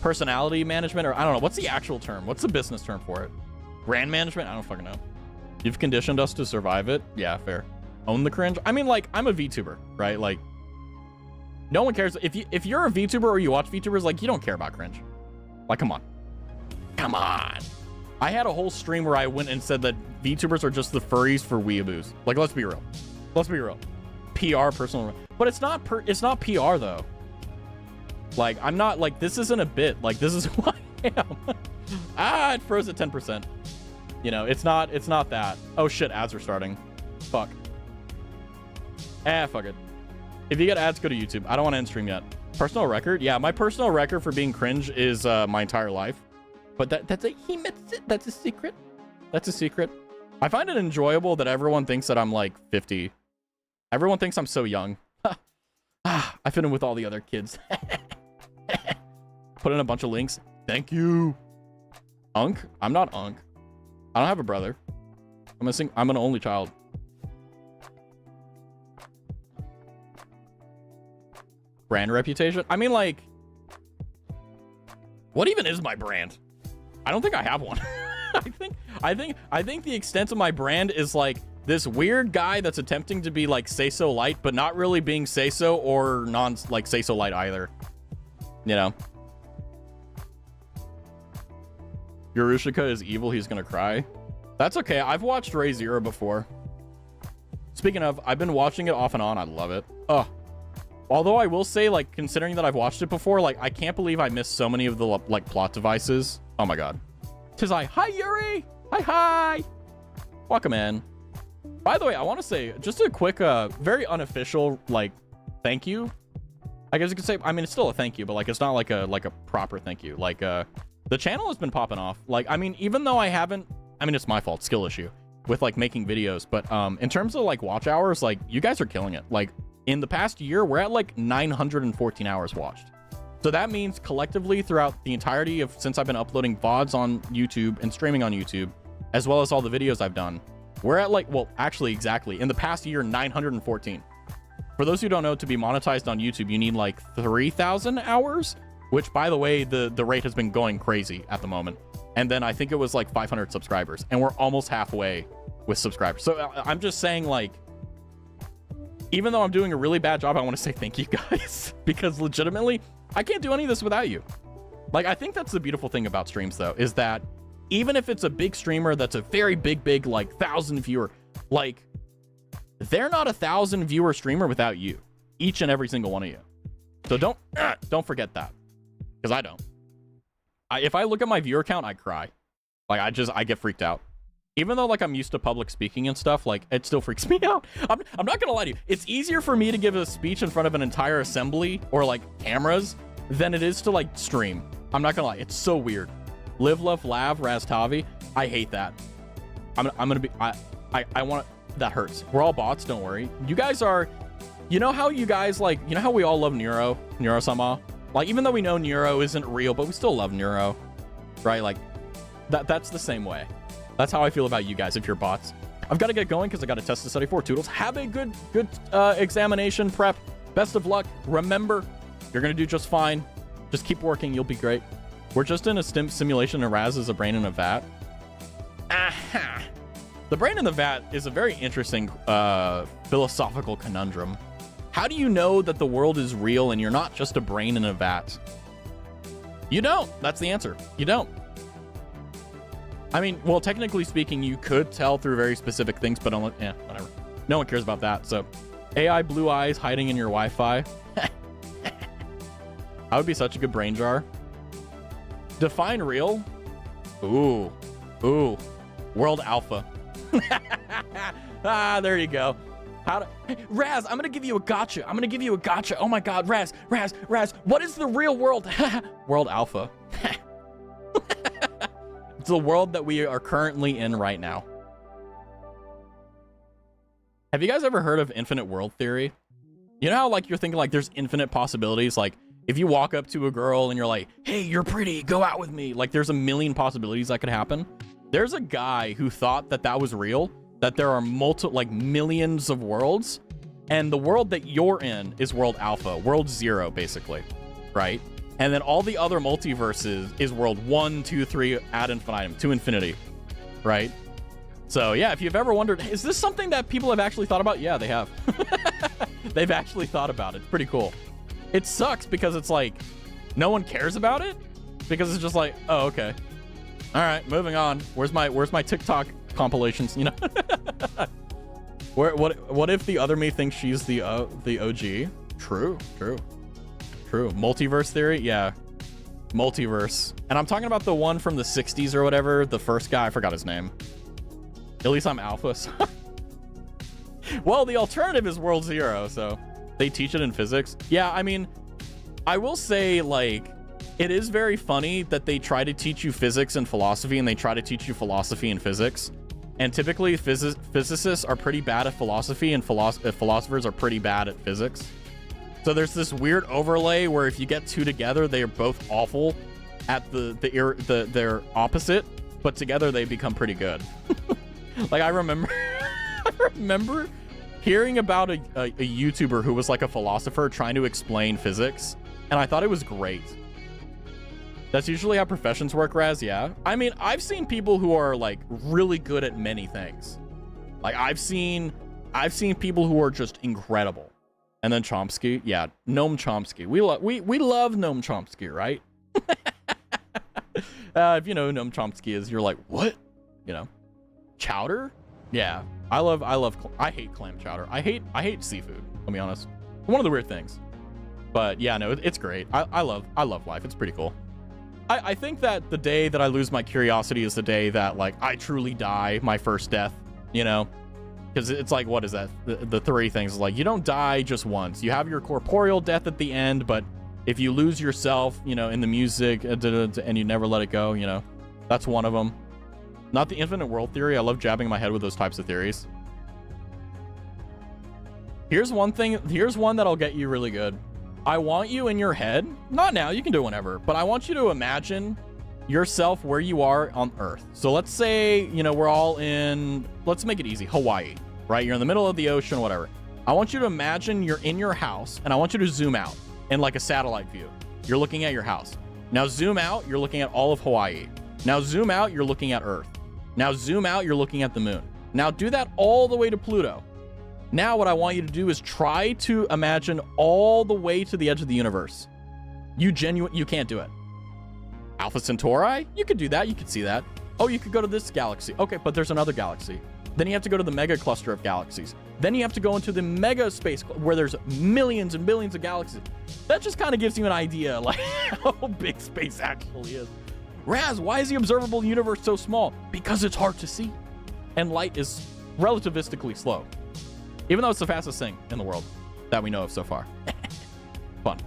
personality management? Or I don't know. What's the actual term? What's the business term for it? Brand management? I don't fucking know. You've conditioned us to survive it. Yeah, fair. Own the cringe. I mean, like, I'm a VTuber, right? Like, no one cares. If you're a VTuber or you watch VTubers, like, you don't care about cringe. Like, come on. Come on. I had a whole stream where I went and said that VTubers are just the furries for weeaboos. Like, let's be real. Let's be real. PR, personal. But it's not PR, though. Like, I'm not, like, this isn't a bit. Like, this is who I am. It froze at 10%. You know, it's not that. Oh, shit, ads are starting. Fuck. Fuck it. If you get ads, go to YouTube. I don't want to end stream yet. Personal record? Yeah, my personal record for being cringe is my entire life. But that's a secret. That's a secret. I find it enjoyable that everyone thinks that I'm like 50. Everyone thinks I'm so young. I fit in with all the other kids. Put in a bunch of links. Thank you. Unk? I'm not Unk. I don't have a brother. I'm an only child. brand reputation. I mean, like, what even is my brand? I don't think I have one. I think the extent of my brand is like this weird guy that's attempting to be like say so light, but not really being say so or non like say so light either. You know, Yorushika is evil. He's gonna cry. That's okay. I've watched Ray Zero before. Speaking of, I've been watching it off and on. I love it. Although I will say, like, considering that I've watched it before, like, I can't believe I missed so many of the like plot devices. Oh my god. Tis I. Hi Yuri. Hi. Welcome in. By the way, I want to say just a quick, very unofficial, like, thank you. I guess you could say. I mean, it's still a thank you, but like, it's not like a proper thank you. Like, the channel has been popping off. Like, I mean, even though I haven't. I mean, it's my fault, skill issue with like making videos. But in terms of like watch hours, like you guys are killing it. Like in the past year, we're at like 914 hours watched. So that means collectively throughout the entirety of since I've been uploading VODs on YouTube and streaming on YouTube, as well as all the videos I've done, we're at like, well, actually exactly in the past year, 914. For those who don't know, to be monetized on YouTube, you need like 3,000 hours, which by the way, the rate has been going crazy at the moment. And then I think it was like 500 subscribers and we're almost halfway with subscribers. So I'm just saying, like, even though I'm doing a really bad job, I want to say thank you guys because legitimately I can't do any of this without you. Like, I think that's the beautiful thing about streams though, is that even if it's a big streamer that's a very big like 1,000 viewer, like they're not 1,000 viewer streamer without you, each and every single one of you. So don't forget that, because I don't. If I look at my viewer count, I cry. Like, I get freaked out. Even though, like, I'm used to public speaking and stuff, like, it still freaks me out. I'm not gonna lie to you. It's easier for me to give a speech in front of an entire assembly or, like, cameras than it is to, like, stream. I'm not gonna lie. It's so weird. Live, love, laugh, Raztavi. I hate that. I'm gonna be... I want... That hurts. We're all bots, don't worry. You guys are... You know how you guys, like... You know how we all love Neuro-sama? Like, even though we know Neuro isn't real, but we still love Neuro, right? Like, that's the same way. That's how I feel about you guys if you're bots. I've got to get going because I got a test to study for. Toodles, have a good examination prep. Best of luck. Remember, you're going to do just fine. Just keep working. You'll be great. We're just in a simulation and Raz is a brain in a vat. Aha. The brain in the vat is a very interesting philosophical conundrum. How do you know that the world is real and you're not just a brain in a vat? You don't. That's the answer. You don't. I mean, well, technically speaking, you could tell through very specific things, but yeah, whatever. No one cares about that. So, AI blue eyes hiding in your Wi-Fi. That would be such a good brain jar. Define real. Ooh. World alpha. There you go. Hey, Raz, I'm gonna give you a gotcha. Oh my god, Raz, what is the real world? World alpha. It's the world that we are currently in right now. Have you guys ever heard of infinite world theory? You know how, like, you're thinking like there's infinite possibilities? Like, if you walk up to a girl and you're like, hey, you're pretty, go out with me. Like, there's a million possibilities that could happen. There's a guy who thought that that was real, that there are millions of worlds, and the world that you're in is world alpha, world 0, basically, right? And then all the other multiverses is world 1, 2, 3 ad infinitum, to infinity, right? So yeah, if you've ever wondered, is this something that people have actually thought about? Yeah, they have. They've actually thought about it. It's pretty cool. It sucks because it's like, no one cares about it because it's just like, oh, okay. All right, moving on. Where's my TikTok compilations, you know? What if the other me thinks she's the OG? True. Multiverse theory? Yeah. Multiverse. And I'm talking about the one from the 60s or whatever, the first guy, I forgot his name. At least I'm alpha. Well, the alternative is world 0, so they teach it in physics. Yeah, I mean, I will say, like, it is very funny that they try to teach you physics and philosophy, and they try to teach you philosophy and physics. And typically, physicists are pretty bad at philosophy, and philosophers are pretty bad at physics. So there's this weird overlay where if you get two together, they are both awful at their opposite, but together they become pretty good. Like, I remember hearing about a YouTuber who was like a philosopher trying to explain physics, and I thought it was great. That's usually how professions work, Raz, yeah. I mean, I've seen people who are like really good at many things. Like I've seen people who are just incredible. And then Chomsky, yeah, Noam Chomsky. We love Noam Chomsky, right? If you know who Noam Chomsky is, you're like, what? You know, chowder? Yeah, I hate clam chowder. I hate seafood. I'll be honest. One of the weird things. But yeah, no, it's great. I love life. It's pretty cool. I think that the day that I lose my curiosity is the day that like I truly die, my first death. You know, because it's like, what is that? The three things, like you don't die just once. You have your corporeal death at the end, but if you lose yourself, you know, in the music and you never let it go, you know, that's one of them. Not the infinite world theory. I love jabbing my head with those types of theories. Here's one that'll get you really good. I want you in your head, not now, you can do it whenever, but I want you to imagine yourself where you are on Earth. So let's say, you know, we're all in, let's make it easy, Hawaii, right? You're in the middle of the ocean, whatever. I want you to imagine you're in your house, and I want you to zoom out in like a satellite view. You're looking at your house. Now zoom out, you're looking at all of Hawaii. Now zoom out, you're looking at Earth. Now zoom out, you're looking at the moon. Now do that all the way to Pluto. Now what I want you to do is try to imagine all the way to the edge of the universe. You can't do it. Alpha Centauri, you could do that, you could see that. Oh, you could go to this galaxy. Okay, but there's another galaxy. Then you have to go to the mega cluster of galaxies. Then you have to go into the mega space where there's millions and billions of galaxies. That just kind of gives you an idea like how big space actually is. Raz, why is the observable universe so small? Because it's hard to see. And light is relativistically slow. Even though it's the fastest thing in the world that we know of so far. Fun.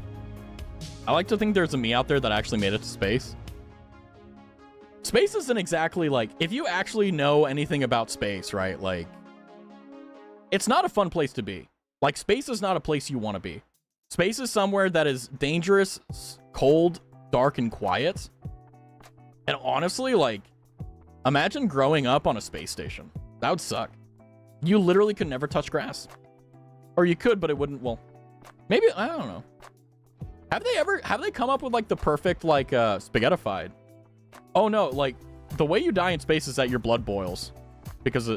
I like to think there's a me out there that actually made it to space. Space isn't exactly like, if you actually know anything about space, right? Like, it's not a fun place to be. Like, space is not a place you want to be. Space is somewhere that is dangerous, cold, dark, and quiet. And honestly, like, imagine growing up on a space station. That would suck. You literally could never touch grass. Or you could, but it wouldn't, well, maybe, I don't know. Have they come up with like the perfect, like, spaghettified? Oh no, like, the way you die in space is that your blood boils. Because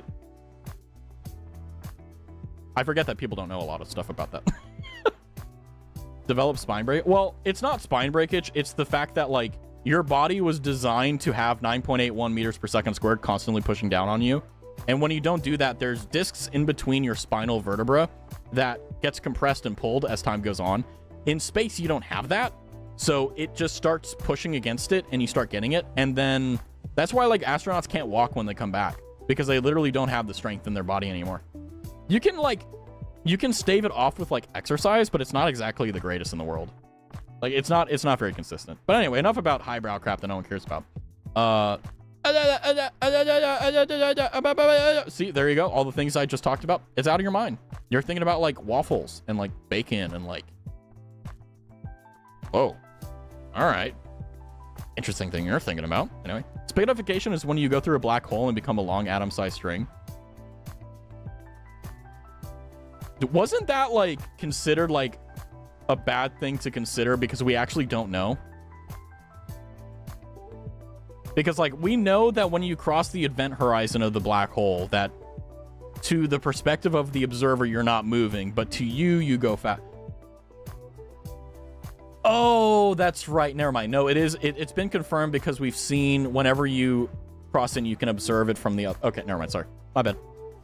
I forget that people don't know a lot of stuff about that. Develop spine break? Well, it's not spine breakage, it's the fact that, like, your body was designed to have 9.81 meters per second squared constantly pushing down on you. And when you don't do that, there's discs in between your spinal vertebra that gets compressed and pulled as time goes on. In space, you don't have that. So it just starts pushing against it and you start getting it. And then that's why like astronauts can't walk when they come back, because they literally don't have the strength in their body anymore. You can stave it off with like exercise, but it's not exactly the greatest in the world. Like it's not very consistent. But anyway, enough about highbrow crap that no one cares about. See, there you go. All the things I just talked about, it's out of your mind. You're thinking about like waffles and like bacon and like, whoa, all right, interesting thing you're thinking about. Anyway, spaghettification is when you go through a black hole and become a long atom-sized string. Wasn't that like considered like a bad thing to consider because we actually don't know? Because, like, we know that when you cross the event horizon of the black hole, that to the perspective of the observer, you're not moving, but to you, you go fast. Oh, that's right. Never mind. No, it's been confirmed because we've seen whenever you cross in, you can observe it from the other. Okay, never mind. Sorry. My bad.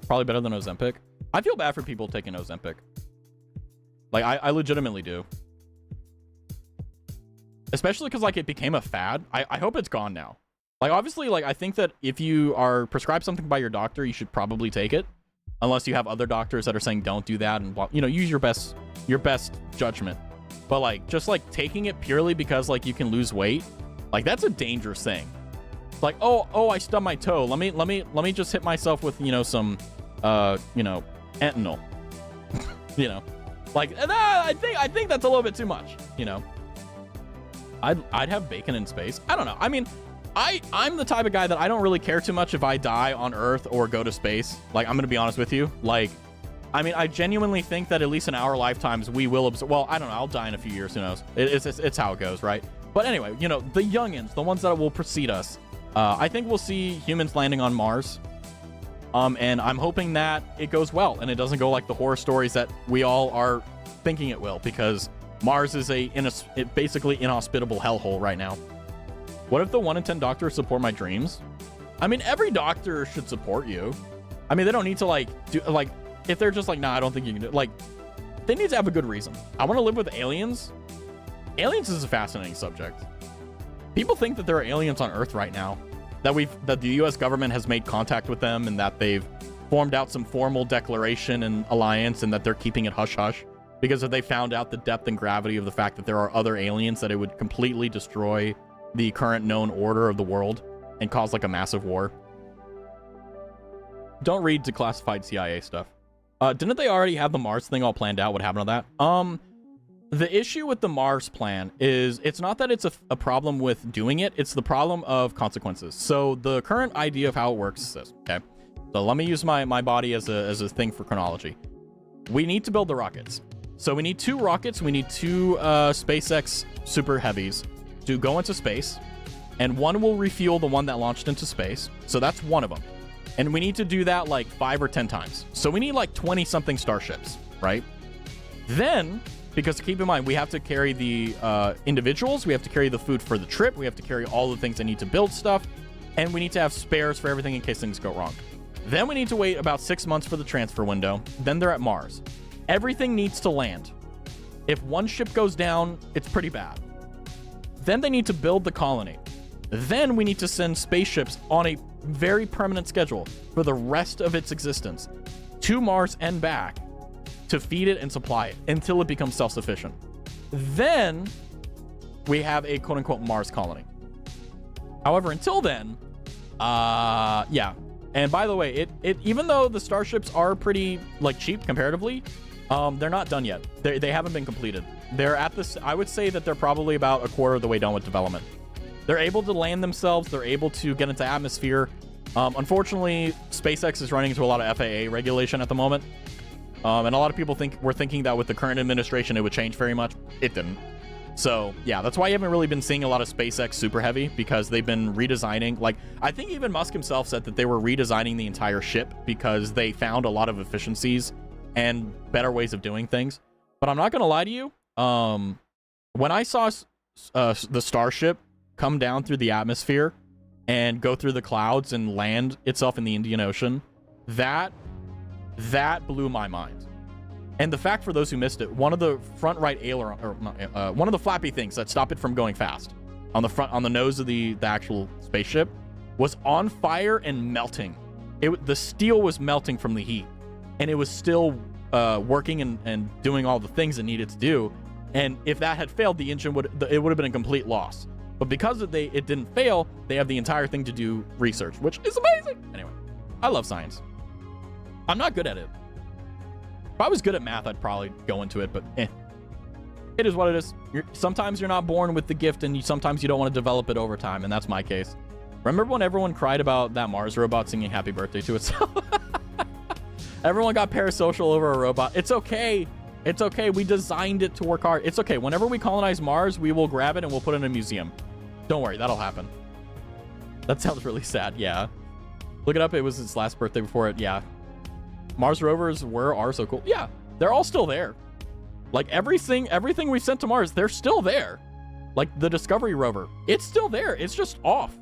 Probably better than Ozempic. I feel bad for people taking Ozempic. Like, I legitimately do. Especially because, like, it became a fad. I hope it's gone now. Like, obviously, like, I think that if you are prescribed something by your doctor, you should probably take it. Unless you have other doctors that are saying don't do that and, you know, use your best judgment. But, like, just, like, taking it purely because, like, you can lose weight, like, that's a dangerous thing. Like, oh, I stubbed my toe. Let me just hit myself with, you know, some, you know, Entanil. You know, like, I think that's a little bit too much, you know. I'd have bacon in space. I don't know. I mean, I'm the type of guy that I don't really care too much if I die on Earth or go to space. Like, I'm gonna be honest with you. Like, I mean, I genuinely think that at least in our lifetimes, we will observe. Well, I don't know. I'll die in a few years. Who knows? It's how it goes, right? But anyway, you know, the youngins, the ones that will precede us, I think we'll see humans landing on Mars. And I'm hoping that it goes well and it doesn't go like the horror stories that we all are thinking it will, because Mars is basically inhospitable hellhole right now. What if the 1 in 10 doctors support my dreams? I mean, every doctor should support you. I mean, they don't need to if they're just like, nah, I don't think you can do it. Like, they need to have a good reason. I want to live with aliens. Aliens is a fascinating subject. People think that there are aliens on Earth right now, that the US government has made contact with them and that they've formed out some formal declaration and alliance and that they're keeping it hush hush because if they found out the depth and gravity of the fact that there are other aliens, that it would completely destroy the current known order of the world and cause like a massive war. Don't read declassified CIA stuff. Didn't they already have the Mars thing all planned out? What happened to that? The issue with the Mars plan is it's not that it's a problem with doing it, it's the problem of consequences. So the current idea of how it works is this, okay? So let me use my body as a thing for chronology. We need to build the rockets. So we need 2 rockets, we need 2 SpaceX Super Heavies to go into space, and one will refuel the one that launched into space. So that's one of them. And we need to do that like 5 or 10 times. So we need like 20-something starships, right? Then, because keep in mind, we have to carry the individuals, we have to carry the food for the trip, we have to carry all the things that need to build stuff, and we need to have spares for everything in case things go wrong. Then we need to wait about 6 months for the transfer window. Then they're at Mars. Everything needs to land. If one ship goes down, it's pretty bad. Then they need to build the colony. Then we need to send spaceships on a very permanent schedule for the rest of its existence to Mars and back to feed it and supply it until it becomes self-sufficient. Then we have a quote-unquote Mars colony. However, until then, yeah. And by the way, it even though the starships are pretty like cheap comparatively, they're not done yet. They haven't been completed. They're at this. I would say that they're probably about a quarter of the way done with development. They're able to land themselves. They're able to get into atmosphere. Unfortunately, SpaceX is running into a lot of FAA regulation at the moment. And a lot of people were thinking that with the current administration, it would change very much. It didn't. So yeah, that's why you haven't really been seeing a lot of SpaceX Super Heavy, because they've been redesigning. Like, I think even Musk himself said that they were redesigning the entire ship because they found a lot of efficiencies and better ways of doing things. But I'm not going to lie to you. When I saw the Starship come down through the atmosphere and go through the clouds and land itself in the Indian Ocean, that blew my mind. And the fact, for those who missed it, one of the front right aileron, or one of the flappy things that stop it from going fast on the nose of the actual spaceship was on fire and melting. The steel was melting from the heat, and it was still working and doing all the things it needed to do. And if that had failed, the engine would have been a complete loss. But because it didn't fail, they have the entire thing to do research, which is amazing. Anyway, I love science. I'm not good at it. If I was good at math, I'd probably go into it, but it is what it is. Sometimes you're not born with the gift, and sometimes you don't want to develop it over time, and that's my case. Remember when everyone cried about that Mars robot singing happy birthday to itself? Everyone got parasocial over a robot. It's okay. It's okay. We designed it to work hard. It's okay. Whenever we colonize Mars, we will grab it and we'll put it in a museum. Don't worry. That'll happen. That sounds really sad. Yeah. Look it up. It was its last birthday before it. Yeah. Mars rovers are so cool. Yeah. They're all still there. Like everything we sent to Mars, they're still there. Like the Discovery rover. It's still there. It's just off.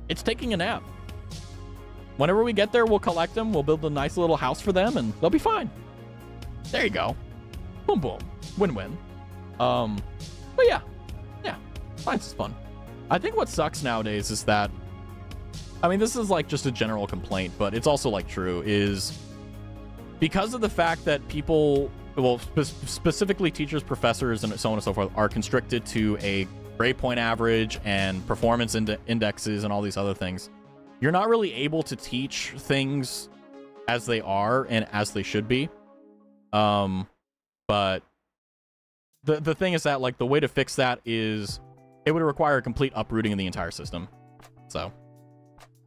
It's taking a nap. Whenever we get there, we'll collect them. We'll build a nice little house for them and they'll be fine. There you go. Boom, boom. Win-win. But yeah. Science is fun. I think what sucks nowadays is that, I mean, this is like just a general complaint, but it's also like true, is because of the fact that people, well, specifically teachers, professors, and so on and so forth, are constricted to a grade point average and performance indexes and all these other things, you're not really able to teach things as they are and as they should be. But the thing is that, like, the way to fix that is it would require a complete uprooting of the entire system. So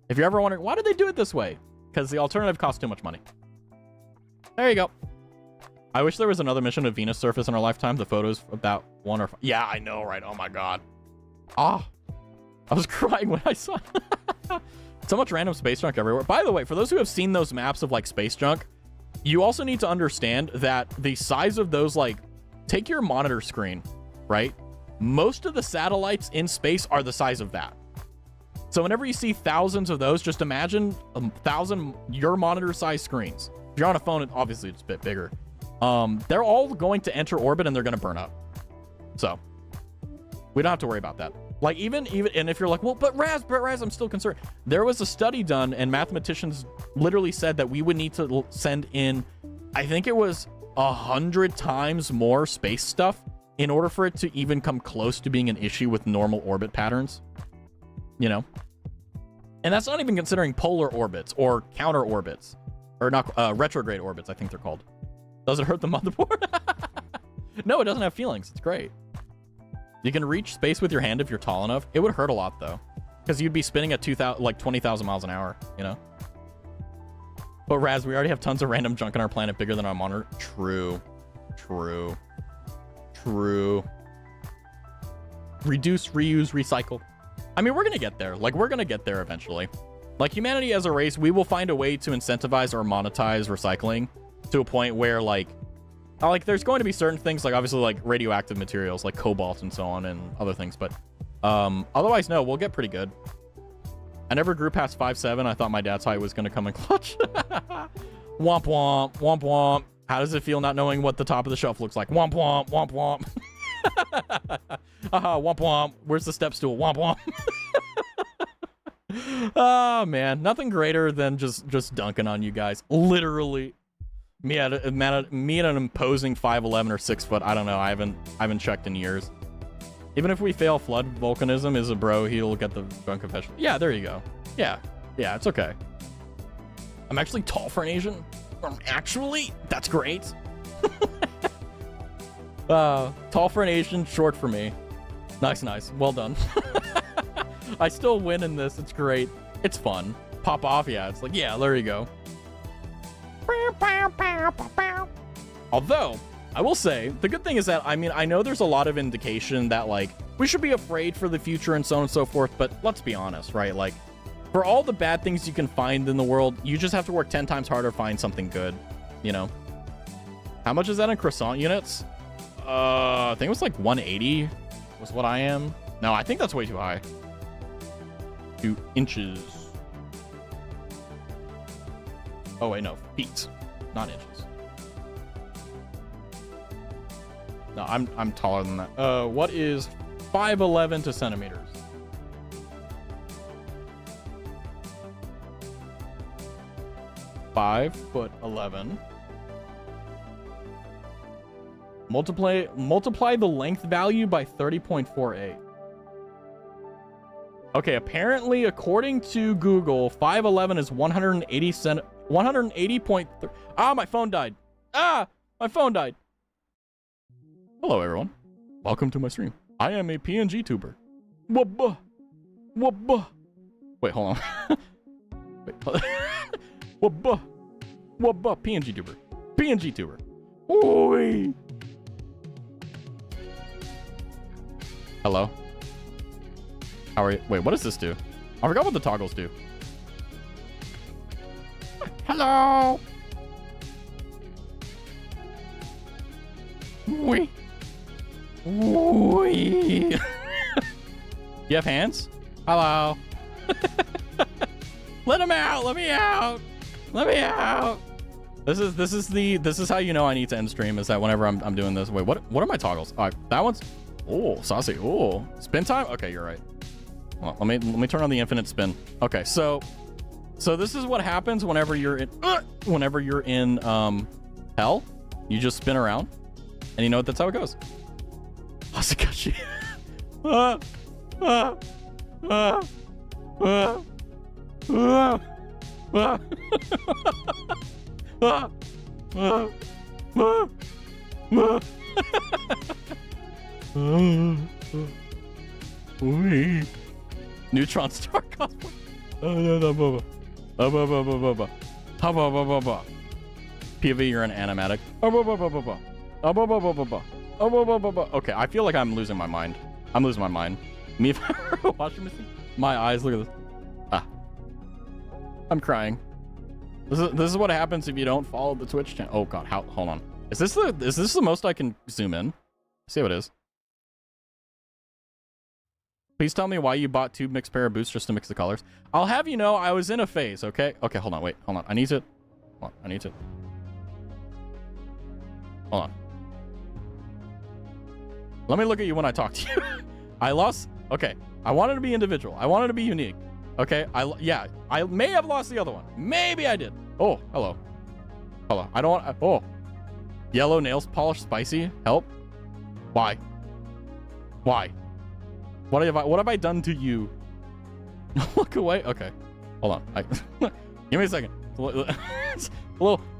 if you're ever wondering, why did they do it this way? Because the alternative costs too much money. There you go. I wish there was another mission to Venus surface in our lifetime. The photos about 1 or 5. Yeah, I know, right? Oh my god. Ah, I was crying when I saw so much random space junk everywhere. By the way, for those who have seen those maps of like space junk, you also need to understand that the size of those, like, take your monitor screen, right? Most of the satellites in space are the size of that. So whenever you see thousands of those, just imagine 1,000 your monitor size screens. If you're on a phone, obviously it's a bit bigger. They're all going to enter orbit and they're going to burn up. So we don't have to worry about that. Like even, and if you're like, well, but Raz, I'm still concerned. There was a study done and mathematicians literally said that we would need to send in, I think it was 100 times more space stuff in order for it to even come close to being an issue with normal orbit patterns, you know? And that's not even considering polar orbits or counter orbits, or not retrograde orbits, I think they're called. Does it hurt the motherboard? No, it doesn't have feelings. It's great. You can reach space with your hand if you're tall enough. It would hurt a lot though, because you'd be spinning at 20,000 miles an hour, you know? But Raz, we already have tons of random junk on our planet bigger than our monitor. True. Reduce, reuse, recycle. I mean, we're gonna get there. Like, we're gonna get there eventually. Like, humanity as a race, we will find a way to incentivize or monetize recycling to a point where, like, there's going to be certain things, like, obviously, like, radioactive materials, like cobalt and so on, and other things, but, otherwise, no, we'll get pretty good. I never grew past 5'7". I thought my dad's height was gonna come in clutch. Womp womp, womp womp. How does it feel not knowing what the top of the shelf looks like? Womp womp, womp womp. Womp womp. Where's the step stool? Womp womp. Oh man, nothing greater than just dunking on you guys. Literally, me at an imposing 5'11" or 6 foot. I don't know. I haven't checked in years. Even if we fail flood volcanism, is a bro. He'll get the drunk confession. Yeah, there you go. Yeah, it's okay. I'm actually tall for an Asian. Actually, that's great. Tall for an Asian, short for me. Nice. Well done. I still win in this. It's great. It's fun. Pop off, yeah. It's like, yeah, there you go. Although, I will say, the good thing is that, I mean, I know there's a lot of indication that, like, we should be afraid for the future and so on and so forth, but let's be honest, right? Like, for all the bad things you can find in the world, you just have to work 10 times harder to find something good, you know? How much is that in croissant units? I think it was like 180 was what I am. No, I think that's way too high. 2 inches. Oh, wait, no. Feet, not inches. No, I'm taller than that. What is 5'11" to centimeters? 5'11". Multiply the length value by 30.48. Okay, apparently, according to Google, 5'11" is 180.3. Ah, my phone died. My phone died. Hello, everyone. Welcome to my stream. I am a PNG tuber. Wabba. Wait, hold on. Wait. Wabba. PNG tuber. Oi. Hello. How are you? Wait, what does this do? I forgot what the toggles do. Hello. Oi. You have hands? Hello. Let him out. Let me out. This is how you know I need to end stream, is that whenever I'm doing this. Wait, what are my toggles? That one's, oh, saucy. Oh, spin time. Okay, you're right. Well, let me turn on the infinite spin. Okay, so this is what happens whenever you're in hell. You just spin around, and you know what? That's how it goes. Hasakashi. Neutron Star cosplay. POV, you're an animatic. Okay, I feel like I'm losing my mind. I'm losing my mind. Me if I were a washing machine. My eyes, look at this. Ah. I'm crying. This is what happens if you don't follow the Twitch channel. Oh god, hold on. Is this the most I can zoom in? See how it is. Please tell me why you bought 2 mixed pair of boots just to mix the colors. I'll have you know I was in a phase, okay? Okay, hold on, wait, hold on. I need to. Hold on, I need to. Hold on. Let me look at you when I talk to you. I lost. Okay, I wanted to be individual. I wanted to be unique. Okay, yeah, I may have lost the other one. Maybe I did. Oh, hello. Hello. I don't want. Oh, yellow nails polish spicy. Help. Why? Why? What have I done to you? Look away. Okay, hold on. Give me a second. Hold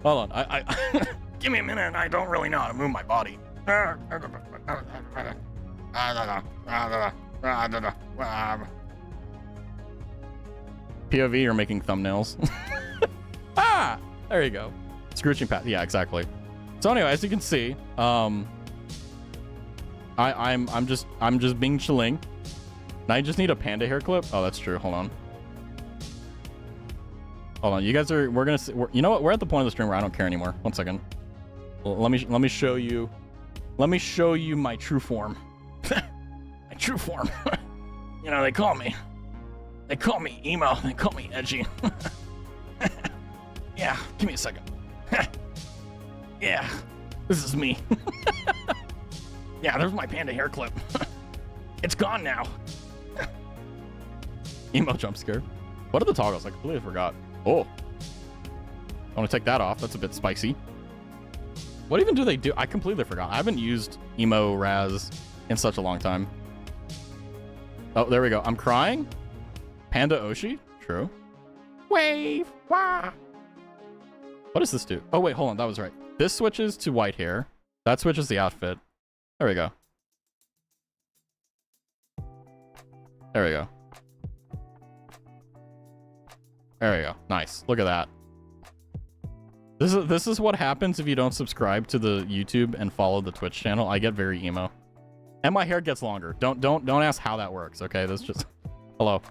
on. I give me a minute. I don't really know how to move my body. POV, you're making thumbnails. Ah, there you go. Scrooching path. Yeah, exactly. So anyway, as you can see, I'm just being chilling. And I just need a panda hair clip. Oh, that's true. Hold on. Hold on. You guys are. We're gonna see. You know what? We're at the point of the stream where I don't care anymore. 1 second. Let me show you. Let me show you my true form. My true form. You know, they call me emo. They call me edgy. Yeah, give me a second. Yeah, this is me. Yeah, there's my panda hair clip. It's gone now. Emo jump scare. What are the toggles? I completely forgot. Oh, I want to take that off. That's a bit spicy. What even do they do? I completely forgot. I haven't used emo Raz in such a long time. Oh, there we go. I'm crying. Panda Oshi? True. Wave. Wah. What does this do? Oh, wait, hold on. That was right. This switches to white hair. That switches the outfit. There we go. There we go. There we go. Nice. Look at that. This is what happens if you don't subscribe to the YouTube and follow the Twitch channel. I get very emo. And my hair gets longer. Don't ask how that works, okay? That's just hello.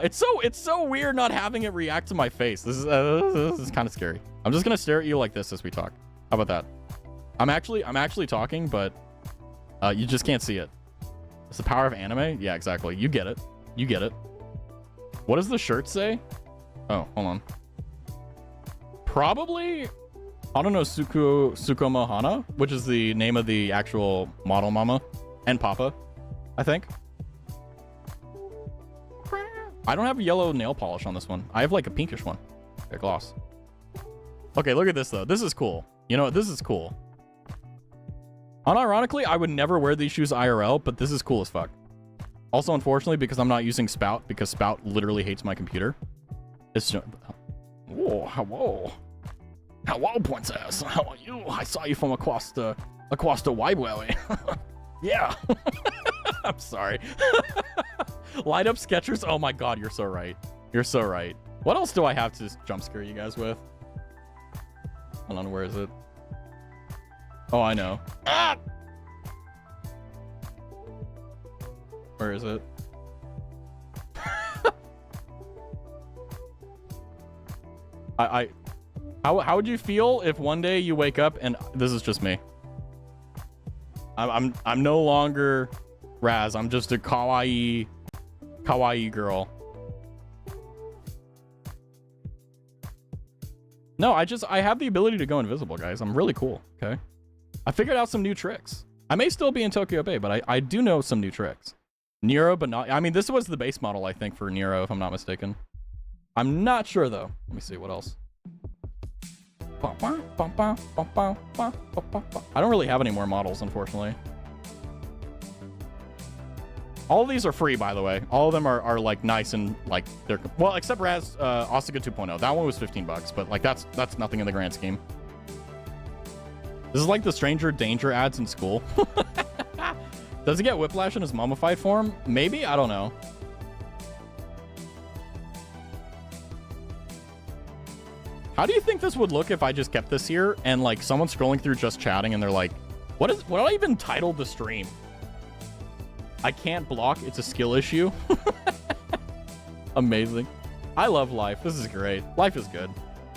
It's so weird not having it react to my face. This is kind of scary. I'm just gonna stare at you like this as we talk. How about that? I'm actually talking, but you just can't see it. It's the power of anime. Yeah, exactly. You get it. You get it. What does the shirt say? Oh, hold on. Probably, I don't know, Tsukumo Hana, which is the name of the actual model mama and papa, I think. I don't have a yellow nail polish on this one. I have like a pinkish one. Okay, gloss. Okay, look at this though. This is cool. You know what? This is cool. Unironically, I would never wear these shoes IRL, but this is cool as fuck. Also, unfortunately, because I'm not using Spout, because Spout literally hates my computer. It's just... Whoa, hello. Hello, princess. How are you? I saw you from across the Waiwei. Yeah. I'm sorry. Light up Skechers. Oh my god, you're so right. You're so right. What else do I have to jump scare you guys with? Hold on, where is it? Oh, I know. Ah! Where is it? How would you feel if one day you wake up and this is just me? I'm no longer Raz. I'm just a kawaii girl. No, I have the ability to go invisible, guys. I'm really cool. Okay, I figured out some new tricks. I may still be in Tokyo Bay, but I do know some new tricks. Nero, but not. I mean, this was the base model, I think, for Nero, if I'm not mistaken. I'm not sure though. Let me see what else. I don't really have any more models, unfortunately. All of these are free, by the way. All of them are like nice and like they're well, except Raz Asuka 2.0. That one was $15, but like that's nothing in the grand scheme. This is like the Stranger Danger ads in school. Does he get whiplash in his mummified form? Maybe, I don't know. How do you think this would look if I just kept this here and like someone's scrolling through just chatting and they're like, what did I even title the stream? I can't block. It's a skill issue. Amazing. I love life. This is great. Life is good.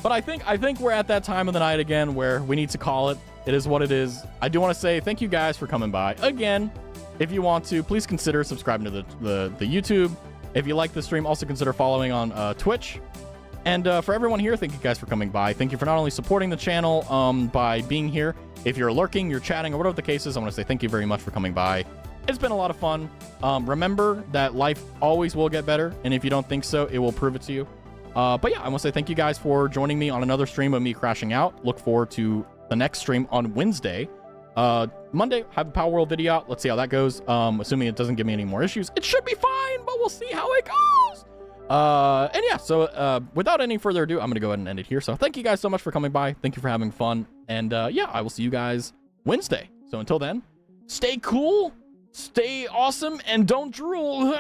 But I think we're at that time of the night again where we need to call it. It is what it is. I do want to say thank you guys for coming by. Again, if you want to, please consider subscribing to the YouTube. If you like the stream, also consider following on Twitch. And for everyone here, thank you guys for coming by. Thank you for not only supporting the channel by being here. If you're lurking, you're chatting, or whatever the case is, I want to say thank you very much for coming by. It's been a lot of fun. Remember that life always will get better. And if you don't think so, it will prove it to you. But yeah, I want to say thank you guys for joining me on another stream of me crashing out. Look forward to the next stream on Wednesday. Monday, have a Power World video out. Let's see how that goes. Assuming it doesn't give me any more issues. It should be fine, but we'll see how it goes. And yeah, so without any further ado, I'm going to go ahead and end it here. So thank you guys so much for coming by. Thank you for having fun. And yeah, I will see you guys Wednesday. So until then, stay cool, stay awesome, and don't drool.